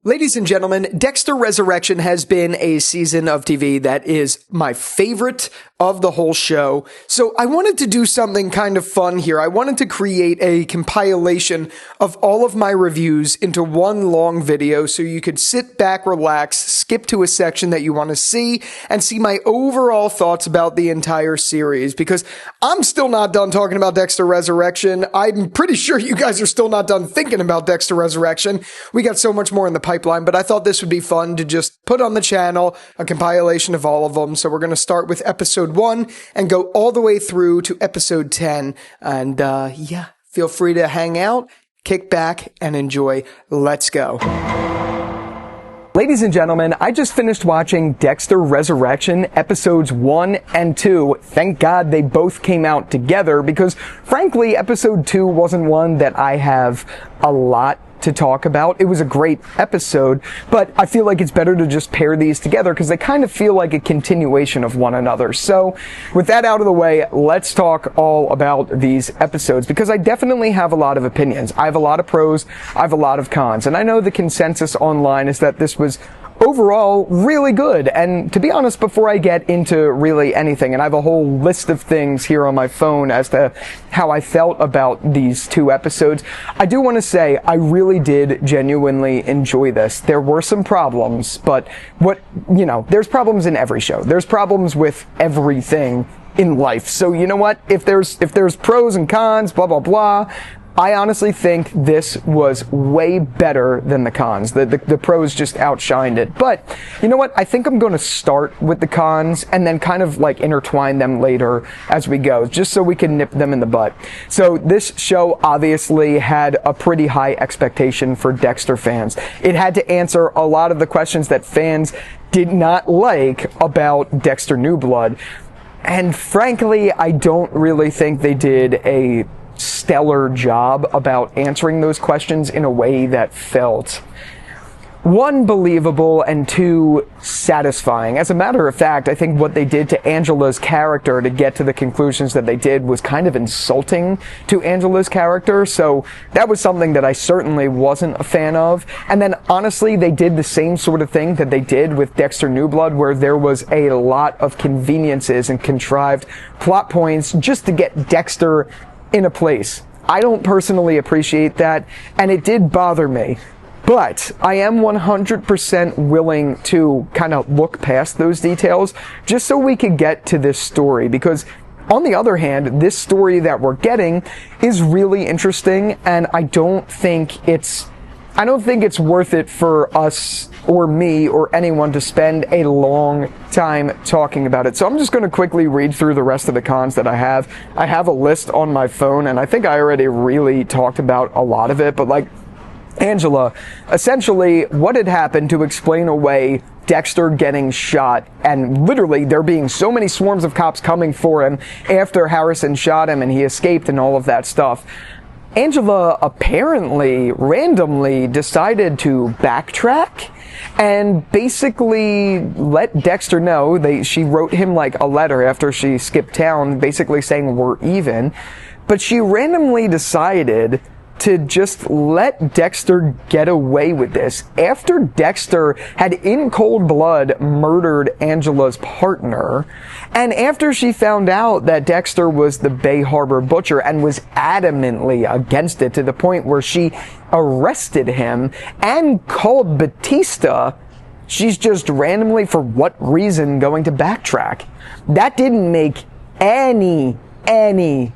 Ladies and gentlemen, Dexter Resurrection has been a season of TV that is my favorite of the whole show. So I wanted to do something kind of fun here. I wanted to create a compilation of all of my reviews into one long video so you could sit back, relax, skip to a section that you want to see, and see my overall thoughts about the entire series. Because I'm still not done talking about Dexter Resurrection. I'm pretty sure you guys are still not done thinking about Dexter Resurrection. We got so much more in the pipeline, but I thought this would be fun to just put on the channel, a compilation of all of them. So we're going to start with episode 1 and go all the way through to episode 10. And feel free to hang out, kick back, and enjoy. Let's go. Ladies and gentlemen, I just finished watching Dexter Resurrection episodes 1 and 2. Thank God they both came out together because, frankly, episode 2 wasn't one that I have a lot to talk about. It was a great episode, but I feel like it's better to just pair these together because they kind of feel like a continuation of one another. So with that out of the way, let's talk all about these episodes because I definitely have a lot of opinions. I have a lot of pros, I have a lot of cons, and I know the consensus online is that this was overall really good. And to be honest, before I get into really anything, and I have a whole list of things here on my phone as to how I felt about these two episodes, I do want to say I really did genuinely enjoy this. There were some problems, but there's problems in every show. There's problems with everything in life. So you know what? If there's pros and cons, blah, blah, blah, I honestly think this was way better than the cons. The pros just outshined it. But you know what? I think I'm going to start with the cons and then kind of like intertwine them later as we go, just so we can nip them in the butt. So this show obviously had a pretty high expectation for Dexter fans. It had to answer a lot of the questions that fans did not like about Dexter New Blood. And frankly, I don't really think they did a stellar job about answering those questions in a way that felt, one, believable, and two, satisfying. As a matter of fact, I think what they did to Angela's character to get to the conclusions that they did was kind of insulting to Angela's character, so that was something that I certainly wasn't a fan of. And then, honestly, they did the same sort of thing that they did with Dexter New Blood, where there was a lot of conveniences and contrived plot points just to get Dexter in a place. I don't personally appreciate that, and it did bother me. But I am 100% willing to kind of look past those details just so we could get to this story, because on the other hand, this story that we're getting is really interesting, and I don't think it's worth it for us or me or anyone to spend a long time talking about it. So I'm just going to quickly read through the rest of the cons that I have. I have a list on my phone, and I think I already really talked about a lot of it, but like Angela, essentially what had happened to explain away Dexter getting shot, and literally there being so many swarms of cops coming for him after Harrison shot him and he escaped and all of that stuff. Angela apparently randomly decided to backtrack and basically let Dexter know. She wrote him like a letter after she skipped town basically saying we're even, but she randomly decided to just let Dexter get away with this after Dexter had in cold blood murdered Angela's partner, and after she found out that Dexter was the Bay Harbor butcher and was adamantly against it to the point where she arrested him and called Batista. She's just randomly, for what reason, going to backtrack. That didn't make any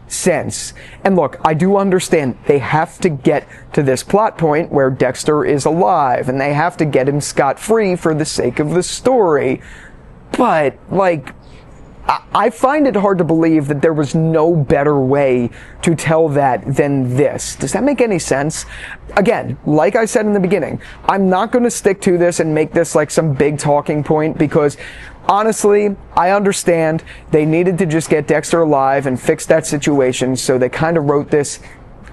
sense. And look, I do understand they have to get to this plot point where Dexter is alive and they have to get him scot-free for the sake of the story. But, like, I find it hard to believe that there was no better way to tell that than this. Does that make any sense? Again, like I said in the beginning, I'm not going to stick to this and make this like some big talking point because honestly, I understand they needed to just get Dexter alive and fix that situation, so they kind of wrote this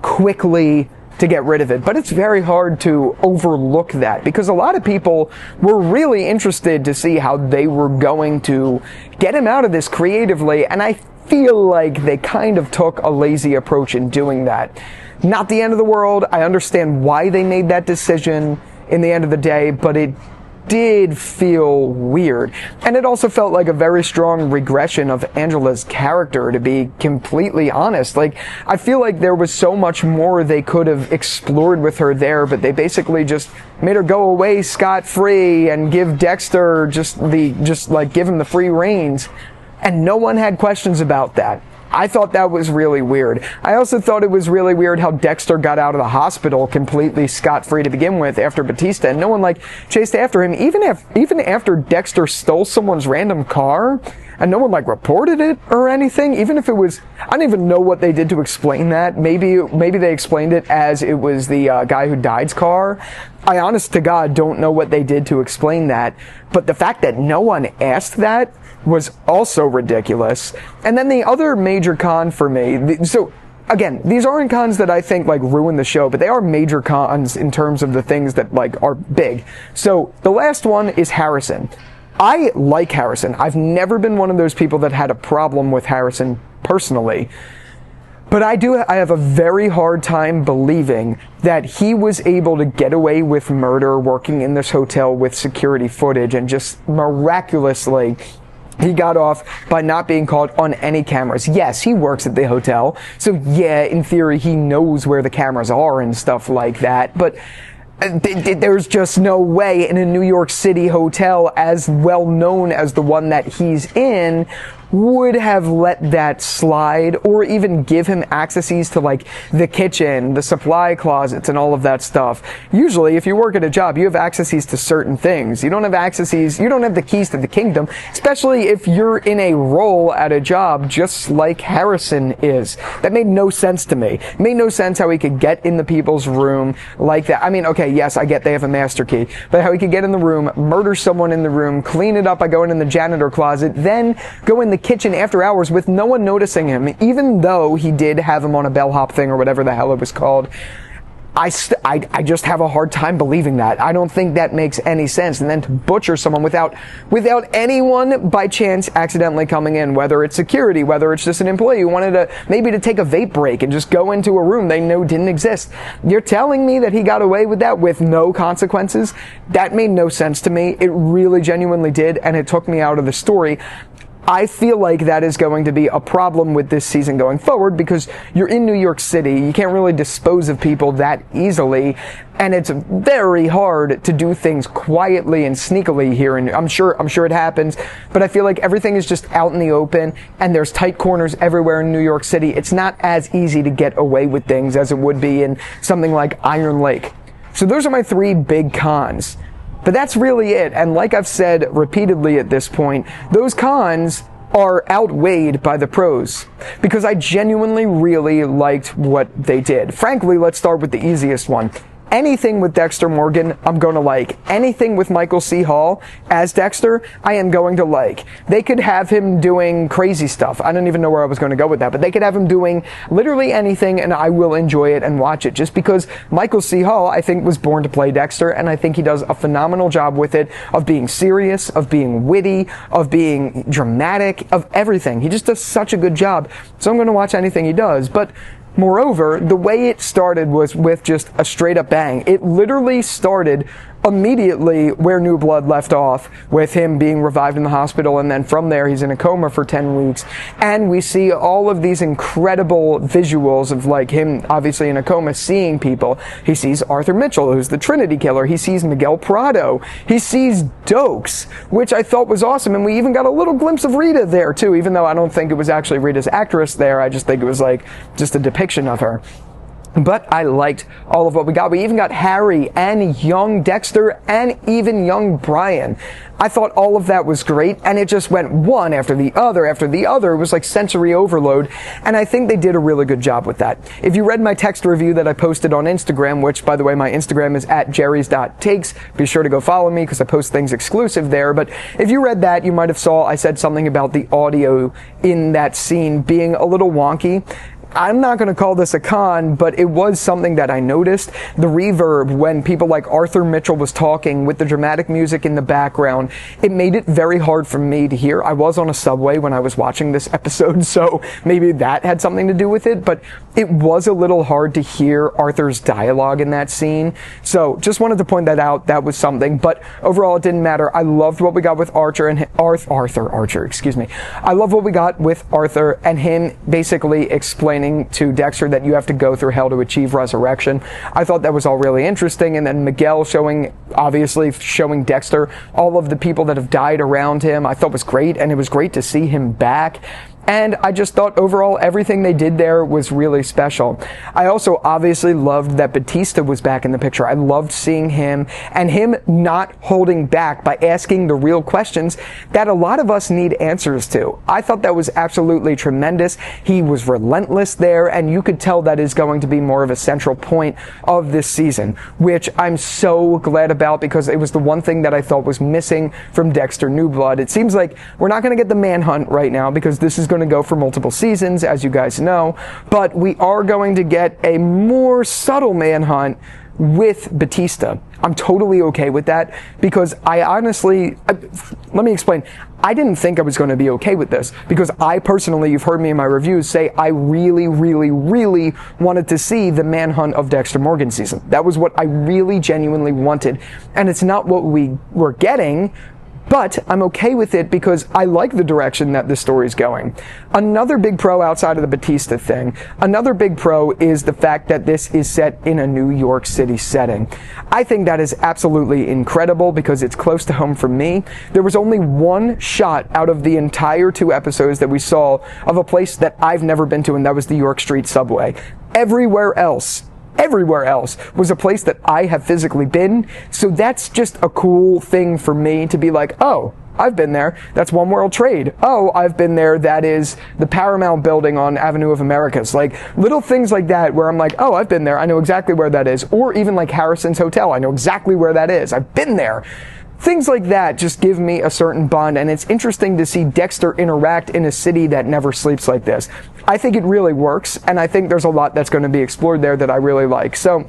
quickly to get rid of it. But it's very hard to overlook that because a lot of people were really interested to see how they were going to get him out of this creatively, and I feel like they kind of took a lazy approach in doing that. Not the end of the world. I understand why they made that decision. in the end of the day, but it did feel weird. And it also felt like a very strong regression of Angela's character, to be completely honest. Like, I feel like there was so much more they could have explored with her there, but they basically just made her go away scot-free and give Dexter give him the free reins. And no one had questions about that. I thought that was really weird. I also thought it was really weird how Dexter got out of the hospital completely scot-free to begin with after Batista, and no one chased after him, even after Dexter stole someone's random car, and no one reported it or anything. Even if it was, I don't even know what they did to explain that. Maybe they explained it as it was the guy who died's car. I honest to God don't know what they did to explain that, but the fact that no one asked that was also ridiculous. And then the other major con for me, so again, these aren't cons that I think ruin the show, but they are major cons in terms of the things that are big. So the last one is Harrison. I like Harrison. I've never been one of those people that had a problem with Harrison personally. But I have a very hard time believing that he was able to get away with murder working in this hotel with security footage, and just miraculously he got off by not being caught on any cameras. Yes, he works at the hotel, so yeah, in theory, he knows where the cameras are and stuff like that, but there's just no way in a New York City hotel as well known as the one that he's in would have let that slide, or even give him accesses to the kitchen, the supply closets, and all of that stuff. Usually, if you work at a job, you have accesses to certain things. You don't have the keys to the kingdom, especially if you're in a role at a job just like Harrison is. That made no sense to me. It made no sense how he could get in the people's room like that. I mean, okay, yes, I get they have a master key, but how he could get in the room, murder someone in the room, clean it up by going in the janitor closet, then go in the kitchen after hours with no one noticing him, even though he did have him on a bellhop thing or whatever the hell it was called. I just have a hard time believing that. I don't think that makes any sense. And then to butcher someone without anyone by chance accidentally coming in, whether it's security, whether it's just an employee who wanted to take a vape break and just go into a room they know didn't exist. You're telling me that he got away with that with no consequences? That made no sense to me. It really genuinely did, and it took me out of the story. I feel like that is going to be a problem with this season going forward, because you're in New York City. You can't really dispose of people that easily, and it's very hard to do things quietly and sneakily here. And I'm sure it happens, but I feel like everything is just out in the open, and there's tight corners everywhere in New York City. It's not as easy to get away with things as it would be in something like Iron Lake. So those are my three big cons. But that's really it, and like I've said repeatedly at this point, those cons are outweighed by the pros, because I genuinely really liked what they did. Frankly, let's start with the easiest one. Anything with Dexter Morgan, I'm going to like. Anything with Michael C. Hall as Dexter, I am going to like. They could have him doing crazy stuff. I don't even know where I was going to go with that, but they could have him doing literally anything, and I will enjoy it and watch it, just because Michael C. Hall, I think, was born to play Dexter, and I think he does a phenomenal job with it, of being serious, of being witty, of being dramatic, of everything. He just does such a good job, so I'm going to watch anything he does. But moreover, the way it started was with just a straight up bang. It literally started immediately where New Blood left off, with him being revived in the hospital, and then from there he's in a coma for 10 weeks, and we see all of these incredible visuals of him obviously in a coma seeing people. He sees Arthur Mitchell, who's the Trinity Killer. He sees Miguel Prado. He sees Dokes, which I thought was awesome, and we even got a little glimpse of Rita there too, even though I don't think it was actually Rita's actress there. I just think it was just a depiction of her. But I liked all of what we got. We even got Harry and young Dexter and even young Brian. I thought all of that was great, and it just went one after the other after the other. It was like sensory overload, and I think they did a really good job with that. If you read my text review that I posted on Instagram, which, by the way, my Instagram is @jerrys.takes, be sure to go follow me because I post things exclusive there. But if you read that, you might have saw I said something about the audio in that scene being a little wonky. I'm not going to call this a con, but it was something that I noticed. The reverb, when people like Arthur Mitchell was talking with the dramatic music in the background, it made it very hard for me to hear. I was on a subway when I was watching this episode, so maybe that had something to do with it, but it was a little hard to hear Arthur's dialogue in that scene. So just wanted to point that out. That was something, but overall it didn't matter. I loved what we got with Archer and Arthur, excuse me. I love what we got with Arthur and him basically explaining to Dexter that you have to go through hell to achieve resurrection. I thought that was all really interesting, and then Miguel obviously showing Dexter all of the people that have died around him, I thought was great, and it was great to see him back. And I just thought overall everything they did there was really special. I also obviously loved that Batista was back in the picture. I loved seeing him and him not holding back by asking the real questions that a lot of us need answers to. I thought that was absolutely tremendous. He was relentless there, and you could tell that is going to be more of a central point of this season, which I'm so glad about because it was the one thing that I thought was missing from Dexter New Blood. It seems like we're not going to get the manhunt right now because this is going to go for multiple seasons, as you guys know, but we are going to get a more subtle manhunt with Batista. I'm totally okay with that because let me explain. I didn't think I was going to be okay with this because I personally, you've heard me in my reviews say I really, really, really wanted to see the manhunt of Dexter Morgan season. That was what I really genuinely wanted, and it's not what we were getting. But I'm okay with it because I like the direction that this story is going. Another big pro outside of the Batista thing, another big pro is the fact that this is set in a New York City setting. I think that is absolutely incredible because it's close to home for me. There was only one shot out of the entire 2 episodes that we saw of a place that I've never been to, and that was the York Street subway. Everywhere else was a place that I have physically been, so that's just a cool thing for me to be like, oh, I've been there. That's One World Trade. Oh, I've been there. That is the Paramount building on Avenue of Americas. Like, little things like that where I'm like, oh, I've been there. I know exactly where that is. Or even like Harrison's Hotel. I know exactly where that is. I've been there. Things like that just give me a certain bond, and it's interesting to see Dexter interact in a city that never sleeps like this. I think it really works, and I think there's a lot that's going to be explored there that I really like. So,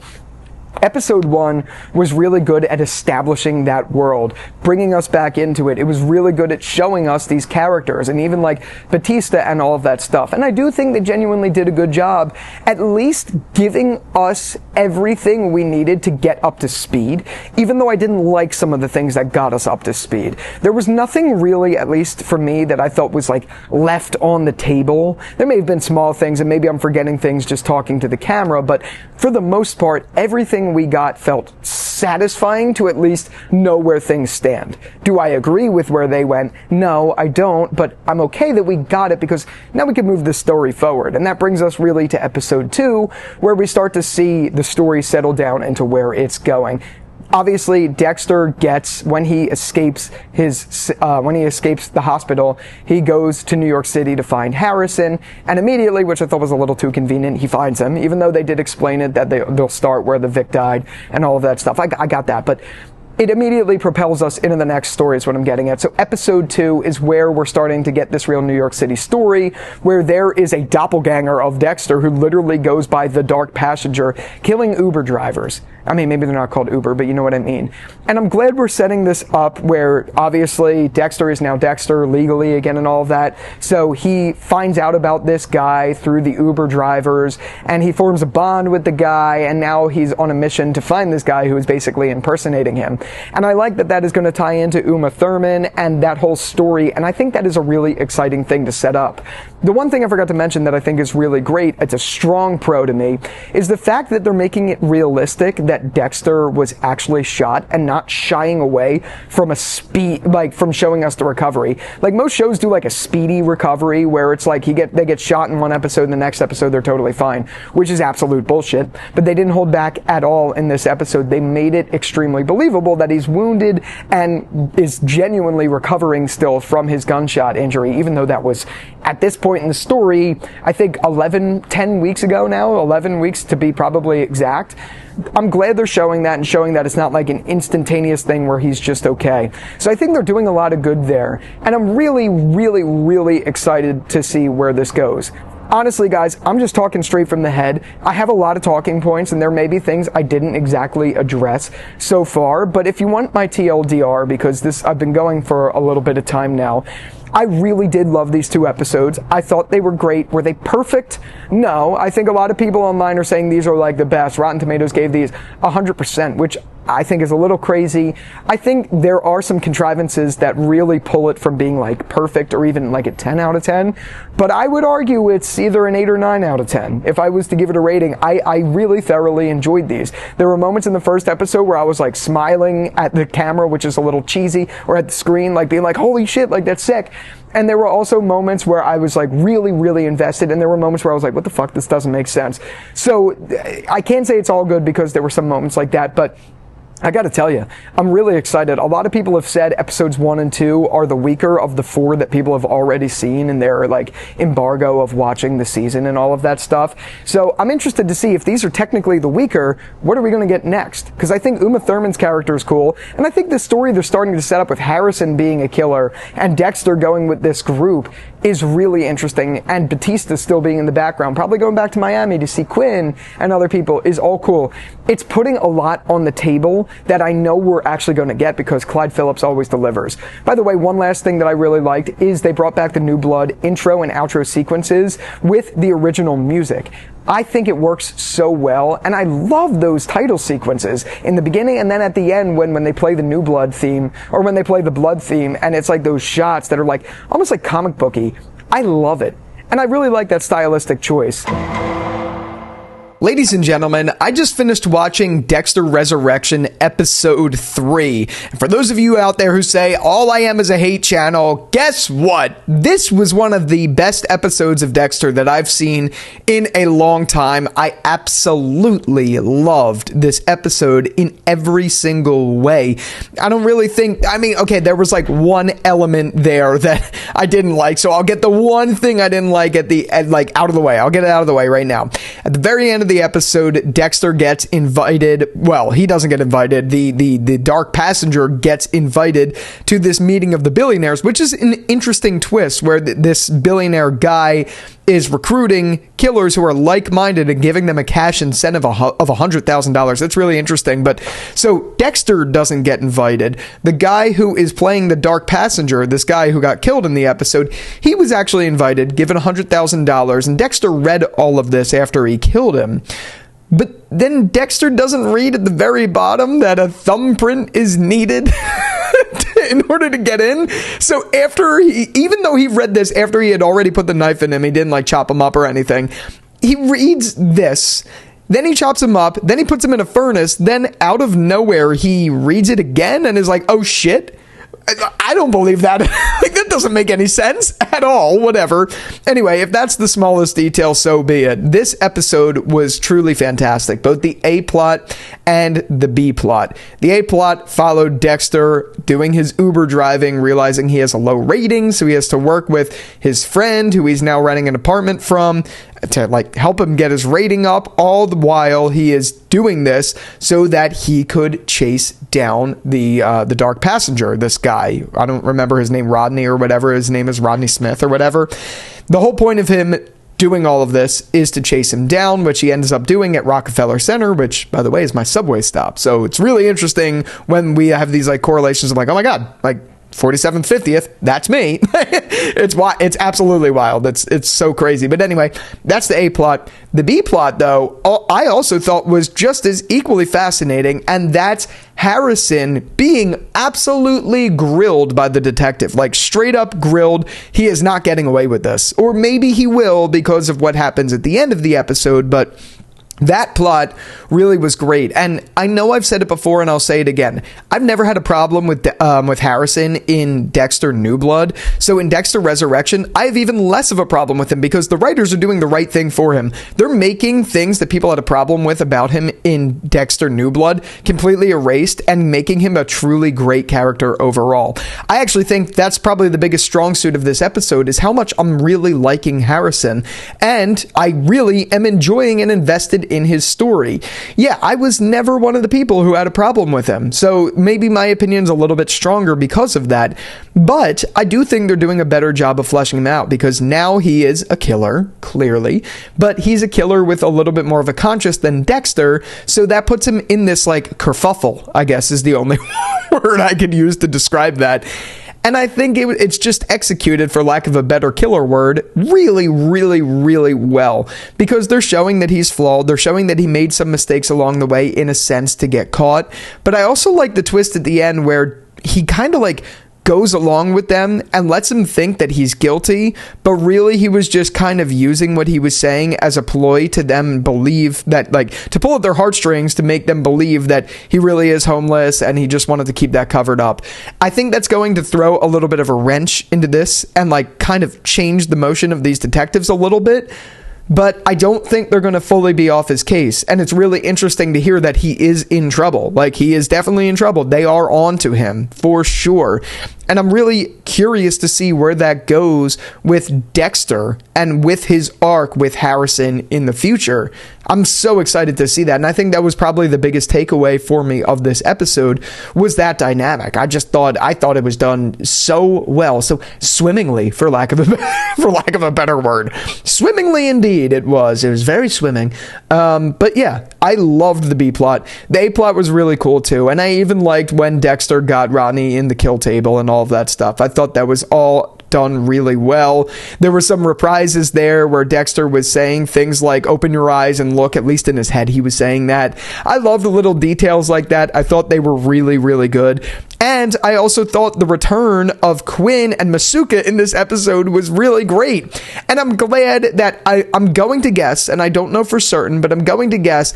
Episode 1 was really good at establishing that world, bringing us back into it. It was really good at showing us these characters, and even like Batista and all of that stuff. And I do think they genuinely did a good job, at least giving us everything we needed to get up to speed, even though I didn't like some of the things that got us up to speed. There was nothing really, at least for me, that I felt was like left on the table. There may have been small things, and maybe I'm forgetting things just talking to the camera, but for the most part, everything we got felt satisfying to at least know where things stand. Do I agree with where they went? No, I don't, but I'm okay that we got it because now we can move the story forward. And that brings us really to episode 2, where we start to see the story settle down into where it's going. Obviously, Dexter gets, when he escapes the hospital, he goes to New York City to find Harrison, and immediately, which I thought was a little too convenient, he finds him, even though they did explain it, that they'll start where the Vic died and all of that stuff. I got that, but it immediately propels us into the next story is what I'm getting at. So episode 2 is where we're starting to get this real New York City story, where there is a doppelganger of Dexter who literally goes by the Dark Passenger, killing Uber drivers. I mean, maybe they're not called Uber, but you know what I mean. And I'm glad we're setting this up where, obviously, Dexter is now Dexter legally again and all of that. So he finds out about this guy through the Uber drivers, and he forms a bond with the guy, and now he's on a mission to find this guy who is basically impersonating him. And I like that that is going to tie into Uma Thurman and that whole story, and I think that is a really exciting thing to set up. The one thing I forgot to mention that I think is really great, it's a strong pro to me, is the fact that they're making it realistic that Dexter was actually shot and not shying away from from showing us the recovery. Like, most shows do like a speedy recovery where it's like they get shot in one episode and the next episode they're totally fine, which is absolute bullshit. But they didn't hold back at all in this episode. They made it extremely believable that he's wounded and is genuinely recovering still from his gunshot injury, even though that was, at this point in the story, I think 10 weeks ago now, 11 weeks to be probably exact. I'm glad they're showing that and showing that it's not like an instantaneous thing where he's just okay. So I think they're doing a lot of good there. And I'm really, really, really excited to see where this goes. honestly, guys, I'm just talking straight from the head. I have a lot of talking points, and there may be things I didn't exactly address so far, but if you want my TLDR, because I've been going for a little bit of time now, I really did love these 2 episodes. I thought they were great. Were they perfect? No. I think a lot of people online are saying these are like the best. Rotten Tomatoes gave these 100%, which I think is a little crazy. I think there are some contrivances that really pull it from being like perfect or even like a 10 out of 10. But I would argue it's either an 8 or 9 out of 10. If I was to give it a rating, I really thoroughly enjoyed these. There were moments in the first episode where I was like smiling at the camera, which is a little cheesy, or at the screen, like being like, holy shit, like that's sick. And there were also moments where I was like really, really invested, and there were moments where I was like, what the fuck, this doesn't make sense. So I can't say it's all good because there were some moments like that, but I gotta tell you, I'm really excited. A lot of people have said episodes 1 and 2 are the weaker of the 4 that people have already seen in their like embargo of watching the season and all of that stuff. So I'm interested to see if these are technically the weaker, what are we gonna get next? Because I think Uma Thurman's character is cool, and I think the story they're starting to set up with Harrison being a killer and Dexter going with this group is really interesting, and Batista still being in the background, probably going back to Miami to see Quinn and other people, is all cool. It's putting a lot on the table that I know we're actually going to get because Clyde Phillips always delivers. By the way, one last thing that I really liked is they brought back the New Blood intro and outro sequences with the original music. I think it works so well, and I love those title sequences in the beginning and then at the end when they play the New Blood theme, or when they play the Blood theme, and it's like those shots that are like almost like comic booky. I love it, and I really like that stylistic choice. Ladies and gentlemen, I just finished watching Dexter Resurrection episode 3. And for those of you out there who say, all I am is a hate channel, guess what? This was one of the best episodes of Dexter that I've seen in a long time. I absolutely loved this episode in every single way. I don't really think, okay, there was like one element there that I didn't like, so I'll get the one thing I didn't like out of the way. I'll get it out of the way right now. At the very end of the episode, Dexter gets invited. Well, he doesn't get invited. The dark passenger gets invited to this meeting of the billionaires, which is an interesting twist where this billionaire guy is recruiting killers who are like-minded and giving them a cash incentive of $100,000. That's really interesting. But so Dexter doesn't get invited. The guy who is playing the dark passenger, this guy who got killed in the episode, he was actually invited, given $100,000, and Dexter read all of this after he killed him. But then Dexter doesn't read at the very bottom that a thumbprint is needed in order to get in. So even though he read this after he had already put the knife in him, he didn't like chop him up or anything. He reads this, then he chops him up, then he puts him in a furnace, then out of nowhere he reads it again and is like, oh shit. I don't believe that. Like, that doesn't make any sense at all. Whatever. Anyway, if that's the smallest detail, so be it. This episode was truly fantastic. Both the A plot and the B plot. The A plot followed Dexter doing his Uber driving, realizing he has a low rating, so he has to work with his friend, who he's now renting an apartment from, to like help him get his rating up, all the while he is doing this so that he could chase down the dark passenger, this guy. I don't remember his name, Rodney or whatever. His name is Rodney Smith or whatever. The whole point of him doing all of this is to chase him down, which he ends up doing at Rockefeller Center, which, by the way, is my subway stop. So it's really interesting when we have these like correlations of like, oh my God, like 47th, 50th, that's me. It's absolutely wild. It's so crazy. But anyway, that's the A plot. The B plot, though, I also thought was just as equally fascinating, and that's Harrison being absolutely grilled by the detective, like straight up grilled. He is not getting away with this, or maybe he will because of what happens at the end of the episode, but that plot really was great. And I know I've said it before and I'll say it again. I've never had a problem with Harrison in Dexter New Blood. So in Dexter Resurrection, I have even less of a problem with him because the writers are doing the right thing for him. They're making things that people had a problem with about him in Dexter New Blood completely erased and making him a truly great character overall. I actually think that's probably the biggest strong suit of this episode is how much I'm really liking Harrison. And I really am enjoying and invested in his story. Yeah, I was never one of the people who had a problem with him, so maybe my opinion's a little bit stronger because of that, but I do think they're doing a better job of fleshing him out, because now he is a killer, clearly, but he's a killer with a little bit more of a conscience than Dexter, so that puts him in this, like, kerfuffle, I guess is the only word I could use to describe that. And I think it's just executed, for lack of a better killer word, really, really, really well. Because they're showing that he's flawed. They're showing that he made some mistakes along the way, in a sense, to get caught. But I also like the twist at the end where he kind of, like, goes along with them and lets him think that he's guilty, but really he was just kind of using what he was saying as a ploy to them believe that, like, to pull at their heartstrings, to make them believe that he really is homeless and he just wanted to keep that covered up. I think that's going to throw a little bit of a wrench into this and, like, kind of change the motion of these detectives a little bit. But I don't think they're going to fully be off his case. And it's really interesting to hear that he is in trouble. Like, he is definitely in trouble. They are on to him, for sure. And I'm really curious to see where that goes with Dexter and with his arc with Harrison in the future. I'm so excited to see that. And I think that was probably the biggest takeaway for me of this episode, was that dynamic. I thought it was done so well, so swimmingly, for lack of a better word. Swimmingly indeed it was. It was very swimming. But yeah, I loved the B plot. The A plot was really cool too. And I even liked when Dexter got Rodney in the kill table and all of that stuff. I thought that was all done really well. There were some reprises there where Dexter was saying things like, open your eyes and look. At least in his head he was saying that. I love the little details like that. I thought they were really, really good. And I also thought the return of Quinn and Masuka in this episode was really great. And I'm glad that I'm going to guess, and I don't know for certain, but I'm going to guess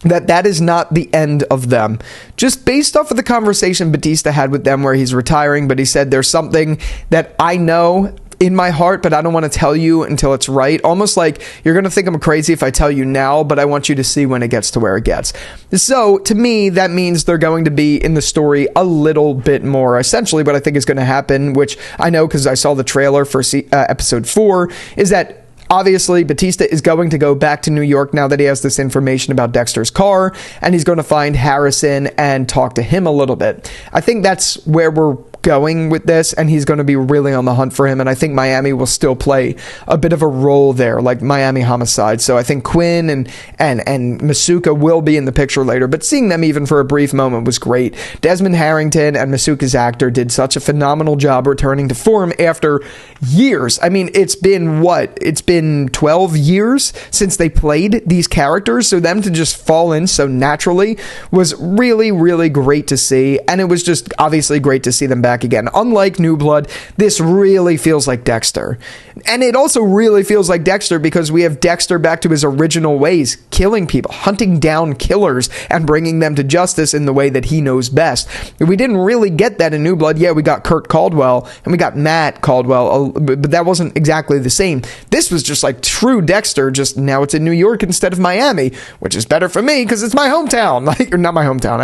that is not the end of them. Just based off of the conversation Batista had with them where he's retiring, but he said there's something that I know in my heart, but I don't want to tell you until it's right. Almost like you're going to think I'm crazy if I tell you now, but I want you to see when it gets to where it gets. So to me, that means they're going to be in the story a little bit more. Essentially what I think is going to happen, which I know because I saw the trailer for episode 4, is that obviously, Batista is going to go back to New York now that he has this information about Dexter's car, and he's going to find Harrison and talk to him a little bit. I think that's where we're going with this, and he's going to be really on the hunt for him, and I think Miami will still play a bit of a role there, like Miami Homicide. So I think Quinn and Masuka will be in the picture later, but seeing them even for a brief moment was great. Desmond Harrington and Masuka's actor did such a phenomenal job returning to form after years. I mean, it's been 12 years since they played these characters, so them to just fall in so naturally was really, really great to see, and it was just obviously great to see them back again. Unlike New Blood, this really feels like Dexter. And it also really feels like Dexter because we have Dexter back to his original ways, killing people, hunting down killers, and bringing them to justice in the way that he knows best. We didn't really get that in New Blood. Yeah, we got Kurt Caldwell, and we got Matt Caldwell, but that wasn't exactly the same. This was just like true Dexter, just now it's in New York instead of Miami, which is better for me because it's my hometown. Like, or not my hometown.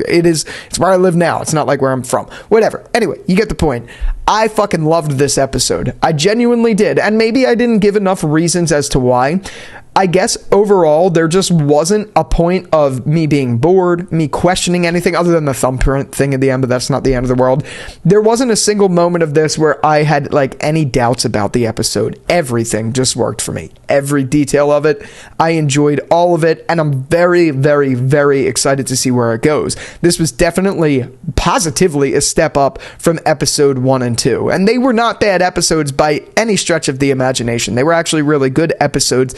It's where I live now. It's not like where I'm from. Whatever. Anyway, you get the point. I fucking loved this episode. I genuinely did. And maybe I didn't give enough reasons as to why. I guess overall, there just wasn't a point of me being bored, me questioning anything other than the thumbprint thing at the end, but that's not the end of the world. There wasn't a single moment of this where I had like any doubts about the episode. Everything just worked for me. Every detail of it. I enjoyed all of it, and I'm very, very, very excited to see where it goes. This was definitely, positively a step up from episode 1 and 2, and they were not bad episodes by any stretch of the imagination. They were actually really good episodes.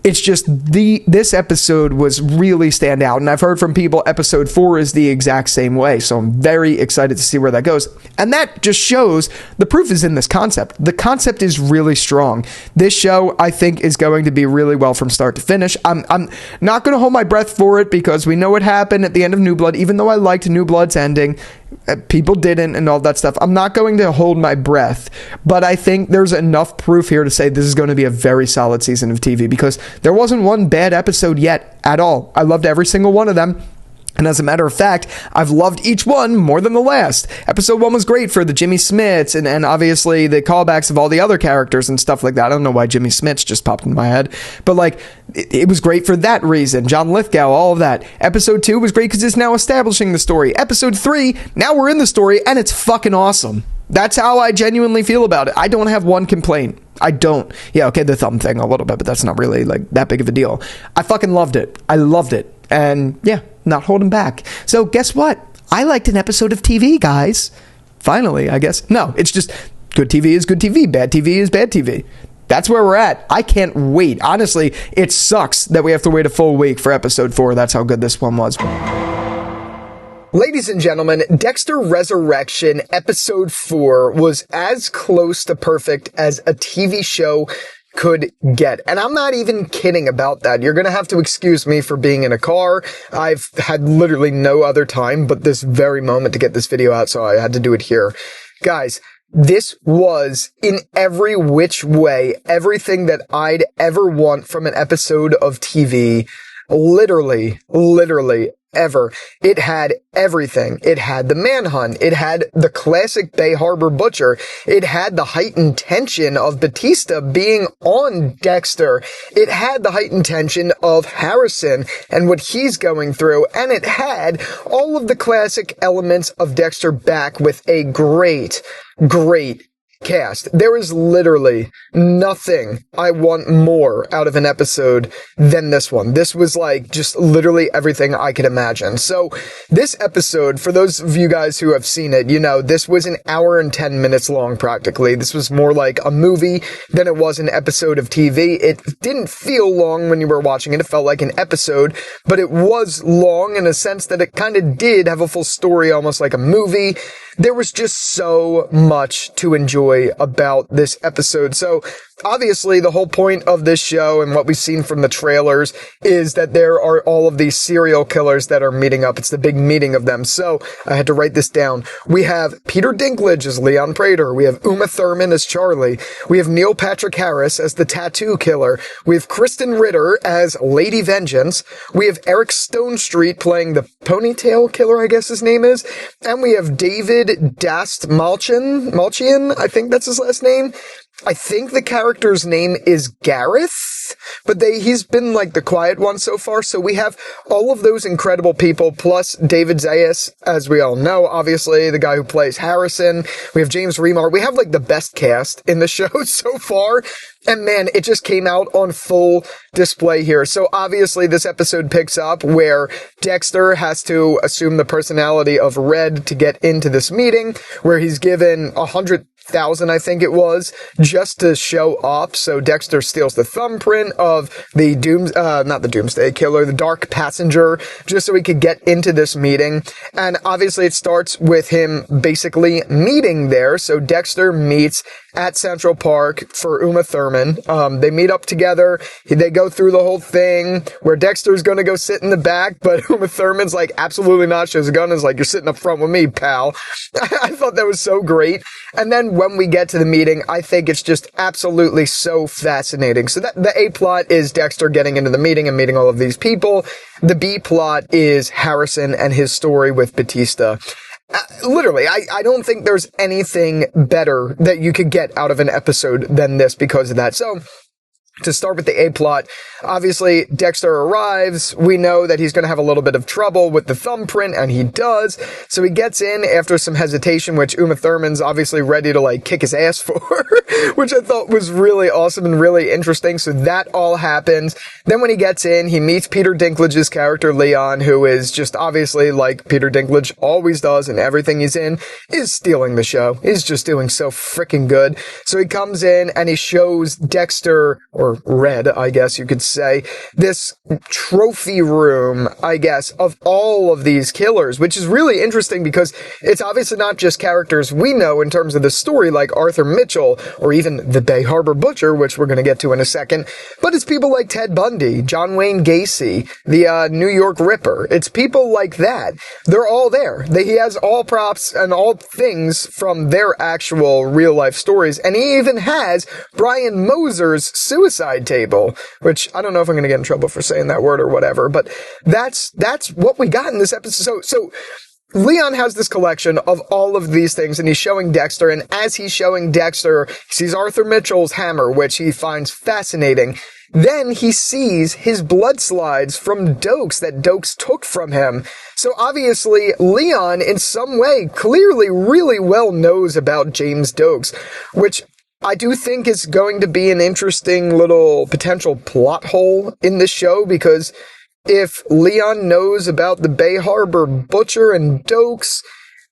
It's just this episode was really stand out, and I've heard from people episode 4 is the exact same way, so I'm very excited to see where that goes. And that just shows the proof is in this concept. The concept is really strong. This show, I think, is going to be really well from start to finish. I'm not going to hold my breath for it because we know what happened at the end of New Blood. Even though I liked New Blood's ending, people didn't and all that stuff. I'm not going to hold my breath, but I think there's enough proof here to say this is going to be a very solid season of TV because there wasn't one bad episode yet at all. I loved every single one of them. And as a matter of fact, I've loved each one more than the last. Episode 1 was great for the Jimmy Smits and obviously the callbacks of all the other characters and stuff like that. I don't know why Jimmy Smits just popped in my head. But like, it was great for that reason. John Lithgow, all of that. Episode 2 was great because it's now establishing the story. Episode 3, now we're in the story and it's fucking awesome. That's how I genuinely feel about it. I don't have one complaint. I don't. Yeah, okay, the thumb thing a little bit, but that's not really like that big of a deal. I fucking loved it. I loved it. And yeah, not holding back. So guess what? I liked an episode of TV, guys. Finally, I guess. No, it's just good TV is good TV. Bad TV is bad TV. That's where we're at. I can't wait. Honestly, it sucks that we have to wait a full week for episode 4. That's how good this one was. Ladies and gentlemen, Dexter Resurrection episode 4 was as close to perfect as a TV show could get. And I'm not even kidding about that. You're going to have to excuse me for being in a car. I've had literally no other time but this very moment to get this video out, so I had to do it here. Guys, this was, in every which way, everything that I'd ever want from an episode of TV. Literally ever. It had everything. It had the manhunt. It had the classic Bay Harbor Butcher. It had the heightened tension of Batista being on Dexter. It had the heightened tension of Harrison and what he's going through. And it had all of the classic elements of Dexter back with a great cast. There is literally nothing I want more out of an episode than this one. This was like just literally everything I could imagine. So this episode, for those of you guys who have seen it, you know, this was an hour and 10 minutes long practically. This was more like a movie than it was an episode of TV. It didn't feel long when you were watching it. It felt like an episode, but it was long in a sense that it kind of did have a full story, almost like a movie. There was just so much to enjoy about this episode. So obviously the whole point of this show and what we've seen from the trailers is that there are all of these serial killers that are meeting up. It's the big meeting of them. So I had to write this down. We have Peter Dinklage as Leon Prater. We have Uma Thurman as Charlie. We have Neil Patrick Harris as the tattoo killer. We have Kristen Ritter as Lady Vengeance. We have Eric Stonestreet playing the ponytail killer, I guess his name is. And we have David Malchian, I think that's his last name. I think the character's name is Gareth, but he's been like the quiet one so far. So we have all of those incredible people, plus David Zayas, as we all know, obviously the guy who plays Harrison. We have James Remar. We have like the best cast in the show so far. And man, it just came out on full display here. So obviously this episode picks up where Dexter has to assume the personality of Red to get into this meeting, where he's given 100,000, I think it was, just to show up. So Dexter steals the thumbprint of the not the Doomsday Killer, the Dark Passenger, just so he could get into this meeting. And obviously it starts with him basically meeting there. So Dexter meets at Central Park for Uma Thurman. They meet up together. They go through the whole thing where Dexter's going to go sit in the back, but Uma Thurman's like, absolutely not. She has a gun and is like, you're sitting up front with me, pal. I thought that was so great. And then when we get to the meeting, I think it's just absolutely so fascinating. So that the A plot is Dexter getting into the meeting and meeting all of these people. The B plot is Harrison and his story with Batista. Literally, I don't think there's anything better that you could get out of an episode than this because of that. So, to start with the A plot, obviously Dexter arrives. We know that he's going to have a little bit of trouble with the thumbprint, and he does. So he gets in after some hesitation, which Uma Thurman's obviously ready to like kick his ass for, which I thought was really awesome and really interesting. So that all happens. Then when he gets in, he meets Peter Dinklage's character Leon, who is just obviously like Peter Dinklage always does, and everything he's in is stealing the show. He's just doing so freaking good. So he comes in and he shows Dexter, or Red, I guess you could say, this trophy room, I guess, of all of these killers, which is really interesting because it's obviously not just characters we know in terms of the story, like Arthur Mitchell, or even the Bay Harbor Butcher, which we're going to get to in a second, but it's people like Ted Bundy, John Wayne Gacy, the New York Ripper. It's people like that. They're all there. He has all props and all things from their actual real-life stories, and he even has Brian Moser's suicide suicide table, which I don't know if I'm going to get in trouble for saying that word or whatever, but that's what we got in this episode. So Leon has this collection of all of these things, and he's showing Dexter, and as he's showing Dexter, he sees Arthur Mitchell's hammer, which he finds fascinating. Then he sees his blood slides from Dokes that Dokes took from him. So obviously, Leon, in some way, clearly really well knows about James Dokes, which I do think is going to be an interesting little potential plot hole in this show, because if Leon knows about the Bay Harbor Butcher and Dokes,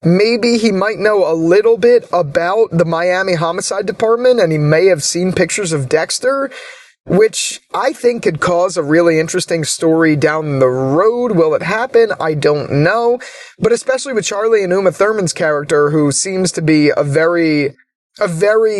maybe he might know a little bit about the Miami Homicide Department, and he may have seen pictures of Dexter, which I think could cause a really interesting story down the road. Will it happen? I don't know. But especially with Charlie and Uma Thurman's character, who seems to be a very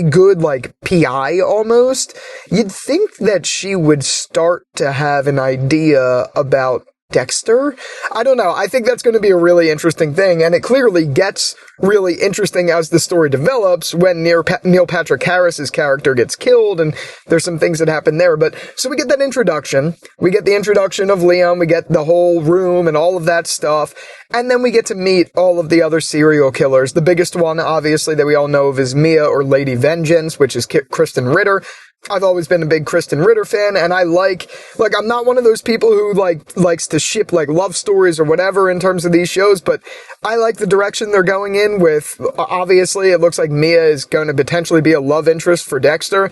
good, like, PI almost, you'd think that she would start to have an idea about Dexter? I don't know. I think that's going to be a really interesting thing, and it clearly gets really interesting as the story develops when Neil Patrick Harris's character gets killed, and there's some things that happen there. But so we get that introduction. We get the introduction of Leon. We get the whole room and all of that stuff. And then we get to meet all of the other serial killers. The biggest one, obviously, that we all know of is Mia, or Lady Vengeance, which is Kristen Ritter. I've always been a big Kristen Ritter fan, and I like, I'm not one of those people who, likes to ship, love stories or whatever in terms of these shows, but I like the direction they're going in with. Obviously, it looks like Mia is going to potentially be a love interest for Dexter.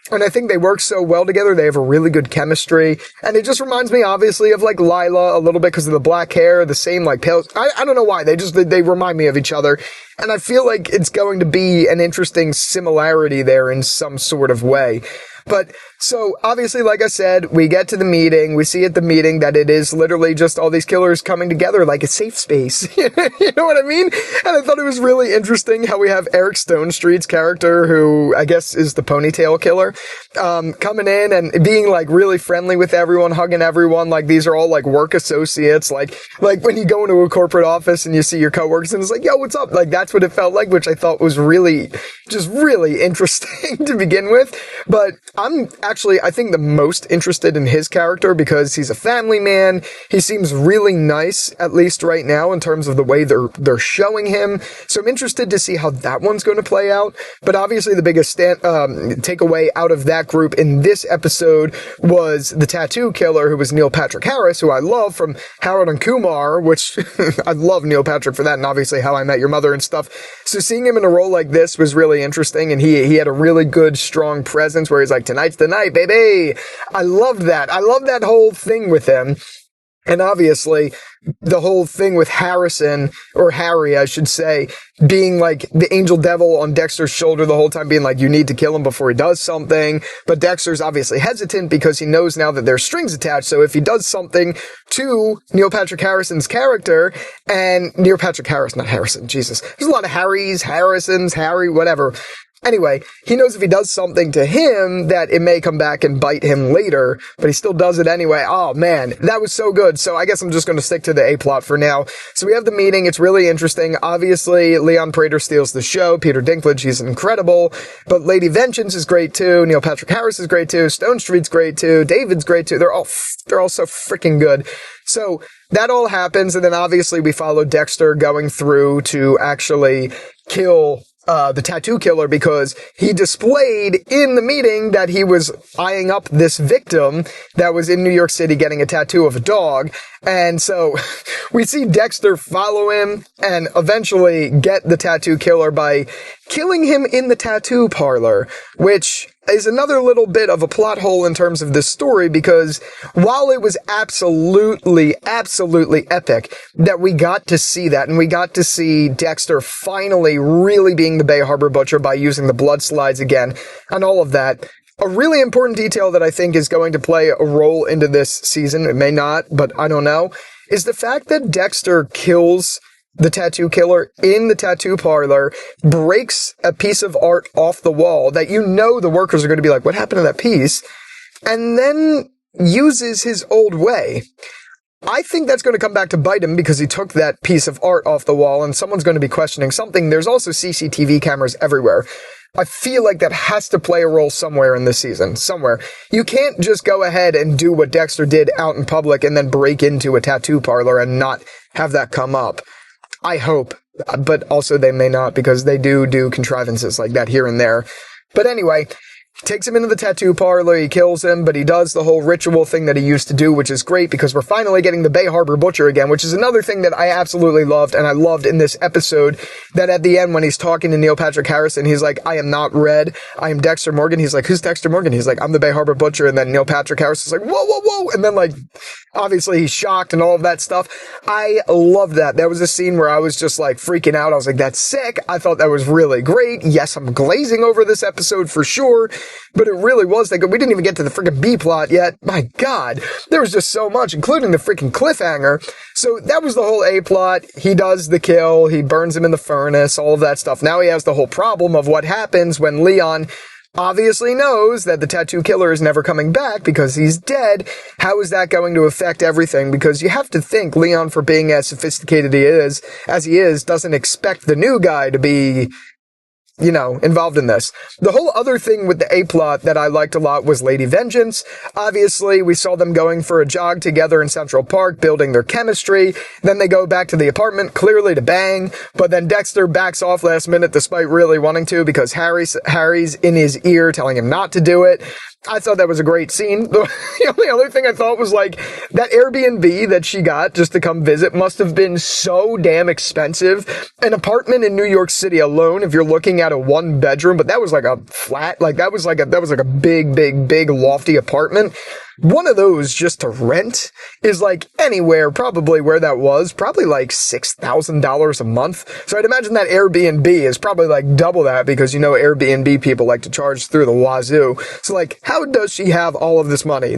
And I think they work so well together. They have a really good chemistry. And it just reminds me, obviously, of, Lila a little bit because of the black hair, the same, pale. I don't know why. They remind me of each other. And I feel like it's going to be an interesting similarity there in some sort of way. But, so, obviously, like I said, we get to the meeting, we see at the meeting that it is literally just all these killers coming together like a safe space. You know what I mean? And I thought it was really interesting how we have Eric Stonestreet's character, who I guess is the ponytail killer, coming in and being, really friendly with everyone, hugging everyone, these are all, work associates, like when you go into a corporate office and you see your coworkers and it's like, yo, what's up? That's what it felt like, which I thought was really interesting to begin with. But I'm actually, I think, the most interested in his character because he's a family man. He seems really nice, at least right now, in terms of the way they're showing him. So I'm interested to see how that one's going to play out. But obviously the biggest takeaway out of that group in this episode was the tattoo killer, who was Neil Patrick Harris, who I love from Harold and Kumar, which I love Neil Patrick for that, and obviously How I Met Your Mother and stuff. So seeing him in a role like this was really interesting, and he had a really good, strong presence where he's like, tonight's the night, baby. I loved that. I love that whole thing with him. And obviously, the whole thing with Harrison, or Harry, I should say, being the angel devil on Dexter's shoulder the whole time, being you need to kill him before he does something. But Dexter's obviously hesitant because he knows now that there's strings attached. So if he does something to Neil Patrick Harrison's character, and Neil Patrick Harris, not Harrison, Jesus. There's a lot of Harrys, Harrisons, Harry, whatever. Anyway, he knows if he does something to him that it may come back and bite him later, but he still does it anyway. Oh man, that was so good. So I guess I'm just going to stick to the A-plot for now. So we have the meeting. It's really interesting. Obviously, Leon Prater steals the show. Peter Dinklage, he's incredible. But Lady Vengeance is great too. Neil Patrick Harris is great too. Stonestreet's great too. David's great too. They're all so freaking good. So that all happens, and then obviously we follow Dexter going through to actually kill the tattoo killer, because he displayed in the meeting that he was eyeing up this victim that was in New York City getting a tattoo of a dog. And so we see Dexter follow him and eventually get the tattoo killer by killing him in the tattoo parlor, which is another little bit of a plot hole in terms of this story, because while it was absolutely epic that we got to see that, and we got to see Dexter finally really being the Bay Harbor Butcher by using the blood slides again and all of that, a really important detail that I think is going to play a role into this season, it may not, but I don't know, is the fact that Dexter kills the tattoo killer in the tattoo parlor, breaks a piece of art off the wall that the workers are going to be like, what happened to that piece? And then uses his old way. I think that's going to come back to bite him because he took that piece of art off the wall and someone's going to be questioning something. There's also CCTV cameras everywhere. I feel like that has to play a role somewhere in this season. Somewhere. You can't just go ahead and do what Dexter did out in public and then break into a tattoo parlor and not have that come up. I hope. But also they may not, because they do contrivances like that here and there. But anyway, he takes him into the tattoo parlor, he kills him, but he does the whole ritual thing that he used to do, which is great because we're finally getting the Bay Harbor Butcher again, which is another thing that I absolutely loved, and I loved in this episode, that at the end when he's talking to Neil Patrick Harrison, he's like, I am not Red, I am Dexter Morgan. He's like, who's Dexter Morgan? He's like, I'm the Bay Harbor Butcher, and then Neil Patrick Harrison's like, whoa, whoa, whoa, and then like, obviously he's shocked and all of that stuff. I loved that. That was a scene where I was just like freaking out. I was like, that's sick. I thought that was really great. Yes, I'm glazing over this episode for sure, but it really was that good. We didn't even get to the freaking B plot yet. My God, there was just so much, including the freaking cliffhanger. So that was the whole A plot. He does the kill. He burns him in the furnace, all of that stuff. Now he has the whole problem of what happens when Leon obviously knows that the tattoo killer is never coming back because he's dead. How is that going to affect everything? Because you have to think Leon, for being as sophisticated as he is, doesn't expect the new guy to be, involved in this. The whole other thing with the A-plot that I liked a lot was Lady Vengeance. Obviously, we saw them going for a jog together in Central Park, building their chemistry. Then they go back to the apartment, clearly to bang, but then Dexter backs off last minute despite really wanting to because Harry's in his ear telling him not to do it. I thought that was a great scene. The only other thing I thought was like that Airbnb that she got just to come visit must have been so damn expensive. An apartment in New York City alone, if you're looking at a 1-bedroom, but that was like a flat, like that was like a big lofty apartment. One of those just to rent is like anywhere, probably where that was, probably like $6,000 a month. So I'd imagine that Airbnb is probably like double that because, Airbnb people like to charge through the wazoo. So like, how does she have all of this money?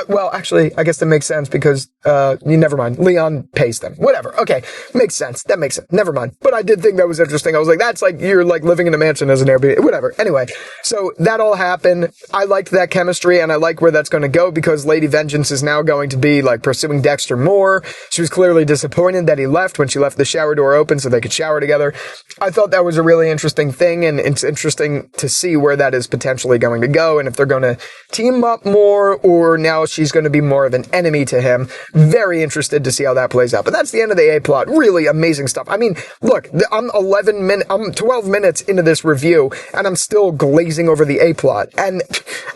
Well, actually, I guess that makes sense because, never mind. Leon pays them. Whatever. Okay. Makes sense. That makes sense. Never mind. But I did think that was interesting. I was like, that's like, you're like living in a mansion as an Airbnb. Whatever. Anyway. So that all happened. I liked that chemistry and I like where that's going to go because Lady Vengeance is now going to be like pursuing Dexter more. She was clearly disappointed that he left when she left the shower door open so they could shower together. I thought that was a really interesting thing, and it's interesting to see where that is potentially going to go and if they're going to team up more or now she's going to be more of an enemy to him. Very interested to see how that plays out. But that's the end of the A plot. Really amazing stuff. I mean, look, I'm 12 minutes into this review and I'm still glazing over the A plot, and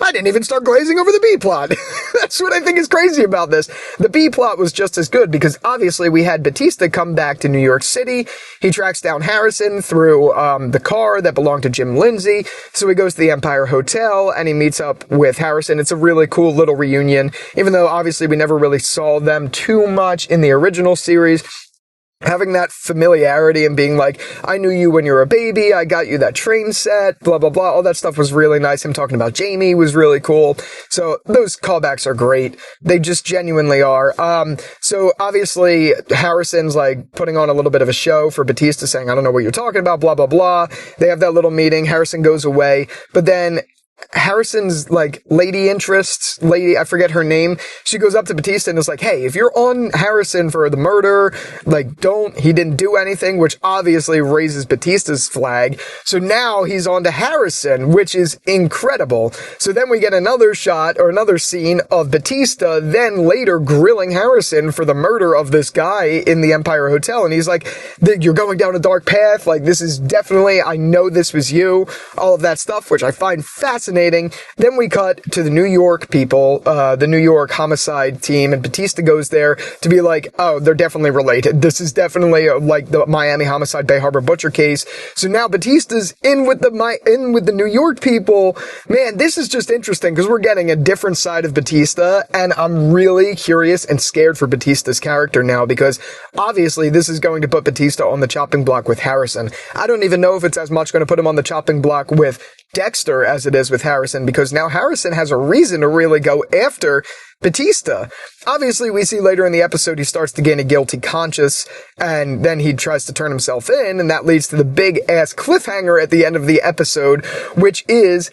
I didn't even start glazing over the B plot. That's what I think is crazy about this. The B plot was just as good because obviously we had Batista come back to New York City. He tracks down Harrison through the car that belonged to Jim Lindsay. So he goes to the Empire Hotel and he meets up with Harrison. It's a really cool little reunion, even though obviously we never really saw them too much in the original series. Having that familiarity and being like, I knew you when you were a baby, I got you that train set, blah, blah, blah. All that stuff was really nice. Him talking about Jamie was really cool. So those callbacks are great. They just genuinely are. So obviously Harrison's like putting on a little bit of a show for Batista saying, I don't know what you're talking about, blah, blah, blah. They have that little meeting. Harrison goes away, but then Harrison's like lady, I forget her name. She goes up to Batista and is like, hey, if you're on Harrison for the murder, like he didn't do anything, which obviously raises Batista's flag. So now he's on to Harrison, which is incredible. So then we get another shot or another scene of Batista then later grilling Harrison for the murder of this guy in the Empire Hotel. And he's like, you're going down a dark path. Like, this is definitely, I know this was you, all of that stuff, which I find fascinating. Then we cut to the New York people, the New York homicide team, and Batista goes there to be like, oh, they're definitely related. This is definitely like the Miami homicide Bay Harbor Butcher case. So now Batista's in with the New York people. Man, this is just interesting because we're getting a different side of Batista, and I'm really curious and scared for Batista's character now because obviously this is going to put Batista on the chopping block with Harrison. I don't even know if it's as much going to put him on the chopping block with Dexter as it is with Harrison, because now Harrison has a reason to really go after Batista. Obviously, we see later in the episode he starts to gain a guilty conscience, and then he tries to turn himself in, and that leads to the big-ass cliffhanger at the end of the episode, which is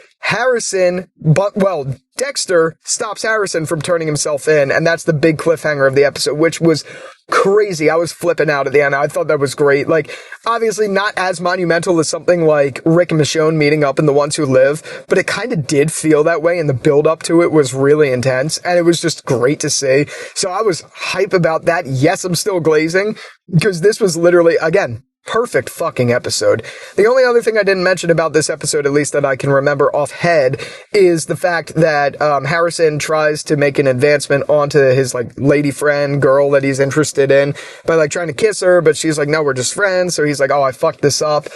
Dexter stops Harrison from turning himself in, and that's the big cliffhanger of the episode, which was crazy. I was flipping out at the end. I thought that was great. Like, obviously not as monumental as something like Rick and Michonne meeting up in The Ones Who Live, but it kind of did feel that way, and the build up to it was really intense, and it was just great to see. So I was hype about that. Yes, I'm still glazing, because this was literally, again, perfect fucking episode. The only other thing I didn't mention about this episode, at least that I can remember off head, is the fact that Harrison tries to make an advancement onto his like lady friend girl that he's interested in by like trying to kiss her, but she's like, no, we're just friends. So he's like, oh, I fucked this up.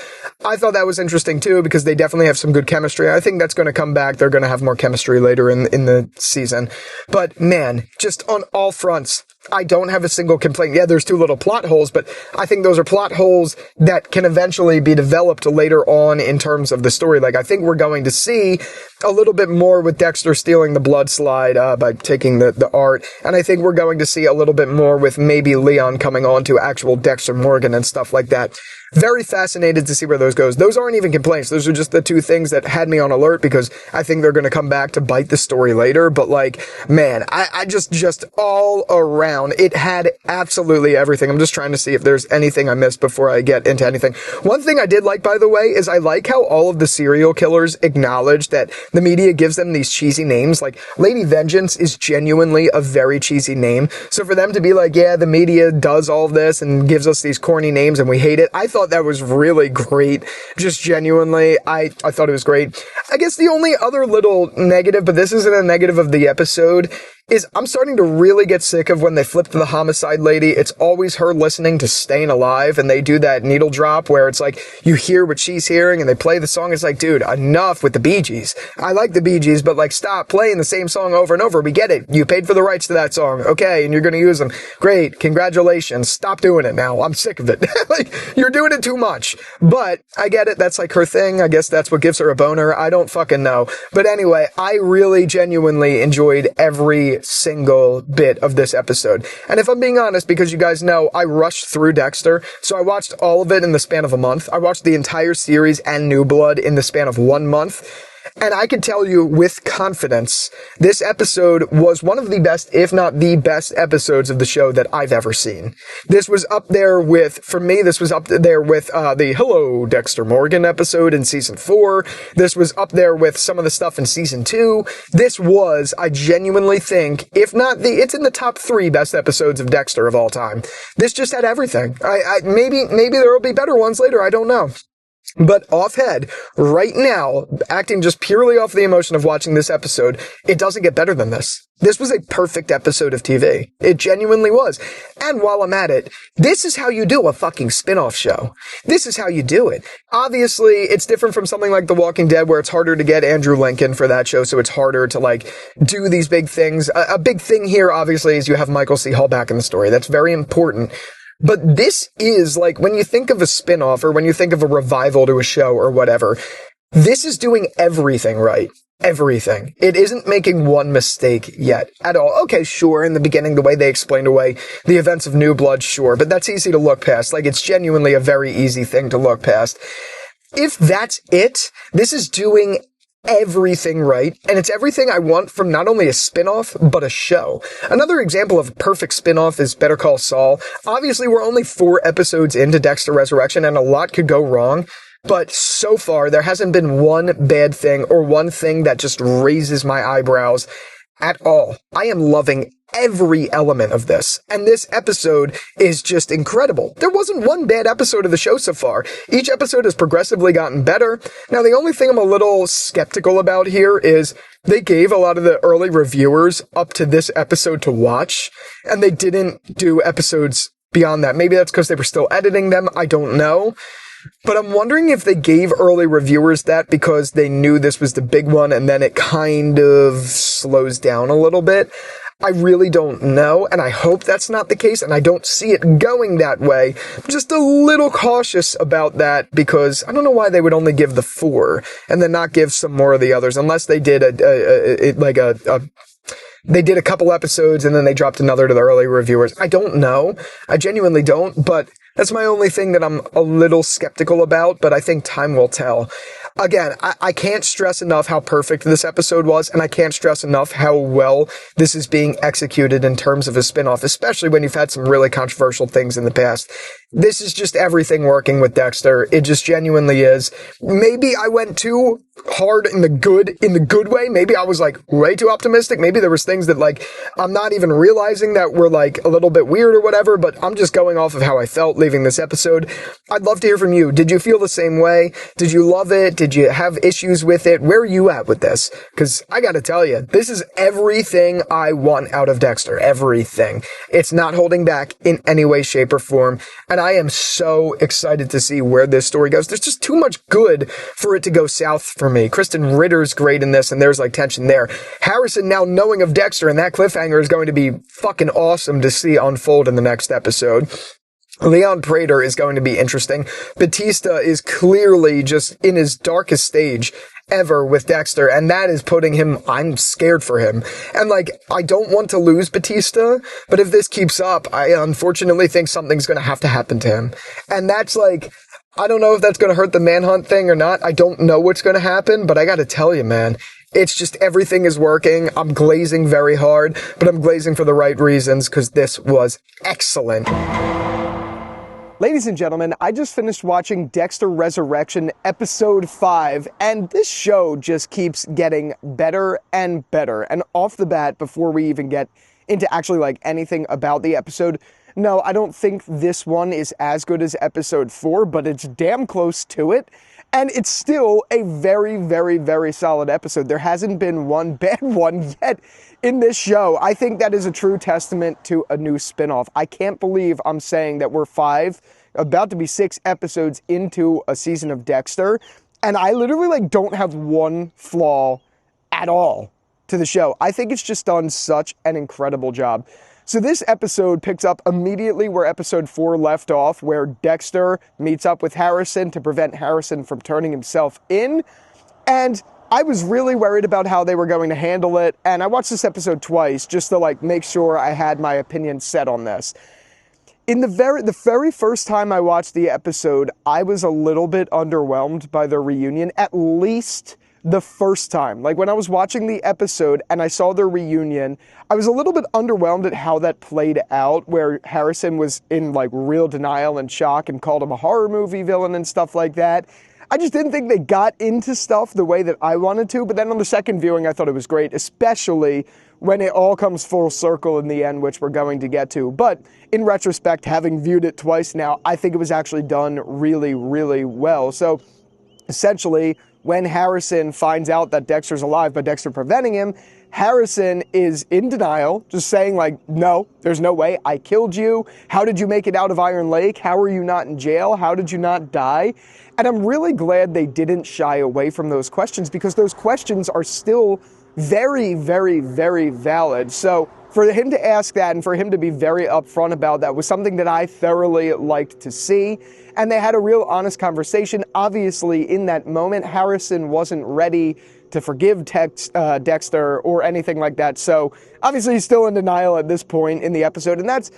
I thought that was interesting too, because they definitely have some good chemistry. I think that's going to come back. They're going to have more chemistry later in the season. But man, just on all fronts, I don't have a single complaint. Yeah, there's two little plot holes, but I think those are plot holes that can eventually be developed later on in terms of the story. Like, I think we're going to see a little bit more with Dexter stealing the blood slide by taking the art, and I think we're going to see a little bit more with maybe Leon coming on to actual Dexter Morgan and stuff like that. Very fascinated to see where those goes. Those aren't even complaints. Those are just the two things that had me on alert, because I think they're going to come back to bite the story later. But like, man, I just all around, it had absolutely everything. I'm just trying to see if there's anything I missed before I get into anything. One thing I did like, by the way, is I like how all of the serial killers acknowledge that the media gives them these cheesy names. Like, Lady Vengeance is genuinely a very cheesy name. So for them to be like, yeah, the media does all of this and gives us these corny names and we hate it, I thought that was really great. Just genuinely, I thought it was great. I guess the only other little negative, but this isn't a negative of the episode, is I'm starting to really get sick of when they flip to the homicide lady. It's always her listening to Staying Alive, and they do that needle drop where it's like you hear what she's hearing and they play the song. It's like, dude, enough with the Bee Gees. I like the Bee Gees, but like, stop playing the same song over and over. We get it. You paid for the rights to that song. Okay, and you're going to use them. Great. Congratulations. Stop doing it now. I'm sick of it. Like, you're doing it too much. But I get it. That's like her thing. I guess that's what gives her a boner. I don't fucking know. But anyway, I really genuinely enjoyed every single bit of this episode. And if I'm being honest, because you guys know, I rushed through Dexter, so I watched all of it in the span of a month. I watched the entire series and New Blood in the span of 1 month. And I can tell you with confidence, this episode was one of the best, if not the best episodes of the show that I've ever seen. This was up there with, for me, this was up there with the Hello, Dexter Morgan episode in season 4. This was up there with some of the stuff in season 2. This was, I genuinely think, if not it's in the top 3 best episodes of Dexter of all time. This just had everything. Maybe there will be better ones later, I don't know. But off head, right now, acting just purely off the emotion of watching this episode, it doesn't get better than this. This was a perfect episode of TV. It genuinely was. And while I'm at it, this is how you do a fucking spin-off show. This is how you do it. Obviously, it's different from something like The Walking Dead, where it's harder to get Andrew Lincoln for that show, so it's harder to, like, do these big things. A big thing here, obviously, is you have Michael C. Hall back in the story. That's very important. But this is, like, when you think of a spin-off or when you think of a revival to a show or whatever, this is doing everything right. Everything. It isn't making one mistake yet at all. Okay, sure, in the beginning, the way they explained away the events of New Blood, sure, but that's easy to look past. Like, it's genuinely a very easy thing to look past. If that's it, this is doing everything right, and it's everything I want from not only a spin-off, but a show. Another example of a perfect spin-off is Better Call Saul. Obviously, we're only 4 episodes into Dexter Resurrection, and a lot could go wrong, but so far, there hasn't been one bad thing or one thing that just raises my eyebrows at all. I am loving every element of this, and this episode is just incredible. There wasn't one bad episode of the show so far. Each episode has progressively gotten better. Now, the only thing I'm a little skeptical about here is they gave a lot of the early reviewers up to this episode to watch, and they didn't do episodes beyond that. Maybe that's because they were still editing them. I don't know. But I'm wondering if they gave early reviewers that because they knew this was the big one, and then it kind of slows down a little bit. I really don't know, and I hope that's not the case, and I don't see it going that way. I'm just a little cautious about that, because I don't know why they would only give the 4, and then not give some more of the others, unless they did they did a couple episodes, and then they dropped another to the early reviewers. I don't know. I genuinely don't, but that's my only thing that I'm a little skeptical about, but I think time will tell. again, I can't stress enough how perfect this episode was, and I can't stress enough how well this is being executed in terms of a spin-off, especially when you've had some really controversial things in the past. This is just everything working with Dexter. It just genuinely is. Maybe I went too hard in the good way. Maybe I was like way too optimistic. Maybe there was things that like I'm not even realizing that were like a little bit weird or whatever, but I'm just going off of how I felt leaving this episode. I'd love to hear from you. Did you feel the same way? Did you love it? Did you have issues with it? Where are you at with this? Because I gotta tell you, this is everything I want out of Dexter. Everything. It's not holding back in any way, shape, or form. And I am so excited to see where this story goes. There's just too much good for it to go south for me. Kristen Ritter's great in this, and there's like tension there. Harrison now knowing of Dexter, and that cliffhanger is going to be fucking awesome to see unfold in the next episode. Leon Prater is going to be interesting. Batista is clearly just in his darkest stage ever with Dexter, and that is putting him, I'm scared for him. And like, I don't want to lose Batista, but if this keeps up, I unfortunately think something's going to have to happen to him. And that's like, I don't know if that's going to hurt the Manhunt thing or not. I don't know what's going to happen, but I got to tell you, man, it's just everything is working. I'm glazing very hard, but I'm glazing for the right reasons because this was excellent. Ladies and gentlemen, I just finished watching Dexter Resurrection episode 5, and this show just keeps getting better and better. And off the bat, before we even get into actually like anything about the episode, no, I don't think this one is as good as episode 4, but it's damn close to it. And it's still a very, very, very solid episode. There hasn't been one bad one yet in this show. I think that is a true testament to a new spinoff. I can't believe I'm saying that we're 5, about to be 6 episodes into a season of Dexter, and I literally like don't have one flaw at all to the show. I think it's just done such an incredible job. So this episode picks up immediately where episode 4 left off, where Dexter meets up with Harrison to prevent Harrison from turning himself in. And I was really worried about how they were going to handle it. And I watched this episode twice just to like make sure I had my opinion set on this. In the very first time I watched the episode, I was a little bit underwhelmed by the reunion, at least the first time. Like when I was watching the episode and I saw the reunion, I was a little bit underwhelmed at how that played out, where Harrison was in like real denial and shock and called him a horror movie villain and stuff like that. I just didn't think they got into stuff the way that I wanted to, but then on the second viewing, I thought it was great, especially when it all comes full circle in the end, which we're going to get to. But in retrospect, having viewed it twice now, I think it was actually done really, really well. So essentially, when Harrison finds out that Dexter's alive, but Dexter preventing him, Harrison is in denial, just saying like, no, there's no way, I killed you. How did you make it out of Iron Lake? How are you not in jail? How did you not die? And I'm really glad they didn't shy away from those questions, because those questions are still very, very, very valid. So for him to ask that and for him to be very upfront about that was something that I thoroughly liked to see. And they had a real honest conversation. Obviously, in that moment, Harrison wasn't ready to forgive Dexter or anything like that. So obviously he's still in denial at this point in the episode. And that's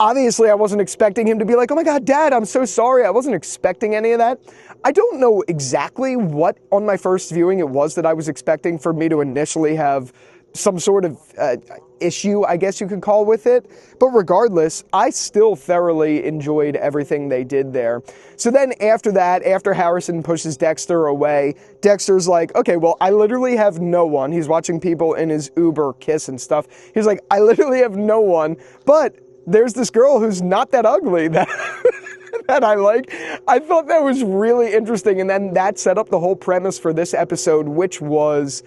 obviously, I wasn't expecting him to be like, oh my God, Dad, I'm so sorry. I wasn't expecting any of that. I don't know exactly what on my first viewing it was that I was expecting for me to initially have some sort of issue, I guess you could call with it. But regardless, I still thoroughly enjoyed everything they did there. So then after that, after Harrison pushes Dexter away, Dexter's like, okay, well, I literally have no one. He's watching people in his Uber kiss and stuff. He's like, I literally have no one, but there's this girl who's not that ugly that that I like. I thought that was really interesting. And then that set up the whole premise for this episode, which was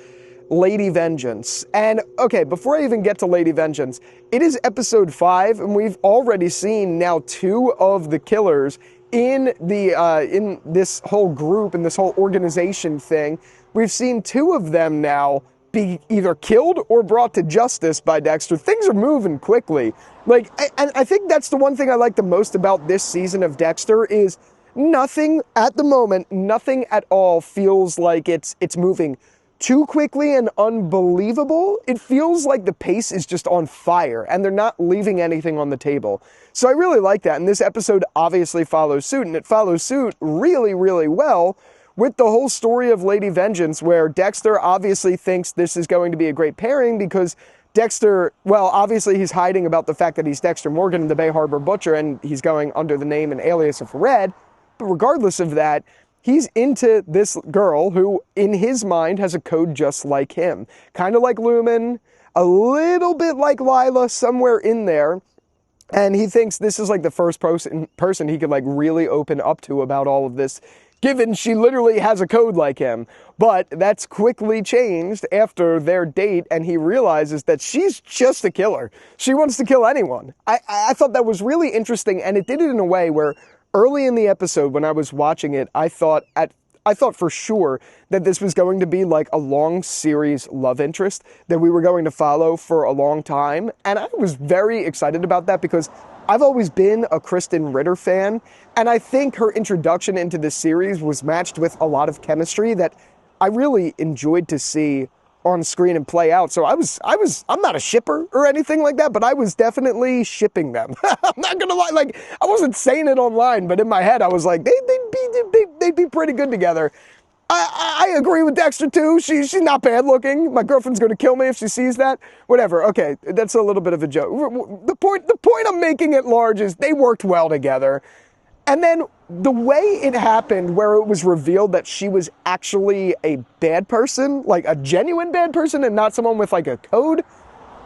Lady Vengeance. And okay, before I even get to Lady Vengeance, it is episode 5, and we've already seen now 2 of the killers in this whole group, in this whole organization thing. We've seen 2 of them now be either killed or brought to justice by Dexter. Things are moving quickly. Like, and I think that's the one thing I like the most about this season of Dexter is nothing at the moment, nothing at all feels like it's moving too quickly and unbelievable. It feels like the pace is just on fire and they're not leaving anything on the table. So I really like that. And this episode obviously follows suit, and it follows suit really, really well with the whole story of Lady Vengeance, where Dexter obviously thinks this is going to be a great pairing because Dexter, well, obviously he's hiding about the fact that he's Dexter Morgan, the Bay Harbor Butcher, and he's going under the name and alias of Red. But regardless of that, he's into this girl who, in his mind, has a code just like him. Kind of like Lumen, a little bit like Lila, somewhere in there. And he thinks this is like the first person he could like really open up to about all of this, given she literally has a code like him. But that's quickly changed after their date, and he realizes that she's just a killer. She wants to kill anyone. I thought that was really interesting, and it did it in a way where early in the episode when I was watching it, I thought for sure that this was going to be like a long series love interest that we were going to follow for a long time. And I was very excited about that because I've always been a Kristen Ritter fan, and I think her introduction into this series was matched with a lot of chemistry that I really enjoyed to see on screen and play out. So I'm not a shipper or anything like that, but I was definitely shipping them. I'm not gonna lie, like, I wasn't saying it online, but in my head I was like, they'd be pretty good together. I agree with Dexter too. She's not bad looking. My girlfriend's gonna kill me if she sees that. Whatever. Okay, that's a little bit of a joke. The point I'm making at large is they worked well together. And then the way it happened, where it was revealed that she was actually a bad person, like a genuine bad person and not someone with like a code,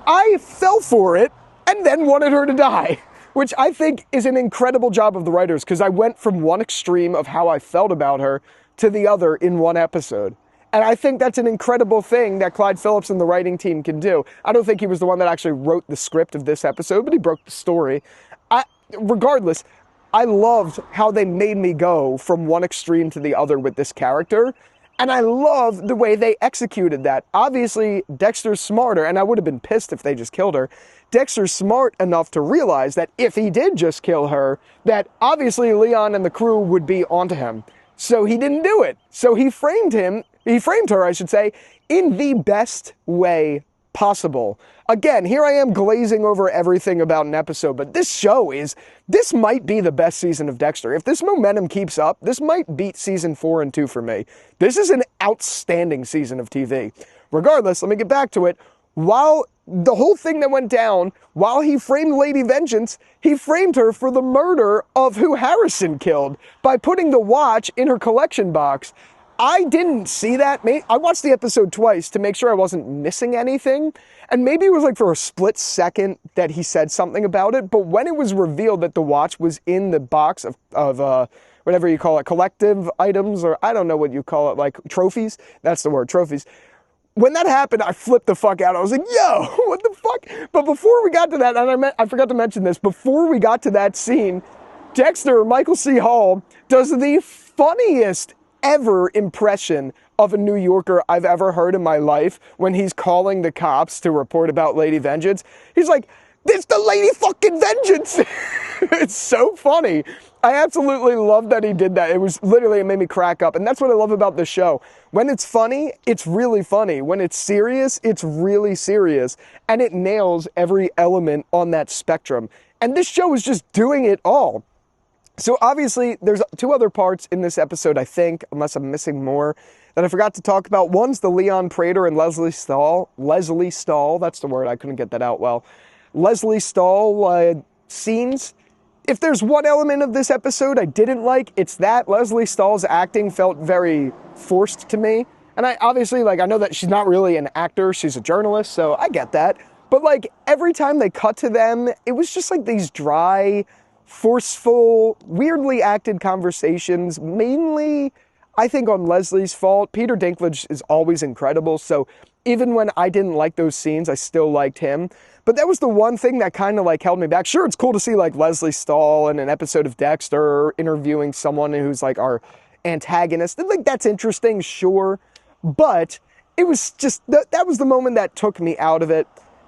I fell for it and then wanted her to die, which I think is an incredible job of the writers, because I went from one extreme of how I felt about her to the other in one episode. And I think that's an incredible thing that Clyde Phillips and the writing team can do. I don't think he was the one that actually wrote the script of this episode, but he broke the story. Regardless, I loved how they made me go from one extreme to the other with this character, and I love the way they executed that. Obviously, Dexter's smarter, and I would have been pissed if they just killed her. Dexter's smart enough to realize that if he did just kill her, that obviously Leon and the crew would be onto him. So he didn't do it. So he framed her, I should say, in the best way possible. Again, here I am glazing over everything about an episode, but this might be the best season of Dexter. If this momentum keeps up, this might beat season 4 and 2 for me. This is an outstanding season of TV. Regardless, let me get back to it. While the whole thing that went down, while he framed Lady Vengeance, he framed her for the murder of who Harrison killed by putting the watch in her collection box. I didn't see that. I watched the episode twice to make sure I wasn't missing anything. And maybe it was like for a split second that he said something about it. But when it was revealed that the watch was in the box of whatever you call it, collective items, or I don't know what you call it, like trophies. That's the word, trophies. When that happened, I flipped the fuck out. I was like, yo, what the fuck? But before we got to that, and I forgot to mention this, before we got to that scene, Dexter, Michael C. Hall, does the funniest ever impression of a New Yorker I've ever heard in my life when he's calling the cops to report about Lady Vengeance. He's like, "It's the Lady fucking Vengeance." It's so funny. I absolutely love that he did that. It made me crack up. And that's what I love about the show. When it's funny, it's really funny. When it's serious, it's really serious. And it nails every element on that spectrum. And this show is just doing it all. So obviously, there's 2 other parts in this episode, I think, unless I'm missing more, that I forgot to talk about. One's the Leon Prater and Leslie Stahl. Leslie Stahl, that's the word, I couldn't get that out well. Leslie Stahl scenes. If there's one element of this episode I didn't like, it's that Leslie Stahl's acting felt very forced to me. And I know that she's not really an actor, she's a journalist, so I get that. But like, every time they cut to them, it was just like these dry, forceful, weirdly acted conversations, mainly, I think, on Leslie's fault. Peter Dinklage is always incredible, so even when I didn't like those scenes, I still liked him. But that was the one thing that kind of like held me back. Sure, it's cool to see like Leslie Stahl in an episode of Dexter interviewing someone who's like our antagonist. And like, that's interesting, sure. But it was just, that was the moment that took me out of it.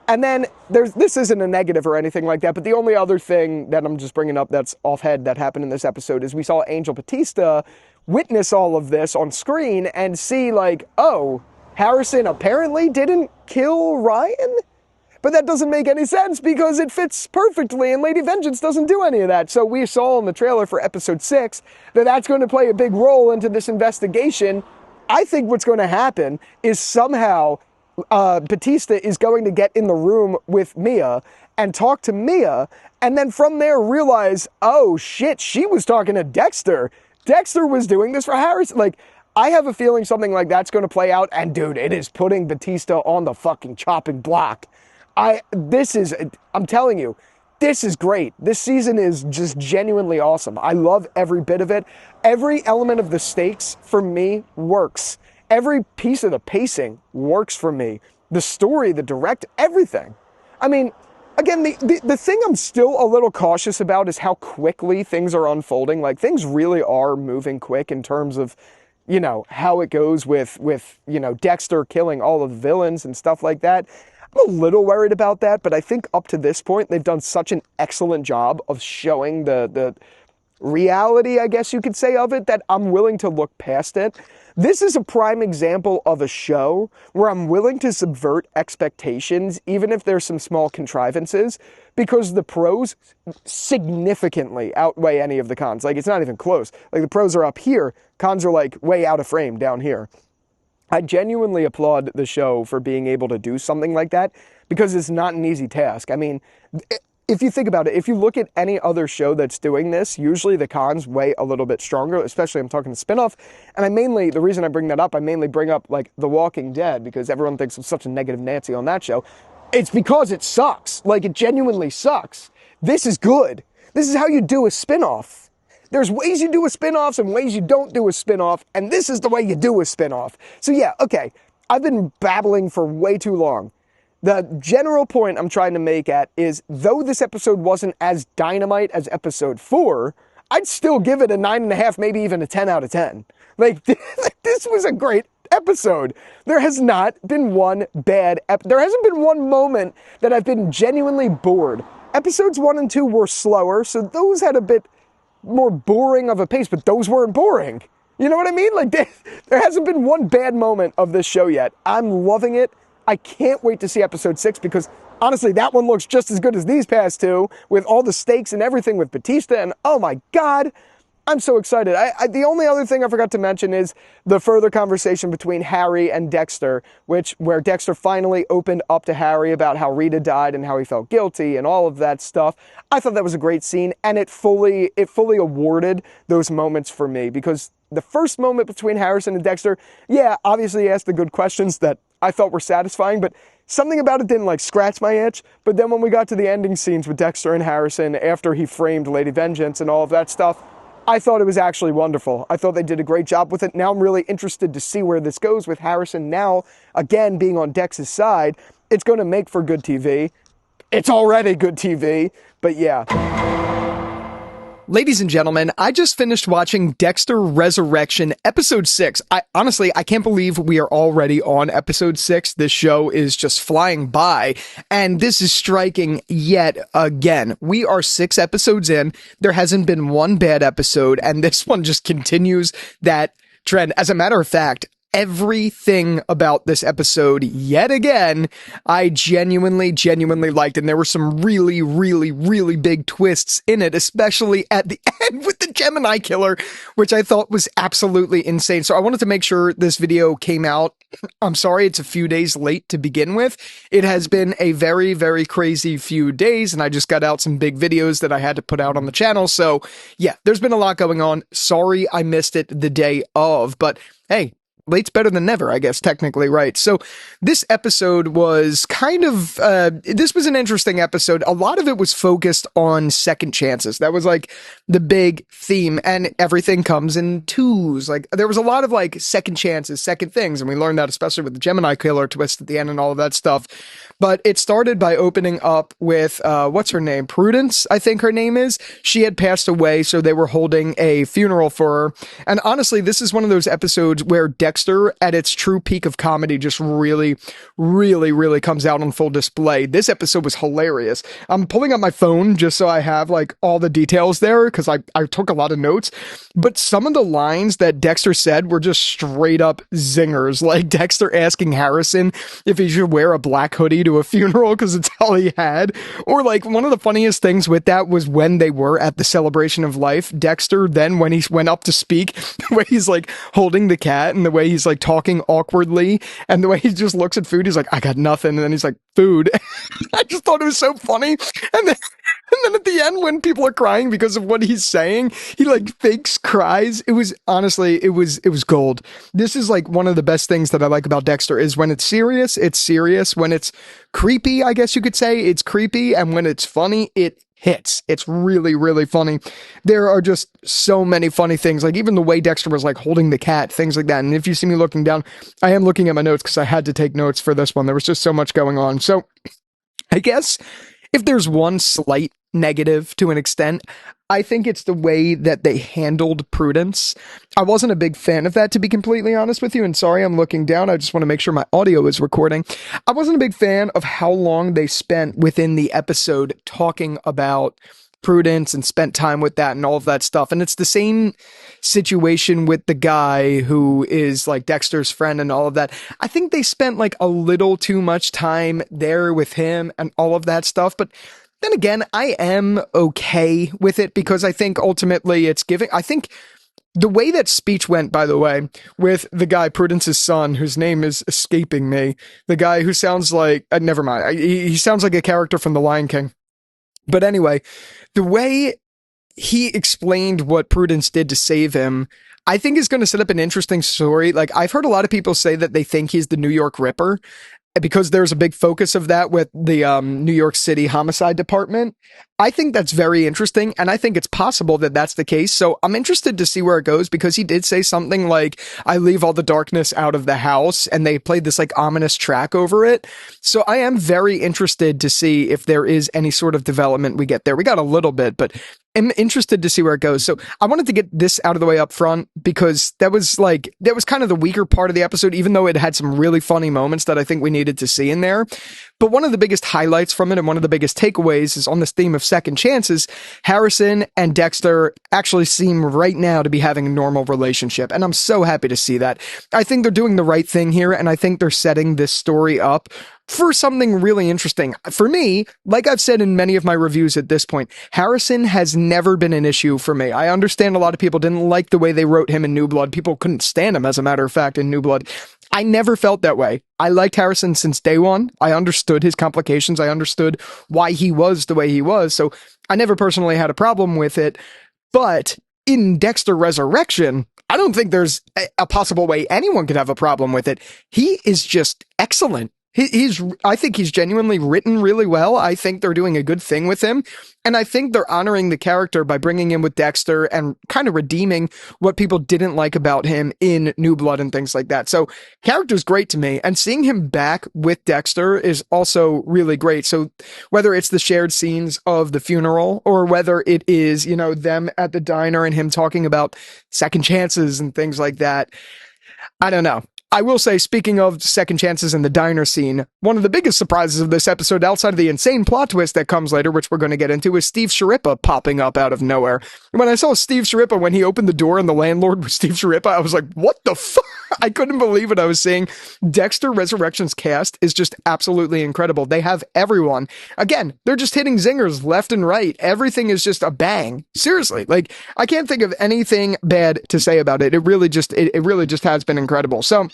And then this isn't a negative or anything like that, but the only other thing that I'm just bringing up that's off-head that happened in this episode is we saw Angel Batista witness all of this on screen and see like, oh, Harrison apparently didn't kill Ryan? But that doesn't make any sense because it fits perfectly, and Lady Vengeance doesn't do any of that. So we saw in the trailer for episode 6 that that's going to play a big role into this investigation. I think what's going to happen is somehow Batista is going to get in the room with Mia and talk to Mia, and then from there realize, oh shit, she was talking to Dexter. Dexter was doing this for Harrison. Like, I have a feeling something like that's going to play out, and dude, it is putting Batista on the fucking chopping block. I'm telling you, this is great. This season is just genuinely awesome. I love every bit of it. Every element of the stakes for me works. Every piece of the pacing works for me. The story, the direct, everything. I mean, again, the thing I'm still a little cautious about is how quickly things are unfolding. Like, things really are moving quick in terms of, you know, how it goes with you know, Dexter killing all of the villains and stuff like that. I'm a little worried about that, but I think up to this point, they've done such an excellent job of showing the reality, I guess you could say, of it, that I'm willing to look past it. This is a prime example of a show where I'm willing to subvert expectations, even if there's some small contrivances, because the pros significantly outweigh any of the cons. Like, it's not even close. Like, the pros are up here, cons are like way out of frame down here. I genuinely applaud the show for being able to do something like that, because it's not an easy task. I mean, if you think about it, if you look at any other show that's doing this, usually the cons weigh a little bit stronger, especially I'm talking spinoff. And the reason I bring that up, I mainly bring up like The Walking Dead, because everyone thinks I'm such a negative Nancy on that show. It's because it sucks. Like, it genuinely sucks. This is good. This is how you do a spinoff. There's ways you do a spinoff and ways you don't do a spinoff, and this is the way you do a spinoff. So yeah, okay, I've been babbling for way too long. The general point I'm trying to make at is, though this episode wasn't as dynamite as episode 4, I'd still give it a 9.5, maybe even a 10 out of 10. Like, this was a great episode. There has not been one bad there hasn't been one moment that I've been genuinely bored. Episodes 1 and 2 were slower, so those had a bit more boring of a pace, but those weren't boring. You know what I mean? Like, there hasn't been one bad moment of this show yet. I'm loving it. I can't wait to see episode 6, because honestly, that one looks just as good as these past two, with all the stakes and everything with Batista, and oh my God, I'm so excited. The only other thing I forgot to mention is the further conversation between Harry and Dexter, where Dexter finally opened up to Harry about how Rita died and how he felt guilty and all of that stuff. I thought that was a great scene, and it fully awarded those moments for me, because the first moment between Harrison and Dexter, yeah, obviously he asked the good questions that I felt were satisfying, but something about it didn't like scratch my itch. But then when we got to the ending scenes with Dexter and Harrison after he framed Lady Vengeance and all of that stuff, I thought it was actually wonderful. I thought they did a great job with it. Now I'm really interested to see where this goes with Harrison now, again, being on Dex's side. It's going to make for good TV. It's already good TV, but yeah. Ladies and gentlemen, I just finished watching Dexter Resurrection, episode 6. I can't believe we are already on episode 6. This show is just flying by, and this is striking yet again. We are 6 episodes in. There hasn't been one bad episode, and this one just continues that trend. As a matter of fact, everything about this episode, yet again, I genuinely liked, and there were some really big twists in it, especially at the end with the Gemini killer, which I thought was absolutely insane. So I wanted to make sure this video came out. I'm sorry, it's a few days late to begin with. It has been a very crazy few days, and I just got out some big videos that I had to put out on the channel. So yeah, there's been a lot going on. Sorry I missed it the day of, but hey, late's better than never, I guess, technically, right? So this episode was kind of, this was an interesting episode. A lot of it was focused on second chances. That was like the big theme, and everything comes in twos. Like, there was a lot of like second chances, second things, and we learned that especially with the Gemini killer twist at the end and all of that stuff. But it started by opening up with, what's her name? Prudence, I think her name is. She had passed away, so they were holding a funeral for her. And honestly, this is one of those episodes where Dexter, at its true peak of comedy, just really comes out on full display. This episode was hilarious. I'm pulling up my phone just so I have like all the details there, because I took a lot of notes. But some of the lines that Dexter said were just straight up zingers. Like Dexter asking Harrison if he should wear a black hoodie to to a funeral because it's all he had. Or like one of the funniest things with that was when they were at the celebration of life, Dexter, then when he went up to speak, the way he's like holding the cat and the way he's like talking awkwardly and the way he just looks at food, he's like, I got nothing. And then he's like, food. I just thought it was so funny. And then at the end, when people are crying because of what he's saying, he like fakes cries. It was honestly, it was gold. This is like one of the best things that I like about Dexter is when it's serious, it's serious. When it's creepy, I guess you could say, it's creepy. And when it's funny, it hits. It's really, really funny. There are just so many funny things. Like even the way Dexter was like holding the cat, things like that. And if you see me looking down, I am looking at my notes because I had to take notes for this one. There was just so much going on. So I guess if there's one slight negative to an extent, I think it's the way that they handled Prudence. I wasn't a big fan of that, to be completely honest with you, and sorry I'm looking down, I just want to make sure my audio is recording. I wasn't a big fan of how long they spent within the episode talking about Prudence and spent time with that and all of that stuff. And it's the same situation with the guy who is like Dexter's friend and all of that. I think they spent like a little too much time there with him and all of that stuff. But then again, I am okay with it because I think ultimately it's giving. I think the way that speech went, by the way, with the guy, Prudence's son, whose name is escaping me, the guy who sounds like, never mind, he sounds like a character from The Lion King. But anyway, the way he explained what Prudence did to save him, I think is going to set up an interesting story. Like, I've heard a lot of people say that they think he's the New York Ripper because there's a big focus of that with the New York City Homicide Department. I think that's very interesting, and I think it's possible that that's the case. So I'm interested to see where it goes because he did say something like, I leave all the darkness out of the house, and they played this like ominous track over it. So I am very interested to see if there is any sort of development we get there. We got a little bit, but I'm interested to see where it goes. So I wanted to get this out of the way up front because that was kind of the weaker part of the episode, even though it had some really funny moments that I think we needed to see in there. But one of the biggest highlights from it and one of the biggest takeaways is on this theme of second chances. Harrison and Dexter actually seem right now to be having a normal relationship, and I'm so happy to see that. I think they're doing the right thing here, and I think they're setting this story up for something really interesting. For me, like I've said in many of my reviews at this point, Harrison has never been an issue for me. I understand a lot of people didn't like the way they wrote him in New Blood. People couldn't stand him, as a matter of fact, in New Blood. I never felt that way. I liked Harrison since day one. I understood his complications. I understood why he was the way he was. So I never personally had a problem with it. But in Dexter Resurrection, I don't think there's a possible way anyone could have a problem with it. He is just excellent. I think he's genuinely written really well. I think they're doing a good thing with him. And I think they're honoring the character by bringing him with Dexter and kind of redeeming what people didn't like about him in New Blood and things like that. So character's great to me. And seeing him back with Dexter is also really great. So whether it's the shared scenes of the funeral or whether it is, you know, them at the diner and him talking about second chances and things like that, I don't know. I will say, speaking of second chances in the diner scene, one of the biggest surprises of this episode, outside of the insane plot twist that comes later, which we're going to get into, is Steve Sharippa popping up out of nowhere. When I saw Steve Sharippa, when he opened the door and the landlord was Steve Sharippa, I was like, what the fuck? I couldn't believe what I was seeing. Dexter Resurrection's cast is just absolutely incredible. They have everyone. Again, they're just hitting zingers left and right. Everything is just a bang. Seriously, like, I can't think of anything bad to say about it. It really just has been incredible. So,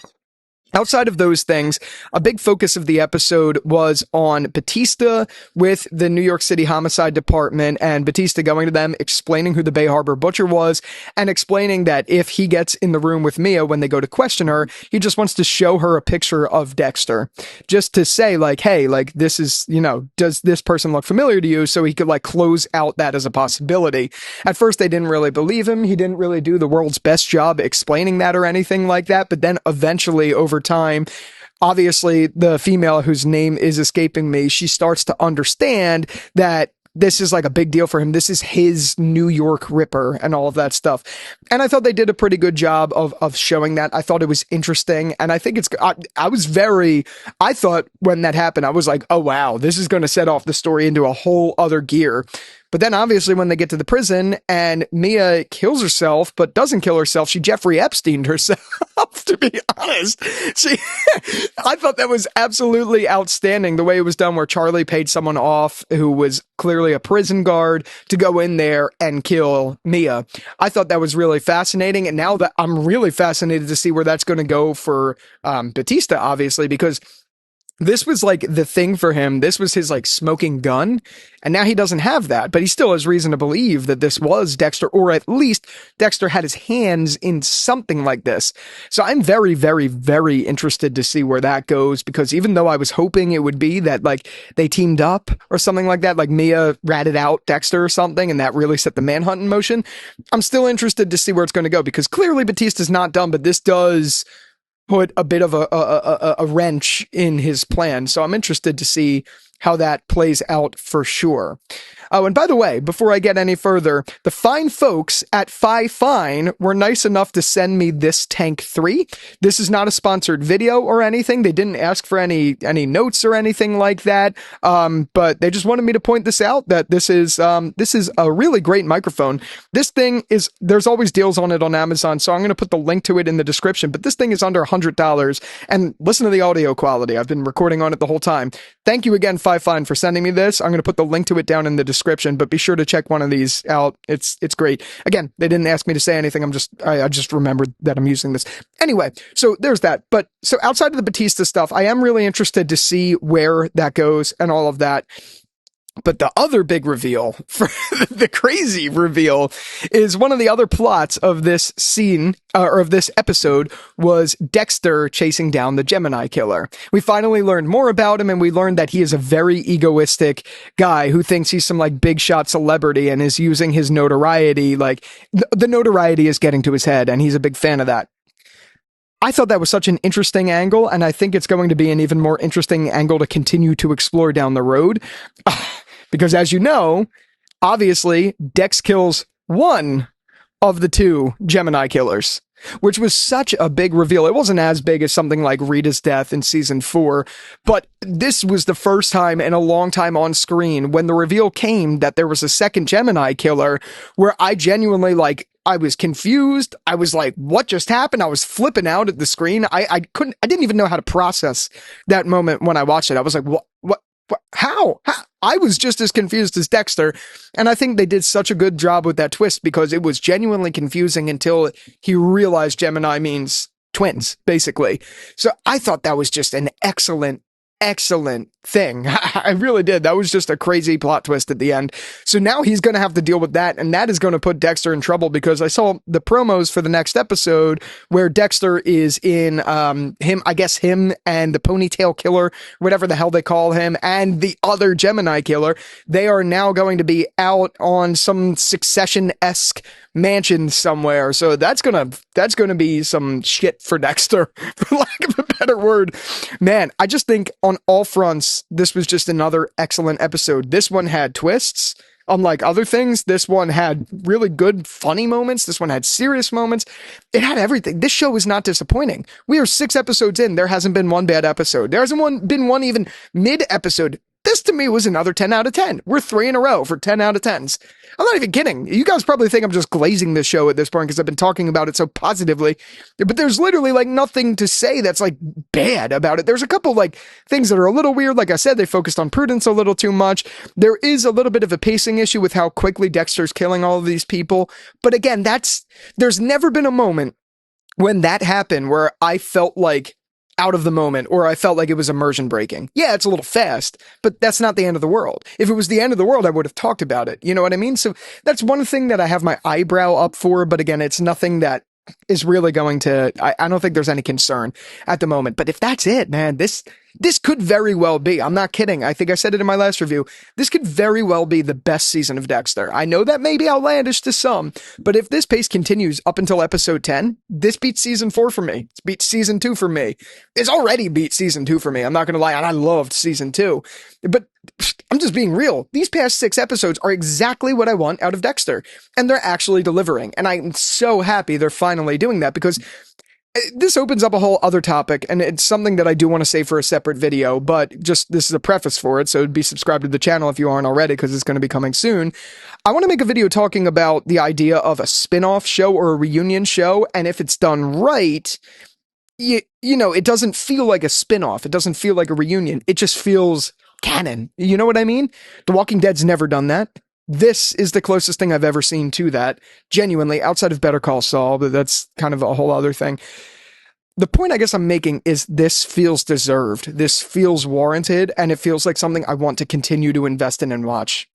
outside of those things, a big focus of the episode was on Batista with the New York City Homicide Department, and Batista going to them, explaining who the Bay Harbor Butcher was, and explaining that if he gets in the room with Mia when they go to question her, he just wants to show her a picture of Dexter. Just to say, like, hey, like, this is, you know, does this person look familiar to you? So he could, like, close out that as a possibility. At first, they didn't really believe him. He didn't really do the world's best job explaining that or anything like that, but then eventually, over time, obviously the female whose name is escaping me, she starts to understand that this is like a big deal for him. This is his New York Ripper and all of that stuff. And I thought they did a pretty good job of showing that. I thought it was interesting. And I think I thought when that happened, I was like, oh wow, this is going to set off the story into a whole other gear. But then obviously when they get to the prison and Mia kills herself, but doesn't kill herself, she Jeffrey Epsteined herself. enough, to be honest. See, I thought that was absolutely outstanding, the way it was done, where Charlie paid someone off who was clearly a prison guard to go in there and kill Mia. I thought that was really fascinating, and now that I'm really fascinated to see where that's going to go for Batista, obviously, because this was like the thing for him. This was his like smoking gun. And now he doesn't have that, but he still has reason to believe that this was Dexter, or at least Dexter had his hands in something like this. So I'm very, very, very interested to see where that goes, because even though I was hoping it would be that like they teamed up or something like that, like Mia ratted out Dexter or something, and that really set the manhunt in motion, I'm still interested to see where it's going to go, because clearly Batista's not done, but this does put a bit of a wrench in his plan. So I'm interested to see how that plays out for sure. Oh, and by the way, before I get any further, the fine folks at Fine were nice enough to send me this Tank 3. This is not a sponsored video or anything. They didn't ask for any notes or anything like that. But they just wanted me to point this out, that this is a really great microphone. This thing is, there's always deals on it on Amazon, so I'm going to put the link to it in the description, but this thing is under $100, and listen to the audio quality. I've been recording on it the whole time. Thank you again, Fine, for sending me this. I'm going to put the link to it down in the description, but be sure to check one of these out. It's great. Again, they didn't ask me to say anything. I just remembered that I'm using this. Anyway, so there's that. But so outside of the Batista stuff, I am really interested to see where that goes and all of that. But the other big reveal, the crazy reveal, is one of the other plots of this scene, or of this episode, was Dexter chasing down the Gemini killer. We finally learned more about him, and we learned that he is a very egoistic guy who thinks he's some, like, big shot celebrity and is using his notoriety, like, the notoriety is getting to his head, and he's a big fan of that. I thought that was such an interesting angle, and I think it's going to be an even more interesting angle to continue to explore down the road. Because as you know, obviously, Dex kills one of the two Gemini killers, which was such a big reveal. It wasn't as big as something like Rita's death in season 4, but this was the first time in a long time on screen when the reveal came that there was a second Gemini killer, where I genuinely, like, I was confused. I was like, what just happened? I was flipping out at the screen. I didn't even know how to process that moment when I watched it. I was like, what, how? I was just as confused as Dexter, and I think they did such a good job with that twist, because it was genuinely confusing until he realized Gemini means twins, basically. So I thought that was just an excellent thing. I really did. That was just a crazy plot twist at the end. So now he's going to have to deal with that, and that is going to put Dexter in trouble, because I saw the promos for the next episode where Dexter is in him and the ponytail killer, whatever the hell they call him, and the other Gemini killer. They are now going to be out on some Succession-esque mansion somewhere. So that's gonna be some shit for Dexter, for lack of a better word. Man, I just think on all fronts, this was just another excellent episode. This one had twists. Unlike other things, this one had really good, funny moments. This one had serious moments. It had everything. This show is not disappointing. We are 6 episodes in. There hasn't been one bad episode. There hasn't been one even mid-episode. This, to me, was another 10 out of 10. We're 3 in a row for 10 out of 10s. I'm not even kidding. You guys probably think I'm just glazing this show at this point because I've been talking about it so positively. But there's literally, like, nothing to say that's, like, bad about it. There's a couple, like, things that are a little weird. Like I said, they focused on Prudence a little too much. There is a little bit of a pacing issue with how quickly Dexter's killing all of these people. But again, there's never been a moment when that happened where I felt like out of the moment, or I felt like it was immersion breaking. Yeah, it's a little fast, but that's not the end of the world. If it was the end of the world, I would have talked about it. You know what I mean? So that's one thing that I have my eyebrow up for, but again, it's nothing that is really going to, I don't think there's any concern at the moment. But if that's it, man, this could very well be, I'm not kidding, I think I said it in my last review, this could very well be the best season of Dexter. I know that may be outlandish to some, but if this pace continues up until episode 10, this beats season 4 for me. It's beat season 2 for me. It's already beat season 2 for me, I'm not gonna lie, and I loved season 2. But I'm just being real. These past 6 episodes are exactly what I want out of Dexter, and they're actually delivering, and I'm so happy they're finally doing that, because this opens up a whole other topic, and it's something that I do want to say for a separate video, but just this is a preface for it, so be subscribed to the channel if you aren't already, because it's going to be coming soon. I want to make a video talking about the idea of a spin-off show or a reunion show, and if it's done right, it doesn't feel like a spin-off. It doesn't feel like a reunion. It just feels canon. You know what I mean? The Walking Dead's never done that. This is the closest thing I've ever seen to that, genuinely, outside of Better Call Saul, but that's kind of a whole other thing. The point I guess I'm making is this feels deserved. This feels warranted, and it feels like something I want to continue to invest in and watch.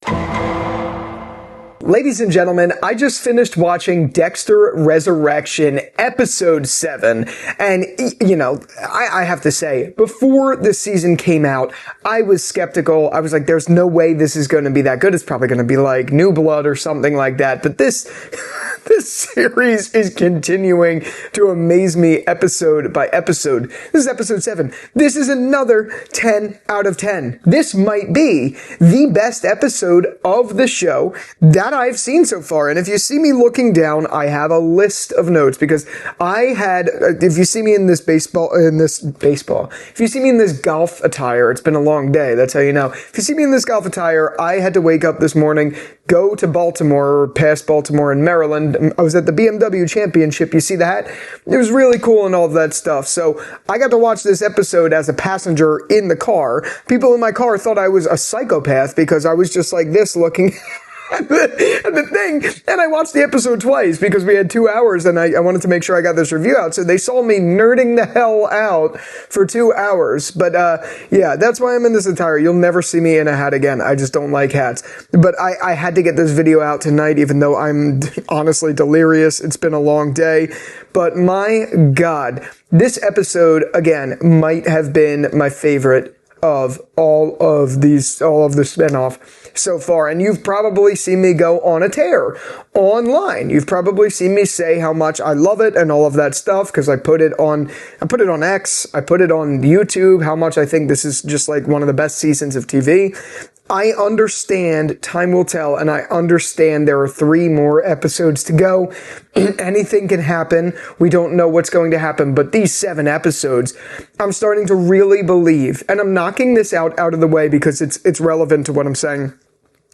Ladies and gentlemen, I just finished watching Dexter Resurrection episode 7, and, I have to say, before the season came out, I was skeptical. I was like, there's no way this is going to be that good. It's probably going to be like New Blood or something like that, but this series is continuing to amaze me episode by episode. This is episode 7. This is another 10 out of 10. This might be the best episode of the show that I've seen so far. And if you see me looking down, I have a list of notes because I had, if you see me in this if you see me in this golf attire, it's been a long day. That's how you know. If you see me in this golf attire, I had to wake up this morning, go to Baltimore or past Baltimore in Maryland. I was at the BMW Championship. You see that? It was really cool and all of that stuff. So I got to watch this episode as a passenger in the car. People in my car thought I was a psychopath because I was just like this looking at the thing. And I watched the episode twice because we had 2 hours and I wanted to make sure I got this review out. So they saw me nerding the hell out for 2 hours. But yeah, that's why I'm in this attire. You'll never see me in a hat again. I just don't like hats. But I had to get this video out tonight, even though I'm honestly delirious. It's been a long day. But my God, this episode, again, might have been my favorite of all of the spinoff so far. And you've probably seen me go on a tear online. You've probably seen me say how much I love it and all of that stuff because I put it on X, I put it on YouTube, how much I think this is just like one of the best seasons of TV. I understand time will tell, and I understand there are 3 more episodes to go. Anything can happen. We don't know what's going to happen, but these 7 episodes, I'm starting to really believe, and I'm knocking this out of the way because it's relevant to what I'm saying.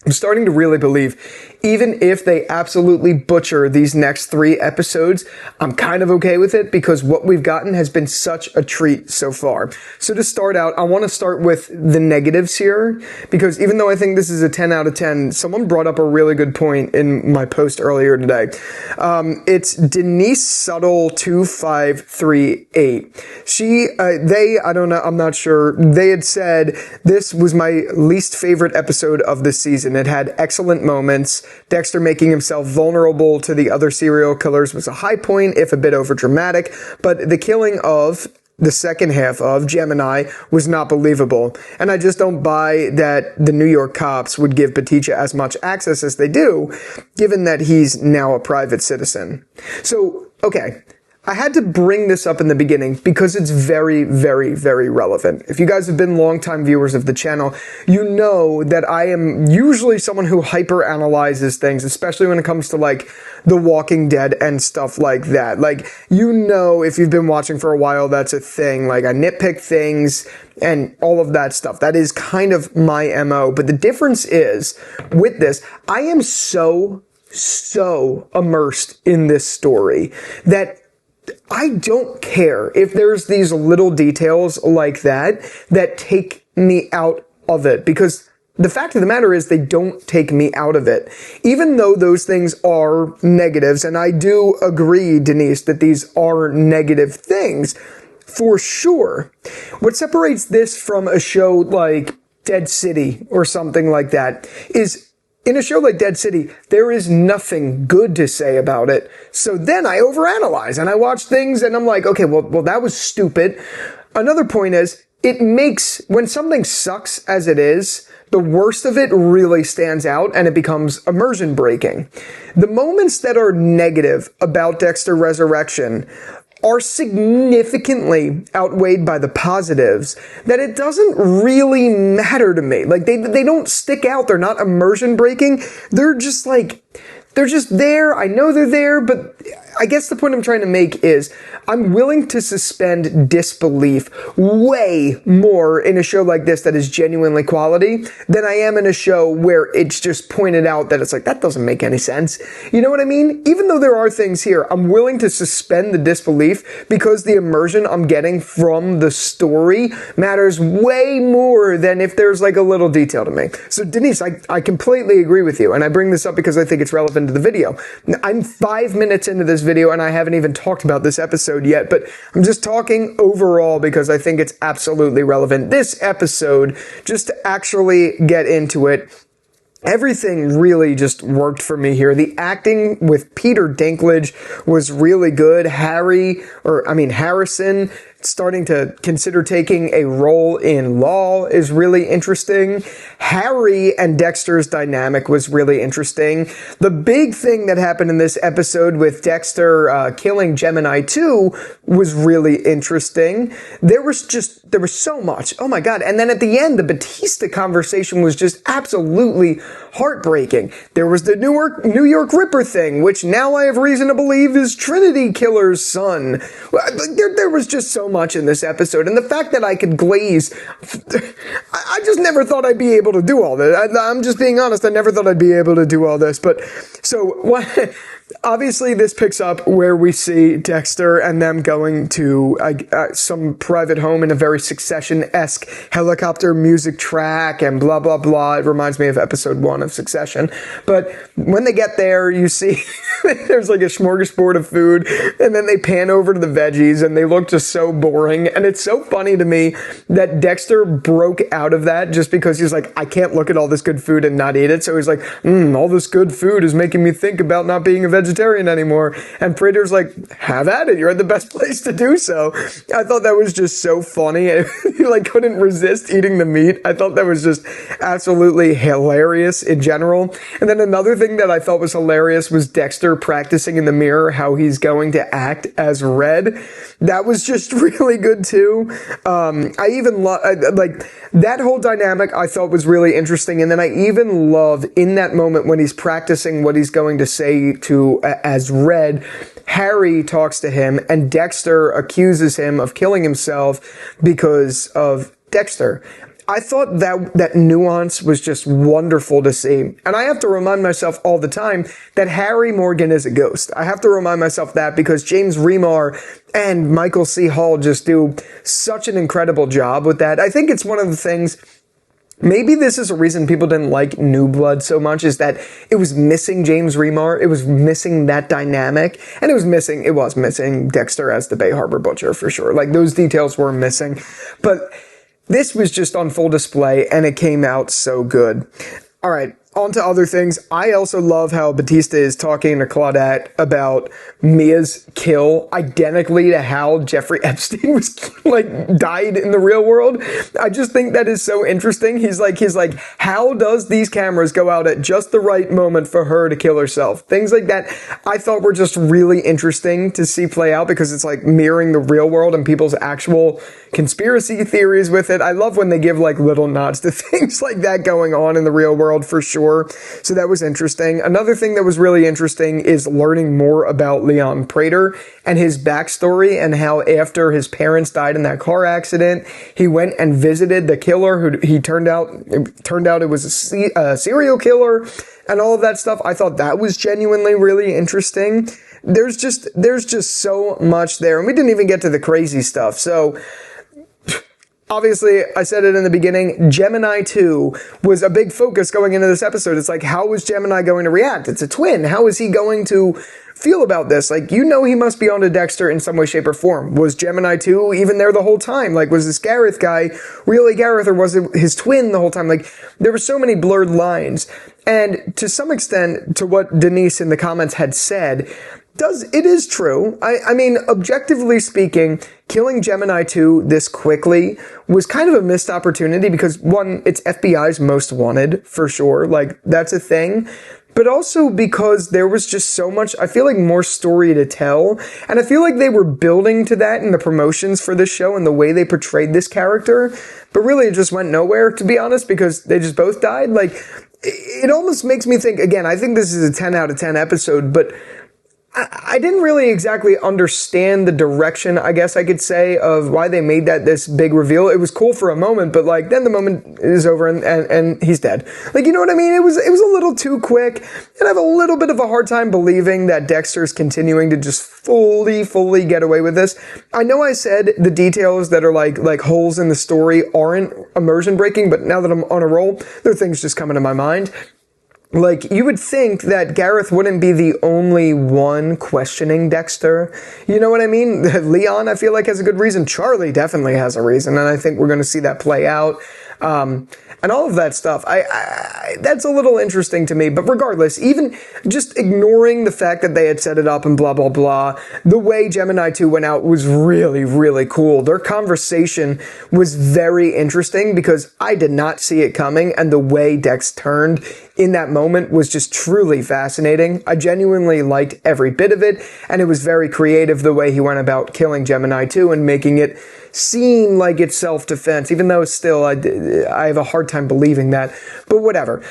I'm starting to really believe, even if they absolutely butcher these next 3 episodes, I'm kind of okay with it because what we've gotten has been such a treat so far. So to start out, I want to start with the negatives here because even though I think this is a 10 out of 10, someone brought up a really good point in my post earlier today. It's Denise Subtle 2538. I don't know, I'm not sure. They had said this was my least favorite episode of the season. It had excellent moments. Dexter making himself vulnerable to the other serial killers was a high point, if a bit overdramatic, but the killing of the second half of Gemini was not believable. And I just don't buy that the New York cops would give Batica as much access as they do, given that he's now a private citizen. So, okay. I had to bring this up in the beginning because it's very, very, very relevant. If you guys have been longtime viewers of the channel, you know that I am usually someone who hyper-analyzes things, especially when it comes to like The Walking Dead and stuff like that. Like, if you've been watching for a while, that's a thing. Like, I nitpick things and all of that stuff. That is kind of my MO. But the difference is, with this, I am so immersed in this story that I don't care if there's these little details like that take me out of it, because the fact of the matter is they don't take me out of it. Even though those things are negatives, and I do agree, Denise, that these are negative things, for sure. What separates this from a show like Dead City or something like that is, in a show like Dead City, there is nothing good to say about it. So then I overanalyze and I watch things and I'm like, okay, well, that was stupid. Another point is, it makes, when something sucks as it is, the worst of it really stands out and it becomes immersion breaking. The moments that are negative about Dexter Resurrection are significantly outweighed by the positives, that it doesn't really matter to me. Like, they don't stick out. They're not immersion breaking. They're just there. I know they're there, but I guess the point I'm trying to make is I'm willing to suspend disbelief way more in a show like this that is genuinely quality than I am in a show where it's just pointed out that it's like, that doesn't make any sense. You know what I mean? Even though there are things here, I'm willing to suspend the disbelief because the immersion I'm getting from the story matters way more than if there's like a little detail to me. So Denise, I completely agree with you, and I bring this up because I think it's relevant to the video. I'm 5 minutes into this video and I haven't even talked about this episode yet, but I'm just talking overall because I think it's absolutely relevant. This episode, just to actually get into it, everything really just worked for me here. The acting with Peter Dinklage was really good. Harrison starting to consider taking a role in Law is really interesting. Harry and Dexter's dynamic was really interesting. The big thing that happened in this episode with Dexter killing Gemini 2 was really interesting. There was so much. Oh my God. And then at the end, the Batista conversation was just absolutely heartbreaking. There was the New York Ripper thing, which now I have reason to believe is Trinity Killer's son. There was just so much in this episode, and the fact that I could glaze, I just never thought I'd be able to do all this. I'm just being honest, I never thought I'd be able to do all this, but so obviously this picks up where we see Dexter and them going to some private home in a very Succession-esque helicopter music track and blah, blah, blah. It reminds me of episode 1 of Succession. But when they get there, you see there's like a smorgasbord of food, and then they pan over to the veggies and they look just so boring. And it's so funny to me that Dexter broke out of that just because he's like, I can't look at all this good food and not eat it. So he's like, all this good food is making me think about not being a vegetarian anymore. And Prater's like, have at it. You're at the best place to do so. I thought that was just so funny. He like couldn't resist eating the meat. I thought that was just absolutely hilarious in general. And then another thing that I thought was hilarious was Dexter practicing in the mirror how he's going to act as Red. That was just really good too. I even like that whole dynamic I thought was really interesting. And then I even love in that moment when he's practicing what he's going to say to as Red, Harry talks to him and Dexter accuses him of killing himself because of Dexter. I thought that nuance was just wonderful to see. And I have to remind myself all the time that Harry Morgan is a ghost. I have to remind myself that because James Remar and Michael C. Hall just do such an incredible job with that. I think it's one of the things, maybe this is a reason people didn't like New Blood so much, is that it was missing James Remar. It was missing that dynamic. And it was missing Dexter as the Bay Harbor Butcher for sure. Like those details were missing. But this was just on full display, and it came out so good. All right, on to other things. I also love how Batista is talking to Claudette about Mia's kill identically to how Jeffrey Epstein was died in the real world. I just think that is so interesting. He's like, how does these cameras go out at just the right moment for her to kill herself? Things like that I thought were just really interesting to see play out because it's like mirroring the real world and people's actual conspiracy theories with it. I love when they give like little nods to things like that going on in the real world for sure. So that was interesting. Another thing that was really interesting is learning more about Leon Prater and his backstory and how after his parents died in that car accident, he went and visited the killer who it turned out it was a serial killer and all of that stuff. I thought that was genuinely really interesting. There's just so much there, and we didn't even get to the crazy stuff. So obviously, I said it in the beginning, Gemini 2 was a big focus going into this episode. It's like, how is Gemini going to react? It's a twin. How is he going to feel about this? Like, you know he must be onto Dexter in some way, shape, or form. Was Gemini 2 even there the whole time? Like, was this Gareth guy really Gareth, or was it his twin the whole time? Like, there were so many blurred lines. And to some extent, to what Denise in the comments had said, it is true. I mean, objectively speaking, killing Gemini 2 this quickly was kind of a missed opportunity because, one, it's FBI's most wanted, for sure. Like, that's a thing. But also because there was just so much, I feel like, more story to tell. And I feel like they were building to that in the promotions for this show and the way they portrayed this character. But really, it just went nowhere, to be honest, because they just both died. Like, it almost makes me think, again, I think this is a 10 out of 10 episode, but I didn't really exactly understand the direction, I guess I could say, of why they made that this big reveal. It was cool for a moment, but like then the moment is over and he's dead. Like, you know what I mean? It was a little too quick, and I have a little bit of a hard time believing that Dexter's continuing to just fully get away with this. I know I said the details that are like holes in the story aren't immersion breaking, but now that I'm on a roll, there are things just coming to my mind. Like, you would think that Gareth wouldn't be the only one questioning Dexter. You know what I mean? Leon, I feel like, has a good reason. Charlie definitely has a reason, and I think we're going to see that play out. And all of that stuff, that's a little interesting to me. But regardless, even just ignoring the fact that they had set it up and blah, blah, blah, the way Gemini 2 went out was really cool. Their conversation was very interesting because I did not see it coming, and the way Dex turned in that moment was just truly fascinating. I genuinely liked every bit of it, and it was very creative the way he went about killing Gemini 2 and making it seem like it's self-defense, even though still I have a hard time believing that, but whatever.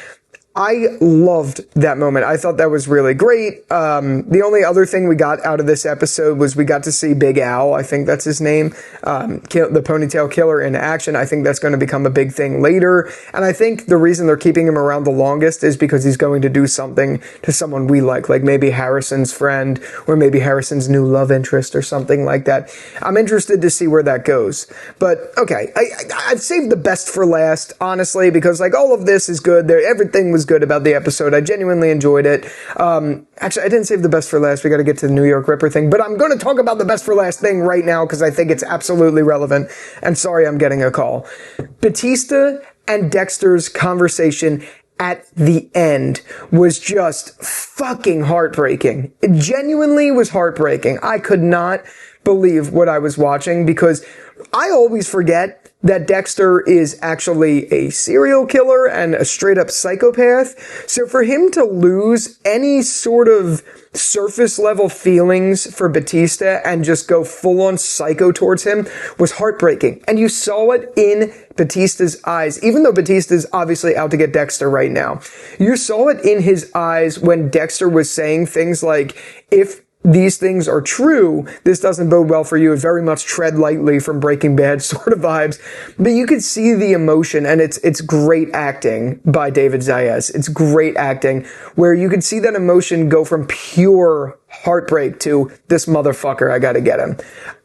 I loved that moment. I thought that was really great. The only other thing we got out of this episode was we got to see Big Al, I think that's his name, the ponytail killer in action. I think that's going to become a big thing later. And I think the reason they're keeping him around the longest is because he's going to do something to someone we like maybe Harrison's friend or maybe Harrison's new love interest or something like that. I'm interested to see where that goes. But okay, I've saved the best for last, honestly, because like all of this is good. Everything was good about the episode. I genuinely enjoyed it. Actually, I didn't save the best for last. We got to get to the New York Ripper thing, but I'm going to talk about the best for last thing right now because I think it's absolutely relevant. And sorry, I'm getting a call. Batista and Dexter's conversation at the end was just fucking heartbreaking. It genuinely was heartbreaking. I could not believe what I was watching because I always forget that Dexter is actually a serial killer and a straight up psychopath. So for him to lose any sort of surface level feelings for Batista and just go full on psycho towards him was heartbreaking. And you saw it in Batista's eyes, even though Batista's obviously out to get Dexter right now. You saw it in his eyes when Dexter was saying things like, if these things are true, this doesn't bode well for you. It very much tread lightly from Breaking Bad sort of vibes. But you could see the emotion, and it's great acting by David Zayas. It's great acting where you could see that emotion go from pure heartbreak to this motherfucker, I gotta get him.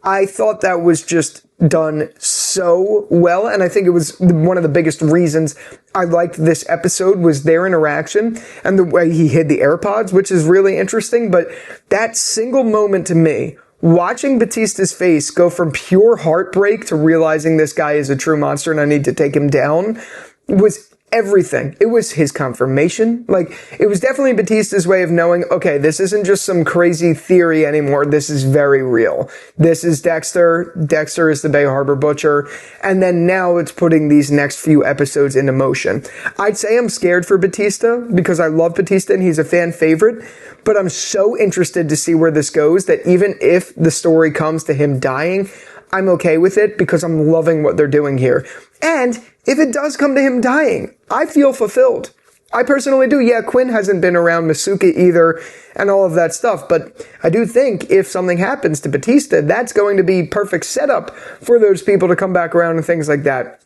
I thought that was just done so well, and I think it was one of the biggest reasons I liked this episode was their interaction and the way he hid the AirPods, which is really interesting. But that single moment to me, watching Batista's face go from pure heartbreak to realizing this guy is a true monster and I need to take him down, was everything. It was his confirmation. Like, it was definitely Batista's way of knowing, okay, this isn't just some crazy theory anymore. This is very real. This is Dexter. Dexter is the Bay Harbor Butcher. And then now it's putting these next few episodes into motion. I'd say I'm scared for Batista because I love Batista and he's a fan favorite, but I'm so interested to see where this goes that even if the story comes to him dying, I'm okay with it because I'm loving what they're doing here. And if it does come to him dying, I feel fulfilled. I personally do. Yeah, Quinn hasn't been around Masuka either and all of that stuff, but I do think if something happens to Batista, that's going to be perfect setup for those people to come back around and things like that.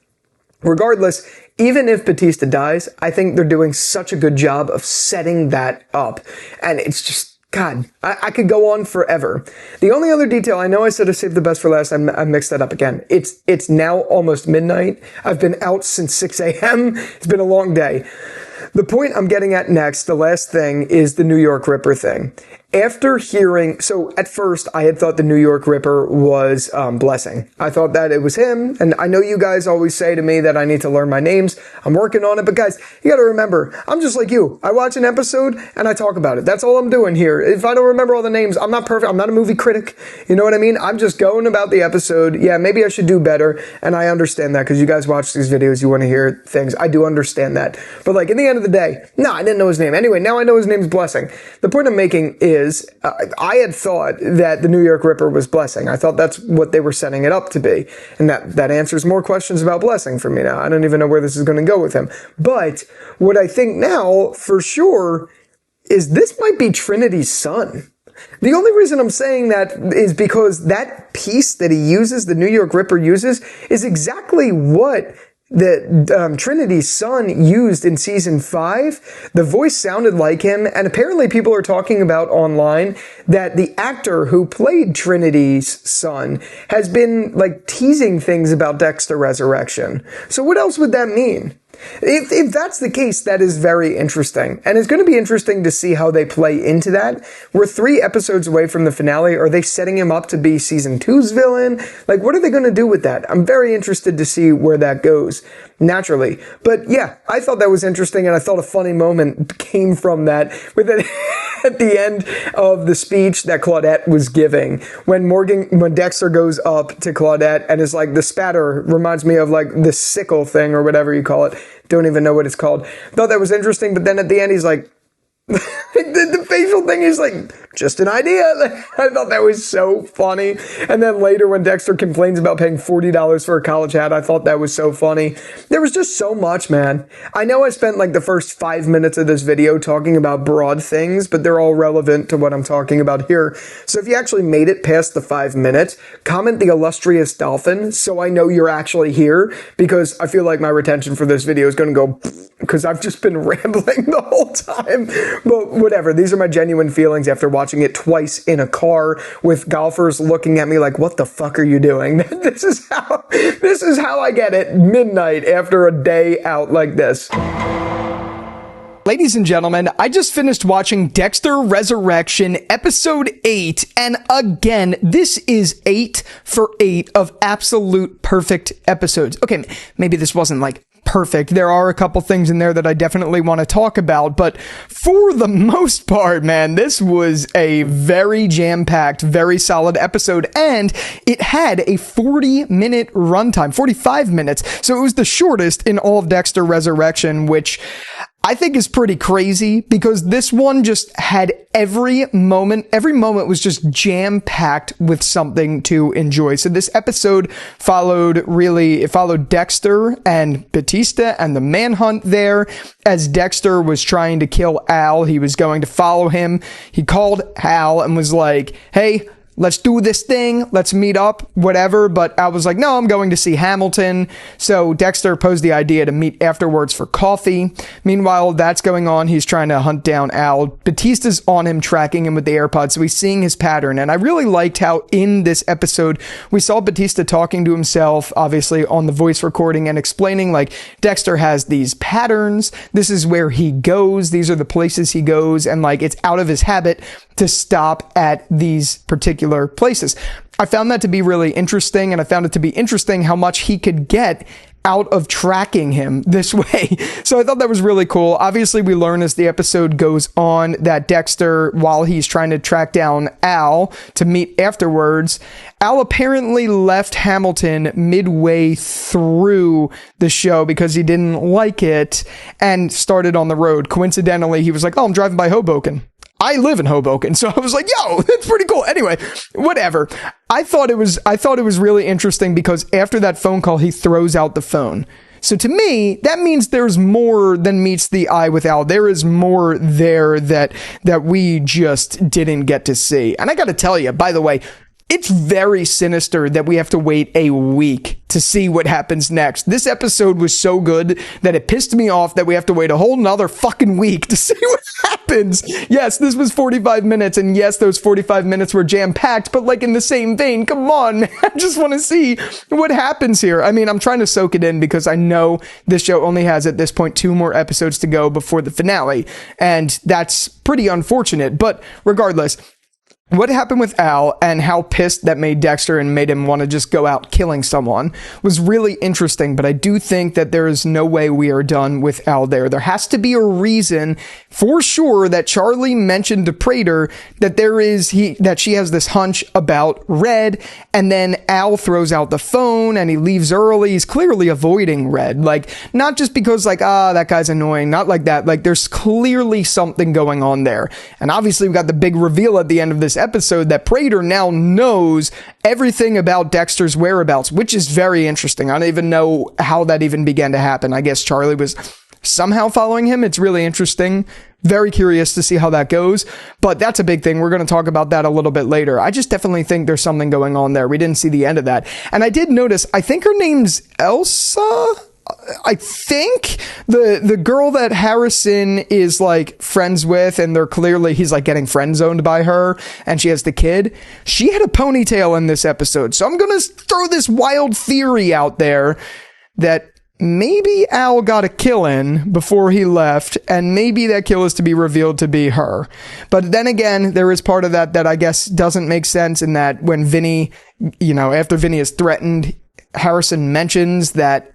Regardless, even if Batista dies, I think they're doing such a good job of setting that up. And it's just, God, I could go on forever. The only other detail, I know I said I saved the best for last, I mixed that up again. It's now almost midnight. I've been out since 6 a.m. It's been a long day. The point I'm getting at next, the last thing, is the New York Ripper thing. After hearing, so at first I had thought the New York Ripper was Blessing. I thought that it was him, and I know you guys always say to me that I need to learn my names. I'm working on it, but guys, you gotta remember, I'm just like you. I watch an episode and I talk about it. That's all I'm doing here. If I don't remember all the names, I'm not perfect. I'm not a movie critic. You know what I mean? I'm just going about the episode. Yeah, maybe I should do better, and I understand that because you guys watch these videos, you want to hear things. I do understand that. But like, in the end of the day, no, I didn't know his name. Anyway, now I know his name's Blessing. The point I'm making is I had thought that the New York Ripper was Blessing. I thought that's what they were setting it up to be. And that answers more questions about Blessing for me now. I don't even know where this is going to go with him. But what I think now, for sure, is this might be Trinity's son. The only reason I'm saying that is because that piece that he uses, the New York Ripper uses, is exactly what the Trinity's son used in season 5. The voice sounded like him, and apparently people are talking about online that the actor who played Trinity's son has been like teasing things about Dexter Resurrection. So what else would that mean? If that's the case, that is very interesting. And it's going to be interesting to see how they play into that. We're 3 episodes away from the finale. Are they setting him up to be season 2's villain? Like, what are they going to do with that? I'm very interested to see where that goes, naturally. But yeah, I thought that was interesting, and I thought a funny moment came from that with it at the end of the speech that Claudette was giving. When Dexter goes up to Claudette and is like, the spatter reminds me of like the sickle thing or whatever you call it. Don't even know what it's called. Thought that was interesting, but then at the end he's like, the facial thing is like, just an idea. I thought that was so funny. And then later when Dexter complains about paying $40 for a college hat, I thought that was so funny. There was just so much, man. I know I spent like the first 5 minutes of this video talking about broad things, but they're all relevant to what I'm talking about here. So if you actually made it past the 5 minutes, comment the illustrious dolphin so I know you're actually here, because I feel like my retention for this video is going to go because I've just been rambling the whole time. But whatever, these are my genuine feelings after watching it twice in a car with golfers looking at me like, what the fuck are you doing? This is how I get it midnight after a day out like this. Ladies and gentlemen, I just finished watching Dexter Resurrection episode 8, and again, this is 8 for 8 of absolute perfect episodes. Okay, maybe this wasn't like perfect. There are a couple things in there that I definitely want to talk about, but for the most part, man, this was a very jam-packed, very solid episode, and it had a 40-minute runtime, 45 minutes, so it was the shortest in all of Dexter Resurrection, which I think is pretty crazy, because this one just had every moment was just jam-packed with something to enjoy. So this episode followed Dexter and Batista and the manhunt there. As Dexter was trying to kill Al, he was going to follow him. He called Al and was like, hey, let's do this thing. Let's meet up, whatever. But Al was like, no, I'm going to see Hamilton. So Dexter posed the idea to meet afterwards for coffee. Meanwhile, that's going on. He's trying to hunt down Al. Batista's on him, tracking him with the AirPods. So he's seeing his pattern. And I really liked how in this episode, we saw Batista talking to himself, obviously on the voice recording, and explaining like Dexter has these patterns. This is where he goes. These are the places he goes. And like, it's out of his habit to stop at these particular places. I found that to be really interesting, and I found it to be interesting how much he could get out of tracking him this way. So I thought that was really cool. Obviously, we learn as the episode goes on that Dexter, while he's trying to track down Al to meet afterwards, Al apparently left Hamilton midway through the show because he didn't like it and started on the road. Coincidentally, he was like, oh, I'm driving by Hoboken. I live in Hoboken, so I was like, yo, that's pretty cool. Anyway, whatever. I thought it was really interesting because after that phone call, he throws out the phone. So to me, that means there's more than meets the eye with Al. There is more there that we just didn't get to see. And I got to tell you, by the way, it's very sinister that we have to wait a week to see what happens next. This episode was so good that it pissed me off that we have to wait a whole nother fucking week to see what happens. Yes, this was 45 minutes, and yes, those 45 minutes were jam-packed, but like in the same vein, come on, man, I just want to see what happens here. I mean, I'm trying to soak it in because I know this show only has, at this point, 2 more episodes to go before the finale, and that's pretty unfortunate, but regardless, what happened with Al and how pissed that made Dexter and made him want to just go out killing someone was really interesting, but I do think that there is no way we are done with Al there. There has to be a reason for sure that Charlie mentioned to Prater that that she has this hunch about Red, and then Al throws out the phone and he leaves early. He's clearly avoiding Red, like not just because like, that guy's annoying, not like that. Like there's clearly something going on there. And obviously we got the big reveal at the end of this episode that Prater now knows everything about Dexter's whereabouts, which is very interesting. I don't even know how that even began to happen. I guess Charlie was somehow following him. It's really interesting. Very curious to see how that goes, but that's a big thing. We're going to talk about that a little bit later. I just definitely think there's something going on there. We didn't see the end of that. And I did notice, I think her name's Elsa. I think the girl that Harrison is like friends with, and he's like getting friend zoned by her, and she has the kid. She had a ponytail in this episode. So I'm going to throw this wild theory out there that maybe Al got a kill in before he left, and maybe that kill is to be revealed to be her. But then again, there is part of that I guess doesn't make sense, in that when Vinny, after Vinny is threatened, Harrison mentions that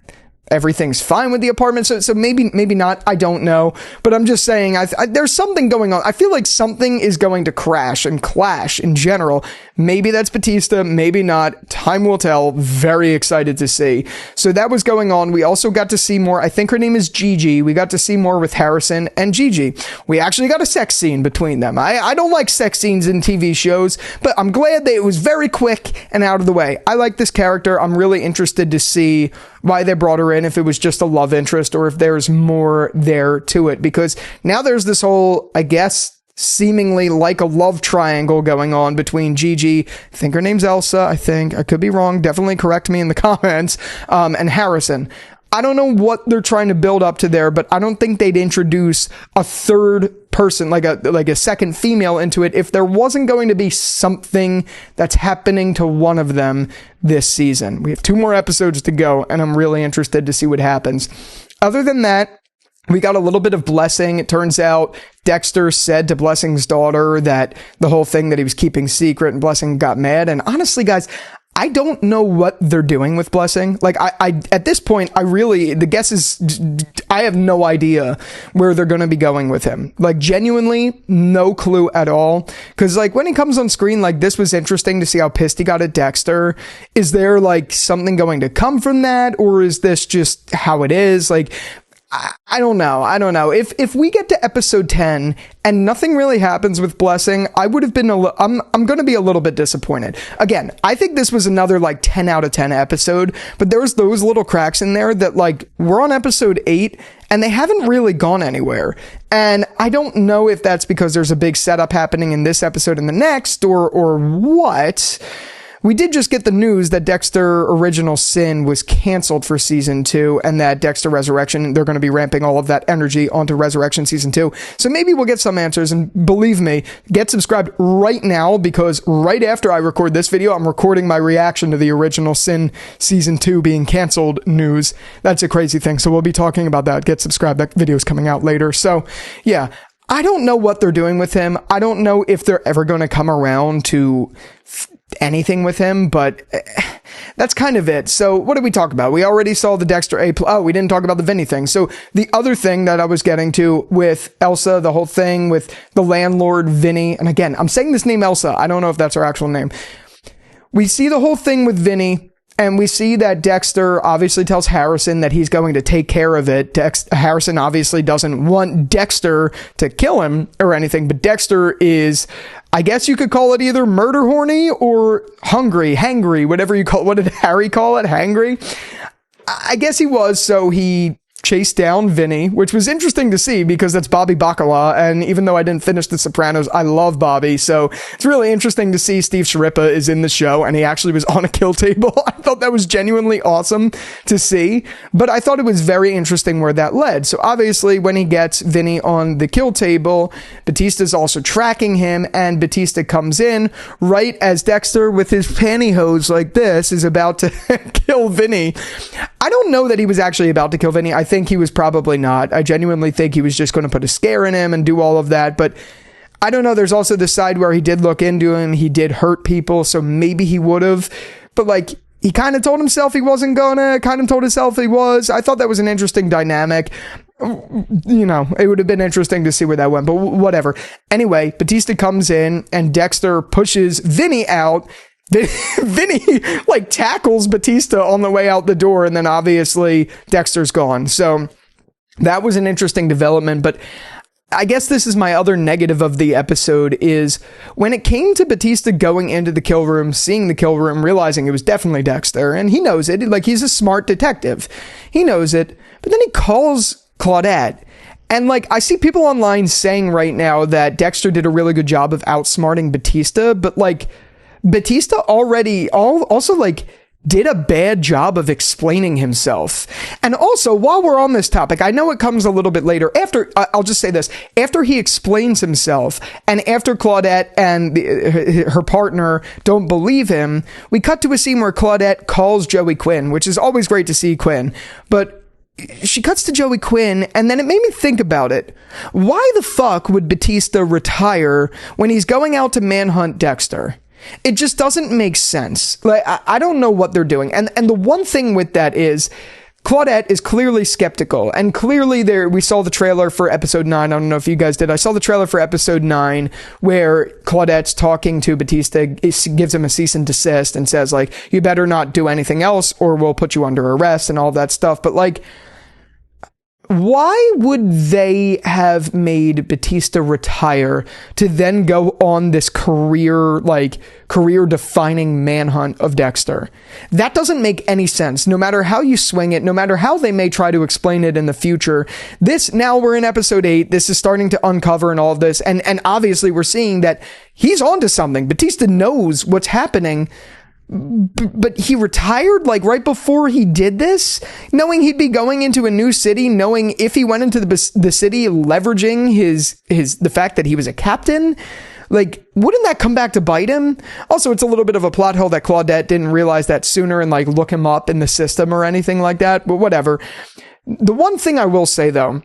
everything's fine with the apartment. So maybe not. I don't know. But I'm just saying, there's something going on. I feel like something is going to crash and clash in general. Maybe that's Batista, maybe not. Time will tell. Very excited to see. So that was going on. We also got to see more. I think her name is Gigi. We got to see more with Harrison and Gigi. We actually got a sex scene between them. I don't like sex scenes in TV shows, but I'm glad that it was very quick and out of the way. I like this character. I'm really interested to see why they brought her in, if it was just a love interest or if there's more there to it, because now there's this whole, I guess, seemingly like a love triangle going on between Gigi, I think her name's Elsa, I could be wrong, definitely correct me in the comments, and Harrison. I don't know what they're trying to build up to there, but I don't think they'd introduce a third person, like a second female into it, if there wasn't going to be something that's happening to one of them this season. We have 2 more episodes to go, and I'm really interested to see what happens. Other than that, we got a little bit of Blessing. It turns out Dexter said to Blessing's daughter that the whole thing that he was keeping secret, and Blessing got mad. And honestly, guys, I don't know what they're doing with Blessing. Like, I at this point, the guess is, I have no idea where they're going to be going with him. Like, genuinely, no clue at all. Because, like, when he comes on screen, like, this was interesting to see how pissed he got at Dexter. Is there, like, something going to come from that? Or is this just how it is? Like, I don't know. If we get to episode 10 and nothing really happens with Blessing, I would have been I'm going to be a little bit disappointed. Again, I think this was another like 10 out of 10 episode, but there's those little cracks in there that, like, we're on episode 8 and they haven't really gone anywhere. And I don't know if that's because there's a big setup happening in this episode and the next, or what. We did just get the news that Dexter Original Sin was canceled for season 2, and that Dexter Resurrection, they're going to be ramping all of that energy onto Resurrection season 2. So maybe we'll get some answers, and believe me, get subscribed right now, because right after I record this video, I'm recording my reaction to the Original Sin season 2 being canceled news. That's a crazy thing. So we'll be talking about that. Get subscribed. That video's coming out later. So yeah, I don't know what they're doing with him. I don't know if they're ever going to come around to anything with him, but that's kind of it. So what did we talk about? We already saw the Dexter we didn't talk about the Vinny thing. So the other thing that I was getting to with Elsa, the whole thing with the landlord Vinny, and again, I'm saying this name Elsa, I don't know if that's her actual name. We see the whole thing with Vinny, and we see that Dexter obviously tells Harrison that he's going to take care of it. Harrison obviously doesn't want Dexter to kill him or anything, but Dexter is, I guess you could call it either murder horny or hangry, whatever you call it. What did Harry call it? Hangry? I guess he was, so he chased down Vinny, which was interesting to see because that's Bobby Bacala, and even though I didn't finish The Sopranos, I love Bobby, so it's really interesting to see Steve Sciarippa is in the show, and he actually was on a kill table. I thought that was genuinely awesome to see, but I thought it was very interesting where that led. So obviously, when he gets Vinny on the kill table, Batista's also tracking him, and Batista comes in right as Dexter, with his pantyhose like this, is about to kill Vinny. I don't know that he was actually about to kill Vinny. I think he was probably not. I genuinely think he was just going to put a scare in him and do all of that, but I don't know. There's also the side where he did look into him. He did hurt people, so maybe he would have, but like, he kind of told himself he wasn't gonna, kind of told himself he was. I thought that was an interesting dynamic. You know, it would have been interesting to see where that went, but whatever. Anyway, Batista comes in and Dexter pushes Vinny out. Vinny like tackles Batista on the way out the door, and then obviously Dexter's gone. So that was an interesting development, but I guess this is my other negative of the episode is when it came to Batista going into the kill room, seeing the kill room, realizing it was definitely Dexter, and he knows it, like he's a smart detective. He knows it, but then he calls Claudette. And like, I see people online saying right now that Dexter did a really good job of outsmarting Batista, but like, Batista also like did a bad job of explaining himself. And also, while we're on this topic, I know it comes a little bit later. I'll just say this. After he explains himself, and after Claudette and her partner don't believe him, we cut to a scene where Claudette calls Joey Quinn, which is always great to see Quinn. But she cuts to Joey Quinn, and then it made me think about it. Why the fuck would Batista retire when he's going out to manhunt Dexter? It just doesn't make sense. Like, I don't know what they're doing. And the one thing with that is Claudette is clearly skeptical, and clearly we saw the trailer for episode 9. I don't know if you guys did. I saw the trailer for episode 9 where Claudette's talking to Batista, gives him a cease and desist and says like, you better not do anything else or we'll put you under arrest and all that stuff. But like, why would they have made Batista retire to then go on this career-defining manhunt of Dexter? That doesn't make any sense, no matter how you swing it, no matter how they may try to explain it in the future. Now we're in episode 8, this is starting to uncover and all of this, and obviously we're seeing that he's onto something. Batista knows what's happening, but he retired like right before he did this, knowing he'd be going into a new city, knowing if he went into the city, leveraging the fact that he was a captain. Like, wouldn't that come back to bite him? Also, it's a little bit of a plot hole that Claudette didn't realize that sooner and like look him up in the system or anything like that, but whatever. The one thing I will say though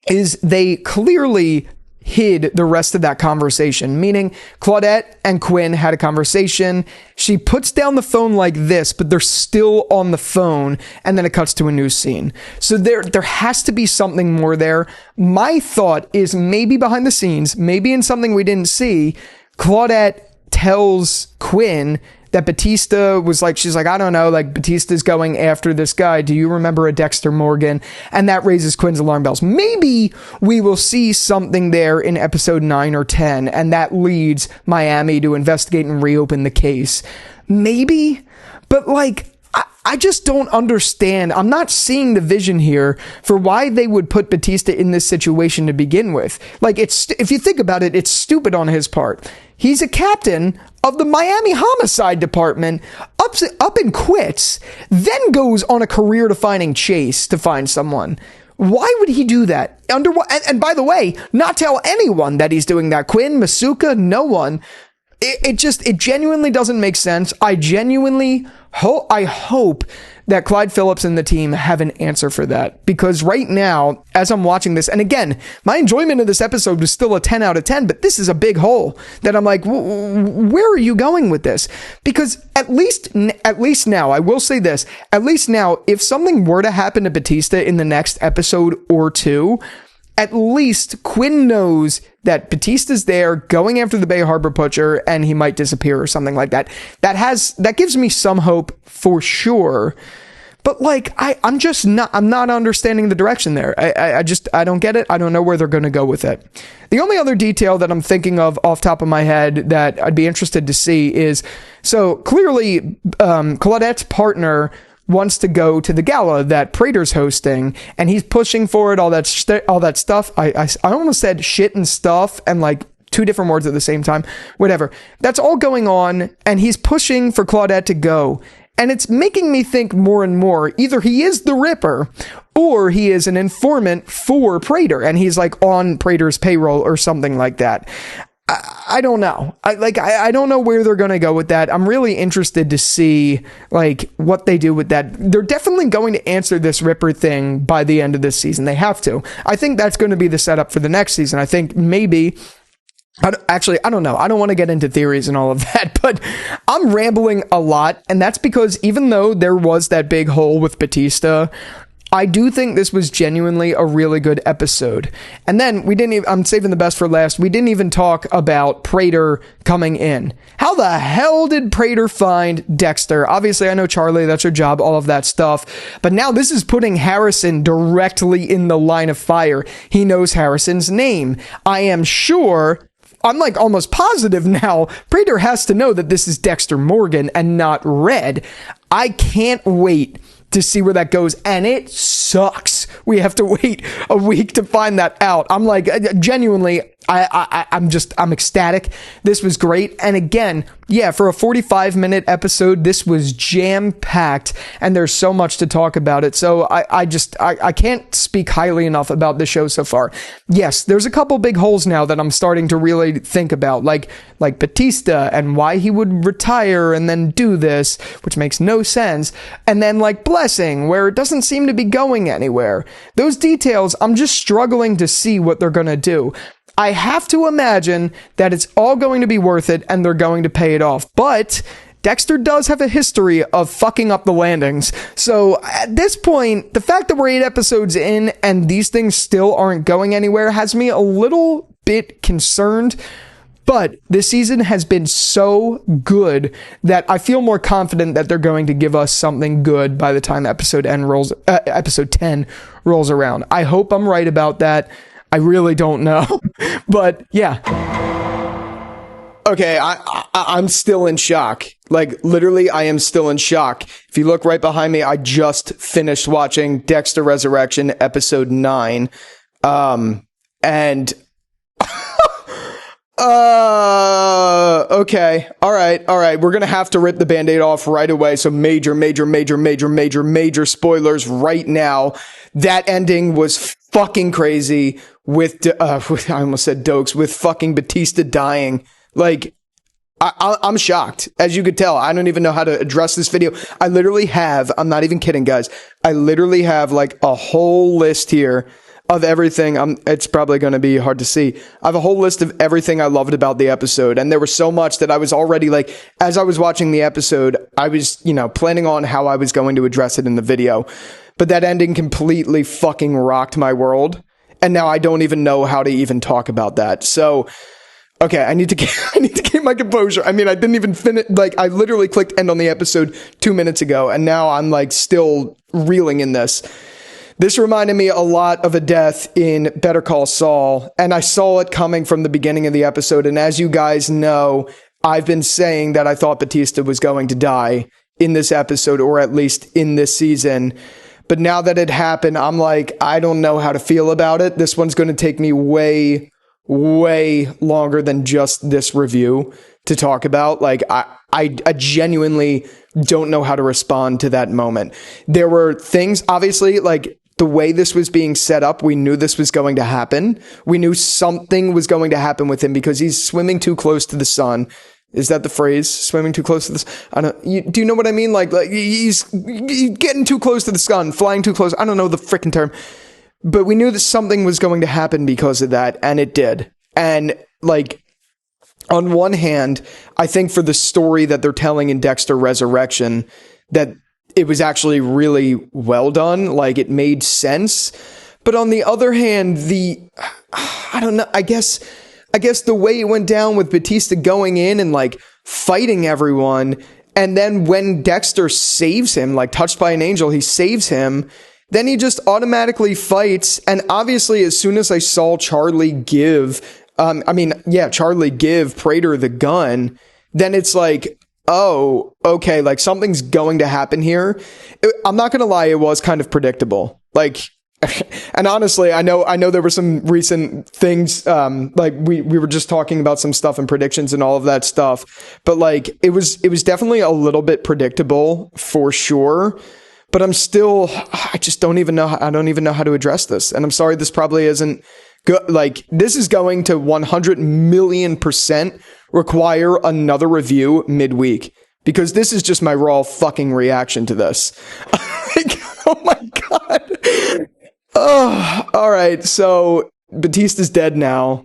is they clearly hid the rest of that conversation, meaning Claudette and Quinn had a conversation. She puts down the phone like this, but they're still on the phone, and then it cuts to a new scene. So there has to be something more there. My thought is maybe behind the scenes, maybe in something we didn't see, Claudette tells Quinn that Batista was like, she's like, I don't know, like Batista's going after this guy. Do you remember a Dexter Morgan? And that raises Quinn's alarm bells. Maybe we will see something there in episode 9 or 10, and that leads Miami to investigate and reopen the case. Maybe, but like, I just don't understand. I'm not seeing the vision here for why they would put Batista in this situation to begin with. Like, if you think about it, it's stupid on his part. He's a captain of the Miami Homicide Department, up and quits, then goes on a career-defining chase to find someone. Why would he do that? And by the way, not tell anyone that he's doing that. Quinn, Masuka, no one. It genuinely doesn't make sense. I hope that Clyde Phillips and the team have an answer for that, because right now, as I'm watching this, and again, my enjoyment of this episode was still a 10 out of 10, but this is a big hole that I'm like, where are you going with this? Because at least now, I will say this, at least now, if something were to happen to Batista in the next episode or two, at least Quinn knows that Batista's there going after the Bay Harbor Butcher and he might disappear or something like that. That gives me some hope for sure. But like, I'm not understanding the direction there. I don't get it. I don't know where they're going to go with it. The only other detail that I'm thinking of off top of my head that I'd be interested to see is, so clearly, Claudette's partner wants to go to the gala that Prater's hosting, and he's pushing for it, all that stuff. I almost said shit and stuff, and like 2 different words at the same time. Whatever. That's all going on, and he's pushing for Claudette to go. And it's making me think more and more, either he is the Ripper, or he is an informant for Prater, and he's like on Prater's payroll or something like that. I don't know. I don't know where they're going to go with that. I'm really interested to see like what they do with that. They're definitely going to answer this Ripper thing by the end of this season. They have to. I think that's going to be the setup for the next season. I think maybe, I don't know. I don't want to get into theories and all of that, but I'm rambling a lot. And that's because even though there was that big hole with Batista, I do think this was genuinely a really good episode. And then I'm saving the best for last. We didn't even talk about Prater coming in. How the hell did Prater find Dexter? Obviously, I know Charlie, that's your job, all of that stuff. But now this is putting Harrison directly in the line of fire. He knows Harrison's name. I am sure, I'm like almost positive now, Prater has to know that this is Dexter Morgan and not Red. I can't wait to see where that goes, and it sucks we have to wait a week to find that out. I'm like, genuinely, I'm ecstatic. This was great. And again, yeah, for a 45-minute episode, this was jam-packed, and there's so much to talk about it. So I can't speak highly enough about this show so far. Yes, there's a couple big holes now that I'm starting to really think about, like Batista and why he would retire and then do this, which makes no sense. And then like Blessing, where it doesn't seem to be going anywhere. Those details, I'm just struggling to see what they're going to do. I have to imagine that it's all going to be worth it and they're going to pay it off. But Dexter does have a history of fucking up the landings. So at this point, the fact that we're 8 episodes in and these things still aren't going anywhere has me a little bit concerned. But this season has been so good that I feel more confident that they're going to give us something good by the time episode 10 rolls around. I hope I'm right about that. I really don't know. But yeah. Okay, I'm still in shock. Like, literally, I am still in shock. If you look right behind me, I just finished watching Dexter Resurrection, episode 9. And... okay. All right. We're gonna have to rip the Band-Aid off right away. So major spoilers right now. That ending was fucking crazy with I almost said Dokes, with fucking Batista dying. Like, I'm shocked. As you could tell, I don't even know how to address this video. I literally have, I'm not even kidding, guys. I literally have like a whole list here of everything. It's probably going to be hard to see. I have a whole list of everything I loved about the episode. And there was so much that I was already like, as I was watching the episode, I was, planning on how I was going to address it in the video. But that ending completely fucking rocked my world. And now I don't even know how to even talk about that. So, okay, I need to keep my composure. I mean, I didn't even finish, like, I literally clicked end on the episode 2 minutes ago. And now I'm like still reeling in this. This reminded me a lot of a death in Better Call Saul, and I saw it coming from the beginning of the episode. And as you guys know, I've been saying that I thought Batista was going to die in this episode, or at least in this season. But now that it happened, I'm like, I don't know how to feel about it. This one's going to take me way longer than just this review to talk about. Like, I genuinely don't know how to respond to that moment. There were things, obviously, like, the way this was being set up, we knew this was going to happen. We knew something was going to happen with him because he's swimming too close to the sun. Is that the phrase? Swimming too close to the sun? Do you know what I mean? Like he's getting too close to the sun, flying too close. I don't know the freaking term. But we knew that something was going to happen because of that, and it did. And, like, on one hand, I think for the story that they're telling in Dexter Resurrection, that it was actually really well done. Like, it made sense. But on the other hand, I don't know, I guess the way it went down with Batista going in and like fighting everyone. And then when Dexter saves him, like touched by an angel, he saves him. Then he just automatically fights. And obviously, as soon as I saw Charlie give Prater the gun, then it's like, oh, okay, like something's going to happen here. I'm not going to lie, it was kind of predictable. Like, and honestly, I know there were some recent things, like we were just talking about some stuff and predictions and all of that stuff, but like, it was definitely a little bit predictable for sure. But I just don't even know how to address this. And I'm sorry, this probably isn't good. Like, this is going to 100,000,000% require another review midweek, because this is just my raw fucking reaction to this. Like, oh my God. Oh, all right. So Batista's dead now.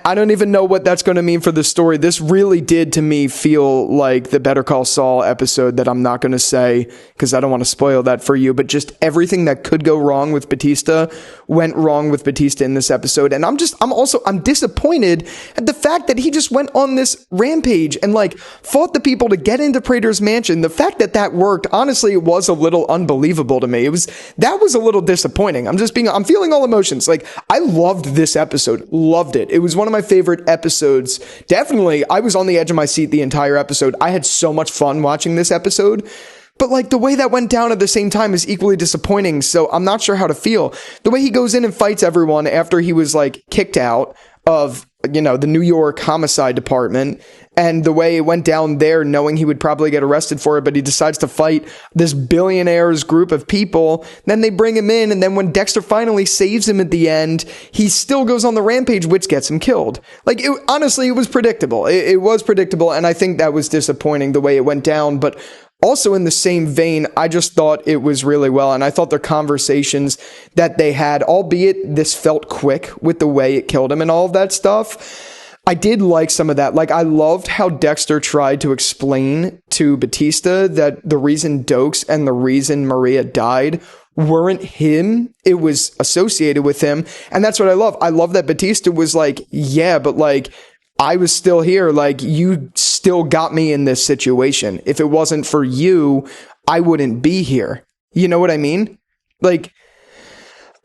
I don't even know what that's going to mean for the story. This really did to me feel like the Better Call Saul episode that I'm not going to say because I don't want to spoil that for you, but just everything that could go wrong with Batista went wrong with Batista in this episode. And I'm disappointed at the fact that he just went on this rampage and like fought the people to get into Prater's mansion. The fact that worked, honestly, it was a little unbelievable to me. That was a little disappointing. I'm feeling all emotions. Like, I loved this episode. Loved it. It was one of my favorite episodes. Definitely, I was on the edge of my seat the entire episode. I had so much fun watching this episode. But like the way that went down at the same time is equally disappointing. So I'm not sure how to feel. The way he goes in and fights everyone after he was like kicked out of, you know, the New York homicide department, and the way it went down there, knowing he would probably get arrested for it, but he decides to fight this billionaires group of people. Then they bring him in, and then when Dexter finally saves him at the end, he still goes on the rampage, which gets him killed. Like, honestly, it was predictable. It was predictable, and I think that was disappointing the way it went down, but also in the same vein, I just thought it was really well, and I thought their conversations that they had, albeit this felt quick with the way it killed him and all of that stuff, I did like some of that. Like, I loved how Dexter tried to explain to Batista that the reason Dokes and the reason Maria died weren't him. It was associated with him. And that's what I love. I love that Batista was like, yeah, but like, I was still here. Like, you still got me in this situation. If it wasn't for you, I wouldn't be here. You know what I mean? Like,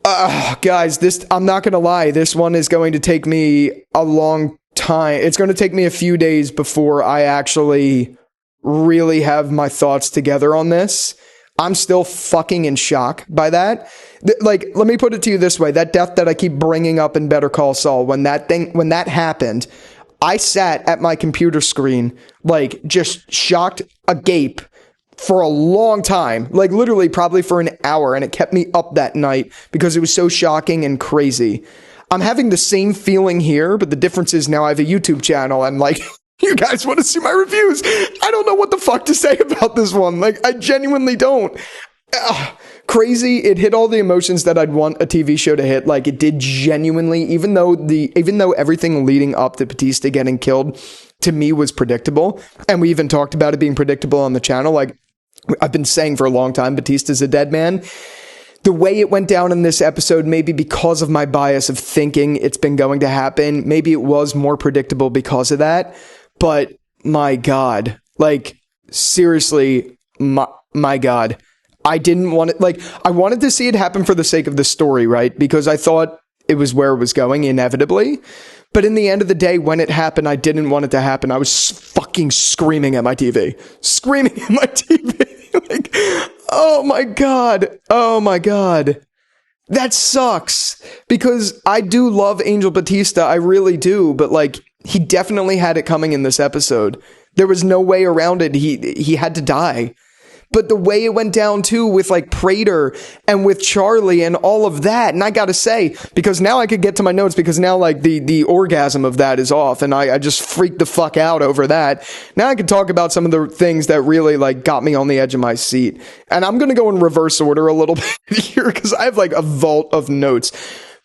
guys, I'm not going to lie. This one is going to take me a long time. It's going to take me a few days before I actually really have my thoughts together on this. I'm still fucking in shock by that. Like, let me put it to you this way. That death that I keep bringing up in Better Call Saul, when that happened, I sat at my computer screen, like, just shocked agape for a long time, like literally probably for an hour, and it kept me up that night because it was so shocking and crazy. I'm having the same feeling here, but the difference is now I have a YouTube channel, and like, you guys want to see my reviews. I don't know what the fuck to say about this one. Like, I genuinely don't. Crazy. It hit all the emotions that I'd want a TV show to hit. Like, it did genuinely, even though everything leading up to Batista getting killed to me was predictable. And we even talked about it being predictable on the channel. Like, I've been saying for a long time, Batista's a dead man. The way it went down in this episode, maybe because of my bias of thinking it's been going to happen, maybe it was more predictable because of that. But my God, like, seriously, my God, I didn't want it. Like, I wanted to see it happen for the sake of the story, right? Because I thought it was where it was going inevitably. But in the end of the day, when it happened, I didn't want it to happen. I was fucking screaming at my TV. Like, oh my God. Oh my God. That sucks. Because I do love Angel Batista. I really do. But like, he definitely had it coming in this episode. There was no way around it. He had to die. But the way it went down too with like Prater and with Charlie and all of that. And I got to say, because now I could get to my notes, because now like the orgasm of that is off, and I just freaked the fuck out over that. Now I can talk about some of the things that really like got me on the edge of my seat. And I'm going to go in reverse order a little bit here because I have like a vault of notes.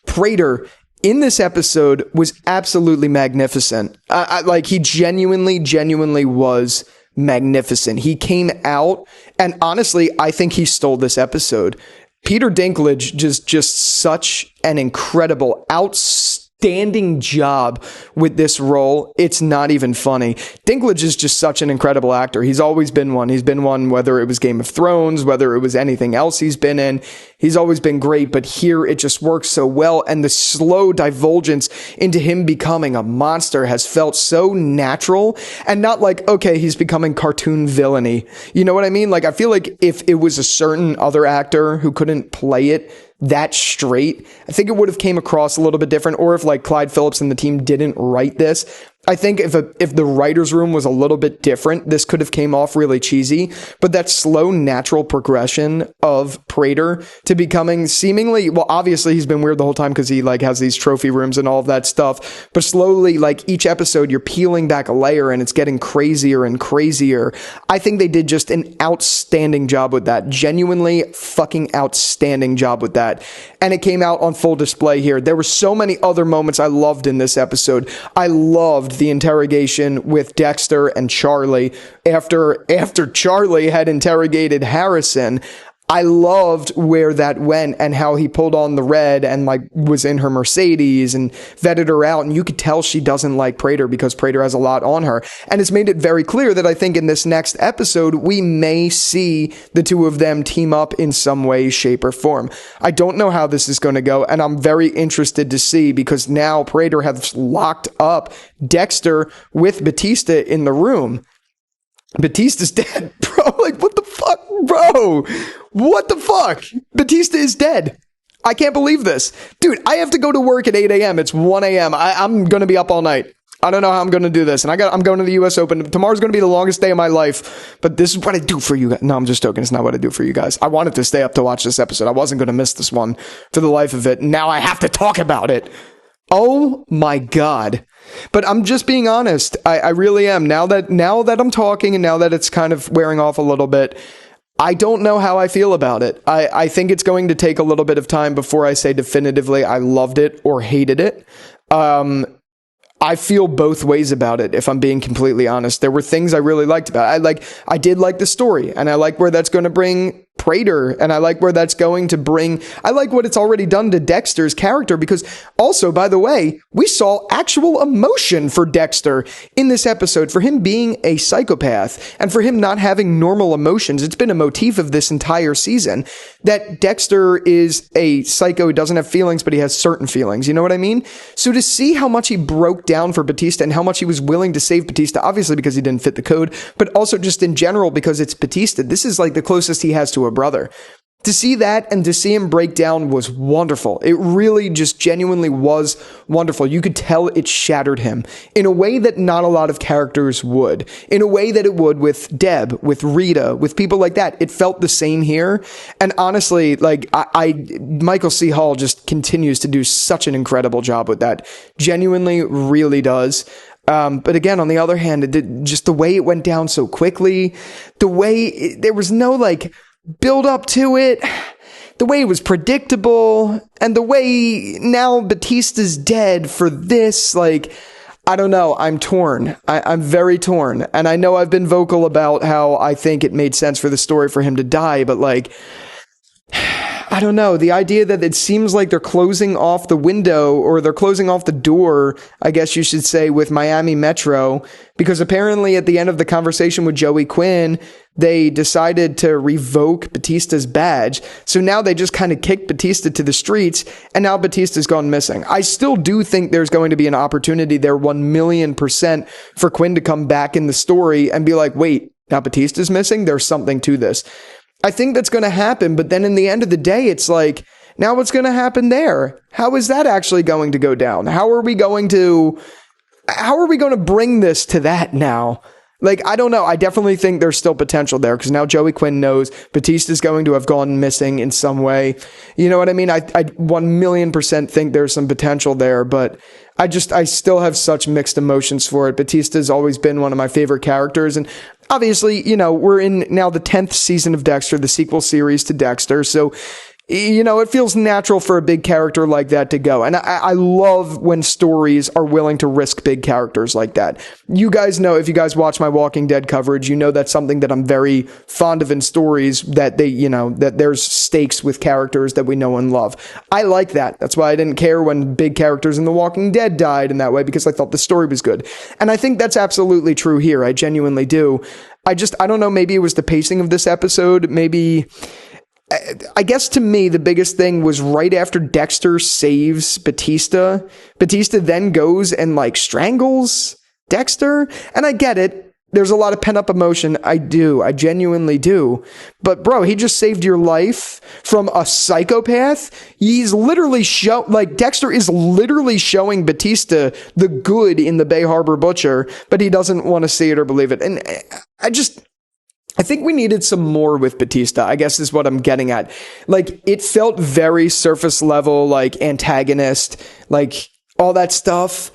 Prater in this episode was absolutely magnificent. Like, he genuinely was magnificent. He came out, and honestly, I think he stole this episode. Peter Dinklage just such an incredible, outstanding job with this role. It's not even funny. Dinklage is just such an incredible actor. He's always been one. He's been one, whether it was Game of Thrones, whether it was anything else he's been in. He's always been great, but here it just works so well. And the slow divulgence into him becoming a monster has felt so natural, and not like, okay, he's becoming cartoon villainy. You know what I mean? Like, I feel like if it was a certain other actor who couldn't play it that straight, I think it would have came across a little bit different. Or if like Clyde Phillips and the team didn't write this, I think if the writer's room was a little bit different, this could have came off really cheesy. But that slow, natural progression of Prater to becoming seemingly, well, obviously he's been weird the whole time because he like has these trophy rooms and all of that stuff. But slowly, like each episode, you're peeling back a layer and it's getting crazier and crazier. I think they did just an outstanding job with that. Genuinely fucking outstanding job with that. And it came out on full display here. There were so many other moments I loved in this episode. I loved the interrogation with Dexter and Charlie after Charlie had interrogated Harrison. I loved where that went and how he pulled on the red and like was in her Mercedes and vetted her out. And you could tell she doesn't like Prater because Prater has a lot on her. And it's made it very clear that I think in this next episode, we may see the two of them team up in some way, shape, or form. I don't know how this is going to go. And I'm very interested to see, because now Prater has locked up Dexter with Batista in the room. Batista's dead, bro. Like, what the fuck, bro? What the fuck? Batista is dead. I can't believe this. Dude, I have to go to work at 8 a.m. It's 1 a.m. I'm going to be up all night. I don't know how I'm going to do this. And I'm going to the U.S. Open. Tomorrow's going to be the longest day of my life. But this is what I do for you guys. No, I'm just joking. It's not what I do for you guys. I wanted to stay up to watch this episode. I wasn't going to miss this one for the life of it. Now I have to talk about it. Oh my God. But I'm just being honest. I really am. Now that I'm talking and now that it's kind of wearing off a little bit, I don't know how I feel about it. I think it's going to take a little bit of time before I say definitively I loved it or hated it. I feel both ways about it, if I'm being completely honest. There were things I really liked about it. I did like the story, and I like where that's going to bring Prater, and I like where that's going to bring, I like what it's already done to Dexter's character, because also, by the way, we saw actual emotion for Dexter in this episode, for him being a psychopath, and for him not having normal emotions. It's been a motif of this entire season, that Dexter is a psycho who doesn't have feelings, but he has certain feelings, you know what I mean? So to see how much he broke down for Batista, and how much he was willing to save Batista, obviously because he didn't fit the code, but also just in general because it's Batista, this is like the closest he has to a brother. To see that and to see him break down was wonderful. It really just genuinely was wonderful. You could tell it shattered him in a way that not a lot of characters would, in a way that it would with Deb, with Rita, with people like that. It felt the same here. And honestly, like Michael C. Hall just continues to do such an incredible job with that. Genuinely really does. But again, on the other hand, just the way it went down so quickly, there was no like build up to it, the way it was predictable, and the way now Batista's dead for this, like, I don't know, I'm torn. I'm very torn. And I know I've been vocal about how I think it made sense for the story for him to die, but like, I don't know, the idea that it seems like they're closing off the window, or they're closing off the door, I guess you should say, with Miami Metro, because apparently at the end of the conversation with Joey Quinn, they decided to revoke Batista's badge. So now they just kind of kicked Batista to the streets, and now Batista's gone missing. I still do think there's going to be an opportunity there 1,000,000% for Quinn to come back in the story and be like, wait, now Batista's missing? There's something to this. I think that's going to happen, but then in the end of the day, it's like, now what's going to happen there? How is that actually going to go down? How are we going to bring this to that now? Like, I don't know. I definitely think there's still potential there, because now Joey Quinn knows Batista's going to have gone missing in some way. You know what I mean? I 1,000,000% think there's some potential there, but I still have such mixed emotions for it. Batista's always been one of my favorite characters, and obviously, you know, we're in now the 10th season of Dexter, the sequel series to Dexter, so you know, it feels natural for a big character like that to go. And I love when stories are willing to risk big characters like that. You guys know, if you guys watch my Walking Dead coverage, you know that's something that I'm very fond of in stories, that that there's stakes with characters that we know and love. I like that. That's why I didn't care when big characters in The Walking Dead died in that way, because I thought the story was good. And I think that's absolutely true here. I genuinely do. I don't know, maybe it was the pacing of this episode. Maybe, I guess to me, the biggest thing was right after Dexter saves Batista, Batista then goes and like strangles Dexter. And I get it. There's a lot of pent up emotion. I genuinely do. But bro, he just saved your life from a psychopath. He's literally Dexter is literally showing Batista the good in the Bay Harbor Butcher, but he doesn't want to see it or believe it. And I think we needed some more with Batista, I guess is what I'm getting at. Like, it felt very surface level, like antagonist, like all that stuff.